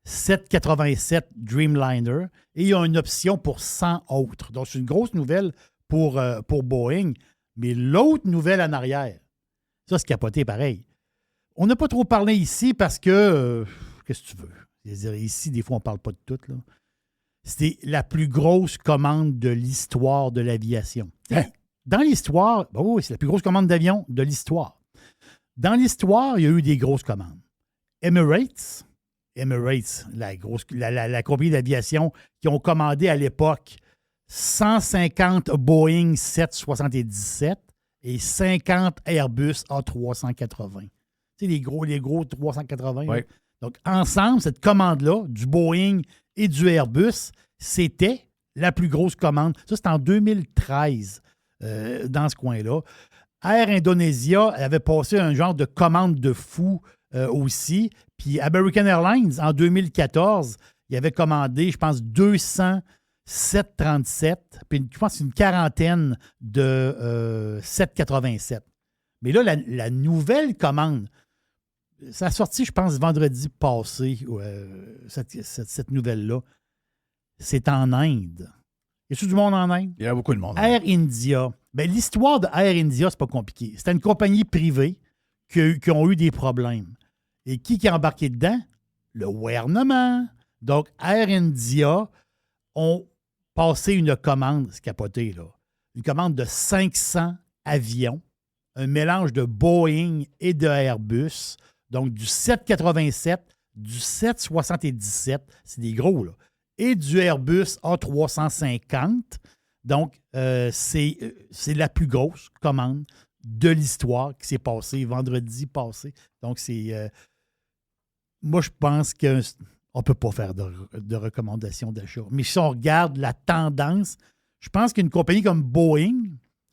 787 Dreamliner et il y a une option pour 100 autres. Donc, c'est une grosse nouvelle pour Boeing. Mais l'autre nouvelle en arrière, ça, c'est capoté pareil. On n'a pas trop parlé ici parce que, qu'est-ce que tu veux? C'est-à-dire, ici, des fois, on ne parle pas de tout. Là. C'était la plus grosse commande de l'histoire de l'aviation. Hein? Dans l'histoire, oui, c'est la plus grosse commande d'avion de l'histoire. Dans l'histoire, il y a eu des grosses commandes. Emirates, la compagnie d'aviation qui ont commandé à l'époque 150 Boeing 777 et 50 Airbus A380. Tu sais, les gros 380. Oui. Donc, ensemble, cette commande-là, du Boeing et du Airbus, c'était la plus grosse commande. Ça, c'était en 2013, dans ce coin-là. Air Indonesia avait passé un genre de commande de fou aussi. Puis American Airlines, en 2014, il avait commandé, je pense, 200 737, puis je pense une quarantaine de 787. Mais là, la nouvelle commande, ça a sorti, je pense, vendredi passé, cette nouvelle-là. C'est en Inde. Y a-t-il du monde en Inde? Il y a beaucoup de monde. Air India. Bien, l'histoire de Air India, c'est pas compliqué. C'était une compagnie privée qui ont eu des problèmes. Et qui est embarqué dedans? Le gouvernement. Donc, Air India ont passé une commande, c'est capoté, là. Une commande de 500 avions, un mélange de Boeing et de Airbus, donc du 787, du 777, c'est des gros, là, et du Airbus A350. Donc, c'est la plus grosse commande de l'histoire qui s'est passée vendredi passé. Donc, c'est... moi, je pense qu'on ne peut pas faire de recommandations d'achat. Mais si on regarde la tendance, je pense qu'une compagnie comme Boeing,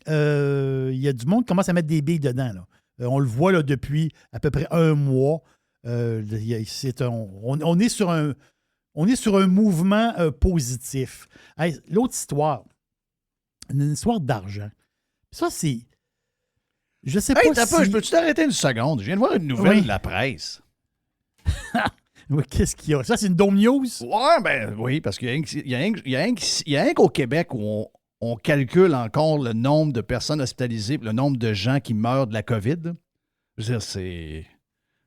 il y a du monde qui commence à mettre des billes dedans. Là. On le voit là, depuis à peu près un mois. On est sur un mouvement positif. Hey, l'autre histoire, une histoire d'argent. Ça, c'est... Je sais pas si... Je peux-tu t'arrêter une seconde? Je viens de voir une nouvelle de la presse. Oui, qu'est-ce qu'il y a? Ça, c'est une Dome News? Oui, parce qu'il y a rien qu'au Québec où on calcule encore le nombre de personnes hospitalisées, le nombre de gens qui meurent de la COVID. Je veux dire, c'est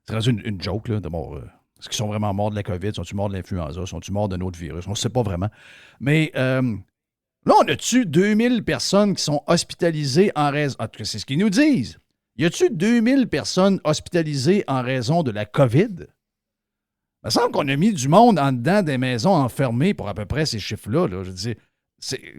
rendu une joke, là, de mort. Est-ce qu'ils sont vraiment morts de la COVID? Sont-ils morts de l'influenza? Sont-ils morts d'un autre virus? On ne sait pas vraiment. Mais là, on a-tu 2000 personnes qui sont hospitalisées en raison... En tout cas, c'est ce qu'ils nous disent. Y a-tu 2000 personnes hospitalisées en raison de la COVID? Il me semble qu'on a mis du monde en dedans des maisons enfermées pour à peu près ces chiffres-là. Là. Je dis,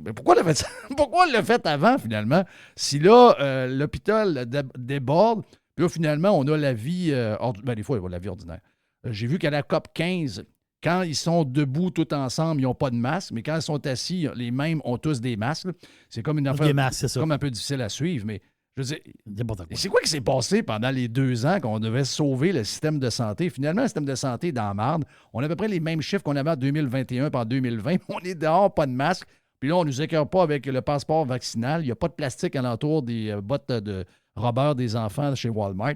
mais pourquoi on l'a fait avant, finalement? Si là, l'hôpital déborde, puis là, finalement, on a la vie ordinaire. Des fois, il y a la vie ordinaire. J'ai vu qu'à la COP 15, quand ils sont debout tout ensemble, ils n'ont pas de masque, mais quand ils sont assis, les mêmes ont tous des masques. Là. C'est comme une affaire. Des masques, c'est ça. Comme un peu difficile à suivre, mais je veux dire, c'est quoi qui s'est passé pendant les 2 ans qu'on devait sauver le système de santé? Finalement, le système de santé est dans la marde. On a à peu près les mêmes chiffres qu'on avait en 2021 et en 2020. On est dehors, pas de masque. Puis là, on ne nous écœure pas avec le passeport vaccinal. Il n'y a pas de plastique alentour des bottes de rubber des enfants chez Walmart.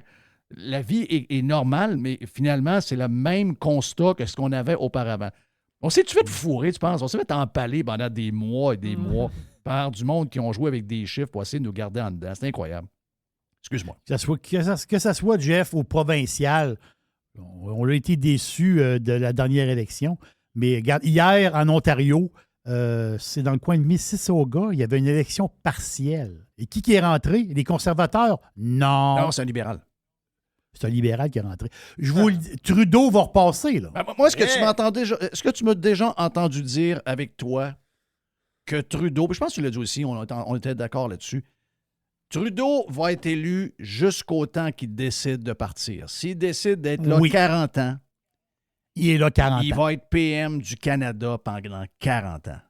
La vie est normale, mais finalement, c'est le même constat que ce qu'on avait auparavant. On s'est-tu fait fourrer, tu penses? On s'est fait empaler pendant des mois et des mois par du monde qui ont joué avec des chiffres pour essayer de nous garder en dedans. C'est incroyable. Excuse-moi. Que ça soit, Jeff, au provincial, on a été déçus de la dernière élection. Mais regarde, hier, en Ontario, c'est dans le coin de Mississauga, il y avait une élection partielle. Et qui est rentré? Les conservateurs? Non. Non, c'est un libéral. C'est un libéral qui est rentré. Je vous le dis, Trudeau va repasser, là. Moi, est-ce que tu m'as déjà entendu dire avec toi que Trudeau, je pense que tu l'as dit aussi, on était d'accord là-dessus, Trudeau va être élu jusqu'au temps qu'il décide de partir. S'il décide d'être là 40 ans, il est là 40 ans. Il va être PM du Canada pendant 40 ans.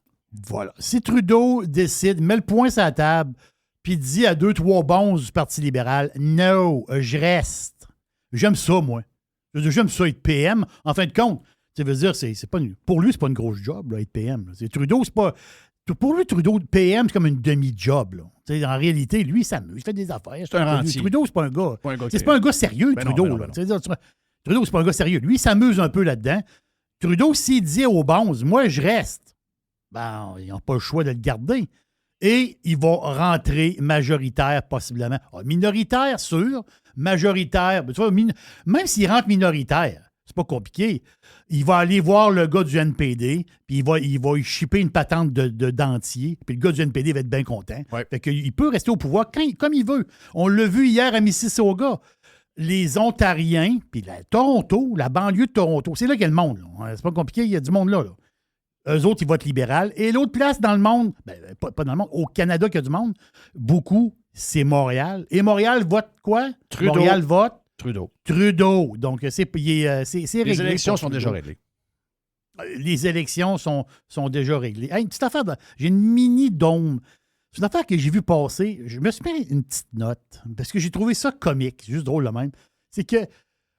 Voilà. Si Trudeau décide, met le poing sur la table, puis dit à 2-3 bons du Parti libéral, « No, je reste. » J'aime ça, moi. J'aime ça être PM. En fin de compte, Ça veut dire, pour lui, c'est pas une grosse job, là, être PM. Là. Trudeau, c'est pas... Pour lui, Trudeau, PM, c'est comme une demi-job. Là. En réalité, lui, il s'amuse, il fait des affaires. C'est un rentier. Trudeau, c'est pas un gars. C'est pas un gars sérieux, Trudeau. Trudeau, c'est pas un gars sérieux. Lui, il s'amuse un peu là-dedans. Trudeau, s'il dit aux Bonds, moi, je reste, ben, ils n'ont pas le choix de le garder. Et il va rentrer majoritaire, possiblement. Minoritaire, sûr. Majoritaire. Tu vois, même s'il rentre minoritaire, c'est pas compliqué. Il va aller voir le gars du NPD, puis il va lui shipper une patente de dentier, puis le gars du NPD va être bien content. Ouais. Fait qu'il peut rester au pouvoir comme il veut. On l'a vu hier à Mississauga. Les Ontariens, puis Toronto, la banlieue de Toronto, c'est là qu'il y a le monde. Là. C'est pas compliqué, il y a du monde là. Eux autres, ils votent libéral. Et l'autre place dans le monde, pas dans le monde, au Canada qu'il y a du monde, beaucoup, c'est Montréal. Et Montréal vote quoi? Trudeau. Montréal vote Trudeau. Donc, c'est réglé. Les élections sont déjà réglées. Les élections sont déjà réglées. Hey, une petite affaire, j'ai une mini-dôme. C'est une affaire que j'ai vue passer. Je me suis mis une petite note parce que j'ai trouvé ça comique. C'est juste drôle, le même. C'est que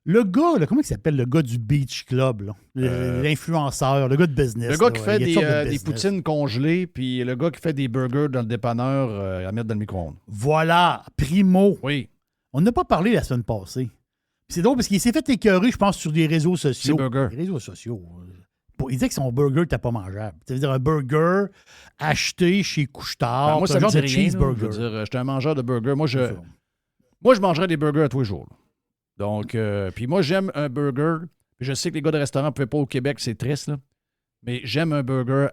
le gars, là, comment il s'appelle, le gars du Beach Club, là? L'influenceur, le gars de business. Le gars qui là, fait des poutines congelées, puis le gars qui fait des burgers dans le dépanneur à mettre dans le micro-ondes. Voilà, Primo. Oui. On n'a pas parlé la semaine passée. Puis c'est drôle parce qu'il s'est fait écœurer, je pense, sur des réseaux sociaux. C'est burger. Les réseaux sociaux. Il disait que son burger n'était pas mangeable. Ça veut dire un burger acheté chez Couche-Tard. Moi, ça me genre dit de rien. cheeseburger. Je veux dire, j'étais un mangeur de burgers. Moi, je mangerais des burgers à tous les jours. Là. Donc, puis moi, j'aime un burger. Je sais que les gars de restaurant ne pouvaient pas au Québec, c'est triste, là. Mais j'aime un burger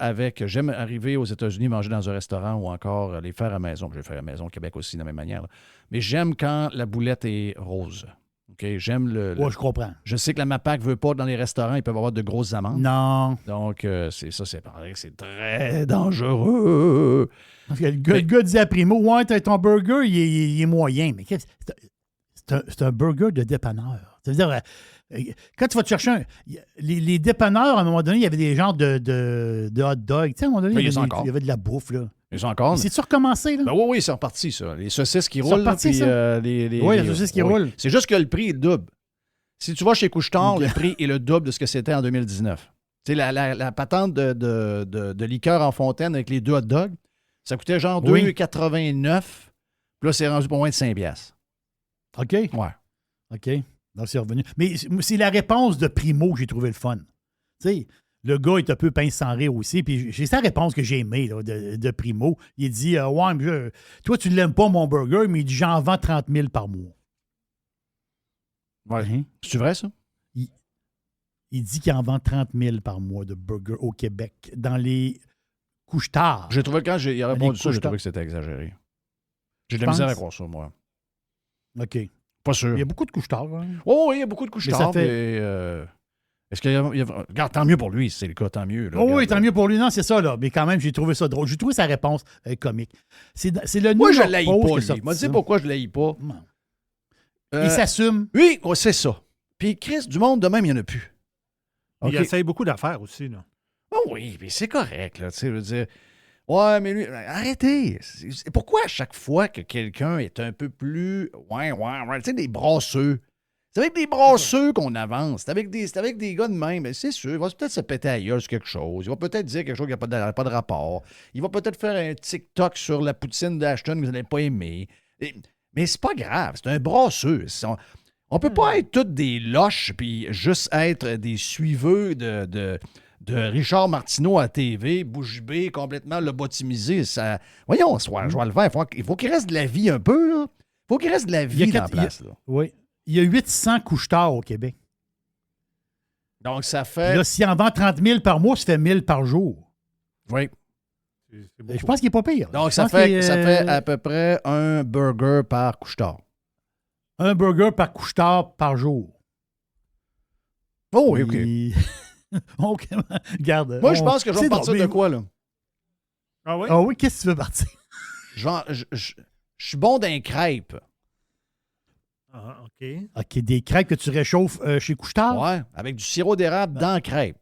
j'aime arriver aux États-Unis, manger dans un restaurant ou encore les faire à maison. Je vais faire à maison au Québec aussi, de la même manière. Là. Mais j'aime quand la boulette est rose. OK? J'aime Oui, je comprends. Je sais que la MAPAC ne veut pas dans les restaurants, ils peuvent avoir de grosses amendes. Non. Donc, c'est pareil, c'est très dangereux. Le gars dit à Primo, ouais, ton burger, il est moyen. Mais c'est un burger de dépanneur. Ça veut dire, quand tu vas te chercher les dépanneurs, à un moment donné, il y avait des genres de hot dog. Tu sais, à un moment donné, il y avait de la bouffe, là. Ils sont encore. C'est-tu recommencé, là? Ben oui, c'est reparti, ça. Les saucisses qui roulent. Reparti, puis, oui, les saucisses qui roulent. C'est juste que le prix est double. Si tu vas chez Couche-Tard, le prix est le double de ce que c'était en 2019. Tu sais, la patente de liqueur en fontaine avec les deux hot dogs, ça coûtait genre 2,89. Puis là, c'est rendu pour moins de 5 $. OK. Ouais. OK. Donc, c'est revenu. Mais c'est la réponse de Primo que j'ai trouvé le fun. Tu sais, le gars est un peu pince sans rire aussi. Puis j'ai sa réponse que j'ai aimée là, de Primo. Il dit ouais, mais toi, tu ne l'aimes pas, mon burger, mais il dit j'en vends 30 000 par mois. Ouais. Hein? C'est vrai, ça? Il dit qu'il en vend 30 000 par mois de burgers au Québec dans les Couche-Tard. J'ai trouvé, quand il a répondu ça, j'ai trouvé que c'était exagéré. J'ai de la misère à croire ça, moi. OK. Pas sûr. Il y a beaucoup de Couche-Tard. Hein? Oh, oui, il y a beaucoup de Couche-Tard. Fait... Est-ce qu'il y a... Regarde, tant mieux pour lui, si c'est le cas, tant mieux. Là, oui, tant mieux pour lui. Non, c'est ça, là. Mais quand même, j'ai trouvé ça drôle. J'ai trouvé sa réponse comique. C'est le moi, je ne l'haïs pas, lui. Moi, dis pourquoi je ne l'haïs pas. Il s'assume. Oui, c'est ça. Puis Chris, du monde de même, il n'y en a plus. Okay. Il essaye beaucoup d'affaires aussi, là. Oh oui, mais c'est correct, là. Tu sais, je veux dire... Ouais, mais lui, arrêtez. Pourquoi à chaque fois que quelqu'un est un peu plus... Ouais, tu sais, des brasseux. C'est avec des brasseux qu'on avance. C'est avec des gars de même. C'est sûr, il va peut-être se péter à gueule sur quelque chose. Il va peut-être dire quelque chose qui n'a pas de rapport. Il va peut-être faire un TikTok sur la poutine d'Ashton que vous n'avez pas aimé. Mais c'est pas grave. C'est un brasseux. On peut pas être tous des loches puis juste être des suiveux de Richard Martineau à TV, bouche bée, complètement lobotomisé. Ça... Voyons, je vais le faire. Il faut qu'il reste de la vie un peu, là. Il faut qu'il reste de la vie dans la place, là. Oui. Il y a 800 Couche-Tard au Québec. Donc, ça fait... Là, s'il en vend 30 000 par mois, ça fait 1 000 par jour. Oui. Je pense qu'il n'est pas pire. Donc, ça fait à peu près un burger par Couche-Tard. Un burger par Couche-Tard par jour. Oh oui, OK. OK. Regarde. Moi, je pense que je vais partir de quoi, là? Ah oui? Ah oui, qu'est-ce que tu veux partir? Genre, je suis bon d'un crêpe. Ah, OK. OK, des crêpes que tu réchauffes chez Couche-Tard? Ouais, avec du sirop d'érable dans la crêpe.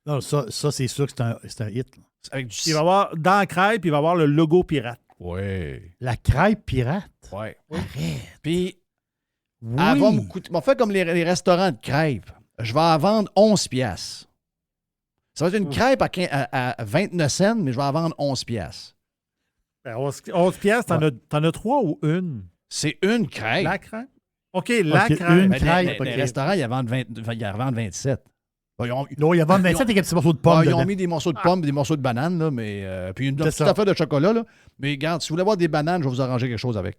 Non, ça c'est sûr que c'est un hit. Là. Avec du... Il va avoir, dans la crêpe, il va avoir le logo pirate. Oui. La crêpe pirate? Oui. Arrête. Puis, oui. elle va me coûter... On fait comme les restaurants de crêpes. je vais en vendre 11 piastres. Ça va être une crêpe à 29 cents, mais je vais en vendre 11 piastres. 11 piastres, t'en as 3 ou une? C'est une crêpe. La crêpe? OK, la crêpe. Une crêpe. Les restaurants, ils en vendent 27. Non, il y a 27 avec un petit morceau de pomme. Ils ont mis des morceaux de pommes et des morceaux de bananes, là, mais, puis une petite affaire de chocolat. Là. Mais regarde, si vous voulez avoir des bananes, je vais vous arranger quelque chose avec.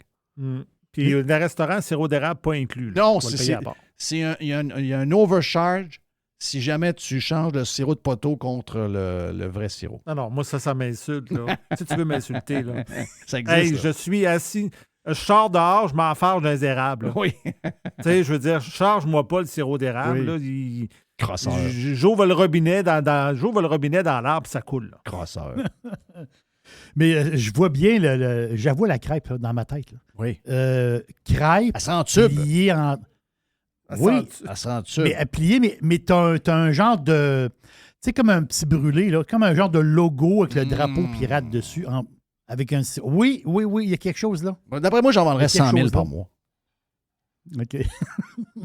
Puis le restaurant, sirop d'érable pas inclus. Là. Non, il y a un overcharge si jamais tu changes le sirop de poteau contre le vrai sirop. Non, moi, ça m'insulte. Là. Si tu veux m'insulter. Là. Ça existe. Hey, là. je suis assis. Je sors dehors, je m'enfarge dans les érables. Oui. Tu sais, je veux dire, charge-moi pas le sirop d'érable. Oui. Là, Crosseur. J'ouvre le robinet dans l'arbre, ça coule. Là. Crosseur. Mais je vois bien, j'avoue la crêpe là, dans ma tête. Là. Oui. Crêpe Elle sent tube. pliée en... Oui, elle sent tube. Mais pliée, mais t'as un genre de... Tu sais, comme un petit brûlé, là, comme un genre de logo avec le drapeau pirate dessus. Avec un... Oui, il y a quelque chose là. D'après moi, j'en vendrais 100 000 par mois. OK.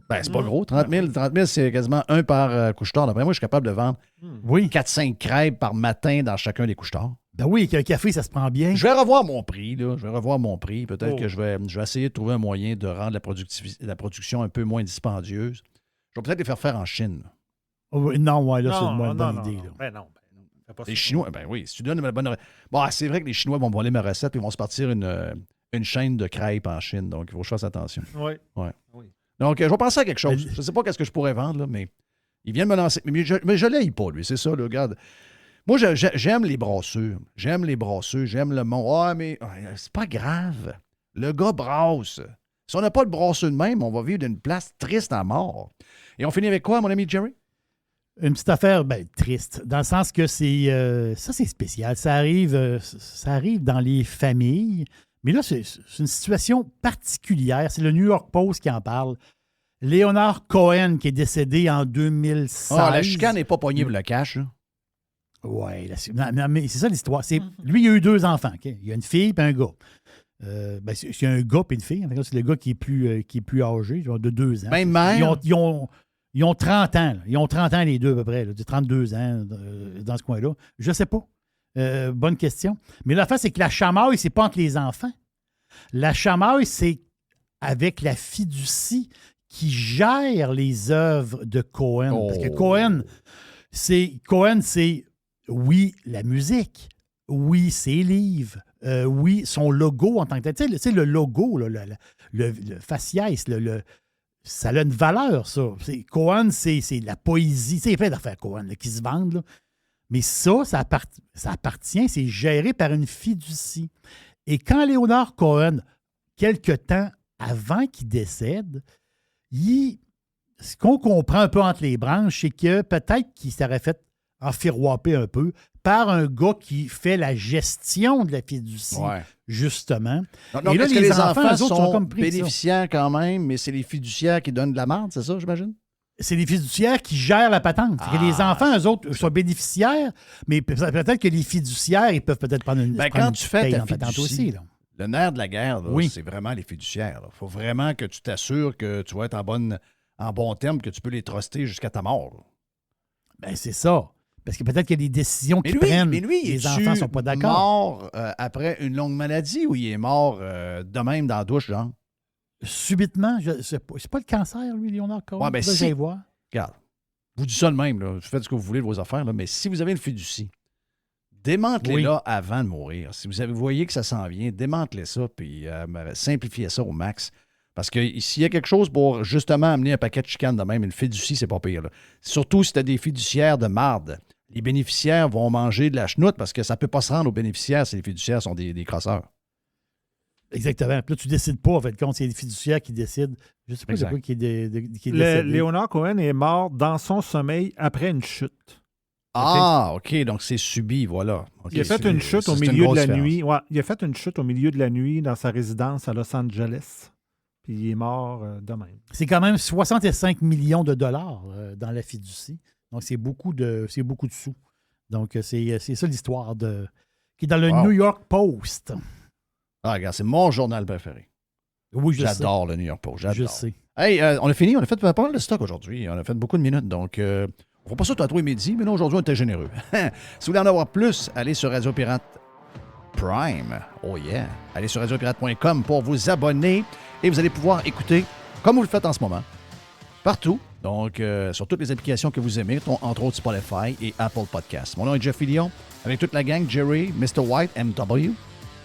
Ben, c'est pas gros. 30 000, c'est quasiment un par couche-tard. D'après moi, je suis capable de vendre 4-5 crêpes par matin dans chacun des couche-tards. Ben oui, avec un café, ça se prend bien. Je vais revoir mon prix. Là. Peut-être que je vais essayer de trouver un moyen de rendre la production un peu moins dispendieuse. Je vais peut-être les faire en Chine. Oh, non, ouais, là, c'est une bonne idée. Là. Ben non. Les Chinois, ben oui, si tu donnes une bonne... Bon, c'est vrai que les Chinois vont voler ma recette et vont se partir une chaîne de crêpes en Chine. Donc, il faut que je fasse attention. Oui. Donc, je vais penser à quelque chose. Je ne sais pas qu'est-ce que je pourrais vendre, là, mais ils viennent me lancer. Mais je ne l'aille pas, lui. C'est ça, là, regarde. Moi, j'aime les brasseurs. J'aime le monde. Ah, mais c'est pas grave. Le gars brasse. Si on n'a pas le brasseux de même, on va vivre d'une place triste à mort. Et on finit avec quoi, mon ami Jerry? Une petite affaire triste, dans le sens que c'est spécial. Ça arrive dans les familles. Mais là, c'est une situation particulière. C'est le New York Post qui en parle. Leonard Cohen, qui est décédé en 2016. Ah, la chicane n'est pas poignée pour le cash. Oui, mais c'est ça l'histoire. Lui, il a eu 2 enfants. Okay? Il y a une fille et un gars. C'est un gars et une fille. En fait, c'est le gars qui est plus âgé, genre de 2 ans. Même mère? Ils ont 30 ans. Là. Ils ont 30 ans, les deux, à peu près. Là. 32 ans dans ce coin-là. Je ne sais pas. Bonne question. Mais l'affaire, c'est que la chamaille, c'est pas entre les enfants. La chamaille, c'est avec la fiducie qui gère les œuvres de Cohen. Parce que Cohen, c'est oui, la musique. Oui, ses livres. Oui, son logo en tant que tel. Tu sais, le logo, là, le faciès, ça a une valeur, ça. Cohen, c'est la poésie. Il y a plein d'affaires Cohen là, qui se vendent. Là. Mais ça appartient, c'est géré par une fiducie. Et quand Leonard Cohen, quelque temps avant qu'il décède, ce qu'on comprend un peu entre les branches, c'est que peut-être qu'il s'aurait fait enfiroiper un peu par un gars qui fait la gestion de la fiducie, justement. Donc, et là, les enfants sont comme bénéficiaires quand même, mais c'est les fiduciaires qui donnent de la merde, c'est ça, j'imagine? C'est les fiduciaires qui gèrent la patente. Les enfants, eux autres, sont bénéficiaires, mais peut-être que les fiduciaires, ils peuvent peut-être prendre une quand tu fais ta patente fiducie, aussi. Là. Le nerf de la guerre, c'est vraiment les fiduciaires. Il faut vraiment que tu t'assures que tu vas être en bon terme, que tu peux les truster jusqu'à ta mort. Ben c'est ça. Parce que peut-être qu'il y a des décisions qu'ils prennent. Mais lui, les enfants ne sont pas d'accord. Mort après une longue maladie ou il est mort de même dans la douche, genre? Subitement, c'est pas le cancer, lui, Leonard Cohen. Ouais, ben si, voir. Regarde, je vous dis ça de même, là. Vous faites ce que vous voulez de vos affaires, là, mais si vous avez une fiducie, démantelez-la avant de mourir. Si vous voyez que ça s'en vient, démantelez ça, puis simplifiez ça au max. Parce que s'il y a quelque chose pour justement amener un paquet de chicanes de même, une fiducie, c'est pas pire. Là. Surtout si tu as des fiduciaires de marde. Les bénéficiaires vont manger de la chenoute parce que ça ne peut pas se rendre aux bénéficiaires si les fiduciaires sont des crosseurs. Exactement. Puis là, tu ne décides pas, en fait, quand c'est les fiduciaires qui décident. Je ne sais pas c'est quoi qui est décédé. Leonard Cohen est mort dans son sommeil après une chute. Ah, OK. Donc, c'est subi, voilà. Okay, il a fait une chute au milieu de la nuit. Ouais, il a fait une chute au milieu de la nuit dans sa résidence à Los Angeles. Puis il est mort de même. C'est quand même 65 millions de dollars dans la fiducie. Donc, c'est beaucoup de sous. Donc, c'est ça l'histoire qui est dans le New York Post. Ah, regarde, c'est mon journal préféré. Oui, je sais. J'adore le New York Post. J'adore. Je sais. Hey, on a fini. On a fait pas mal de stock aujourd'hui. On a fait beaucoup de minutes. Donc, on va pas ça tantôt et midi, mais là, aujourd'hui, on était généreux. Si vous voulez en avoir plus, allez sur Radio Pirate Prime. Oh yeah. Allez sur radiopirate.com pour vous abonner et vous allez pouvoir écouter, comme vous le faites en ce moment, partout. Donc, sur toutes les applications que vous aimez, entre autres Spotify et Apple Podcasts. Mon nom est Jeff Fillion, avec toute la gang, Jerry, Mr. White, MW,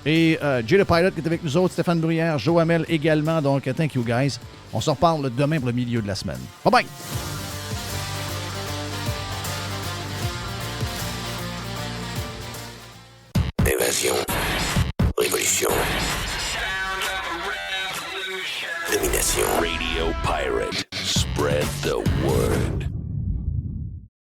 et Jay the Pilot qui est avec nous autres, Stéphane Bruyère, Joe Hamel également. Donc, thank you guys. On se reparle demain pour le milieu de la semaine. Bye bye!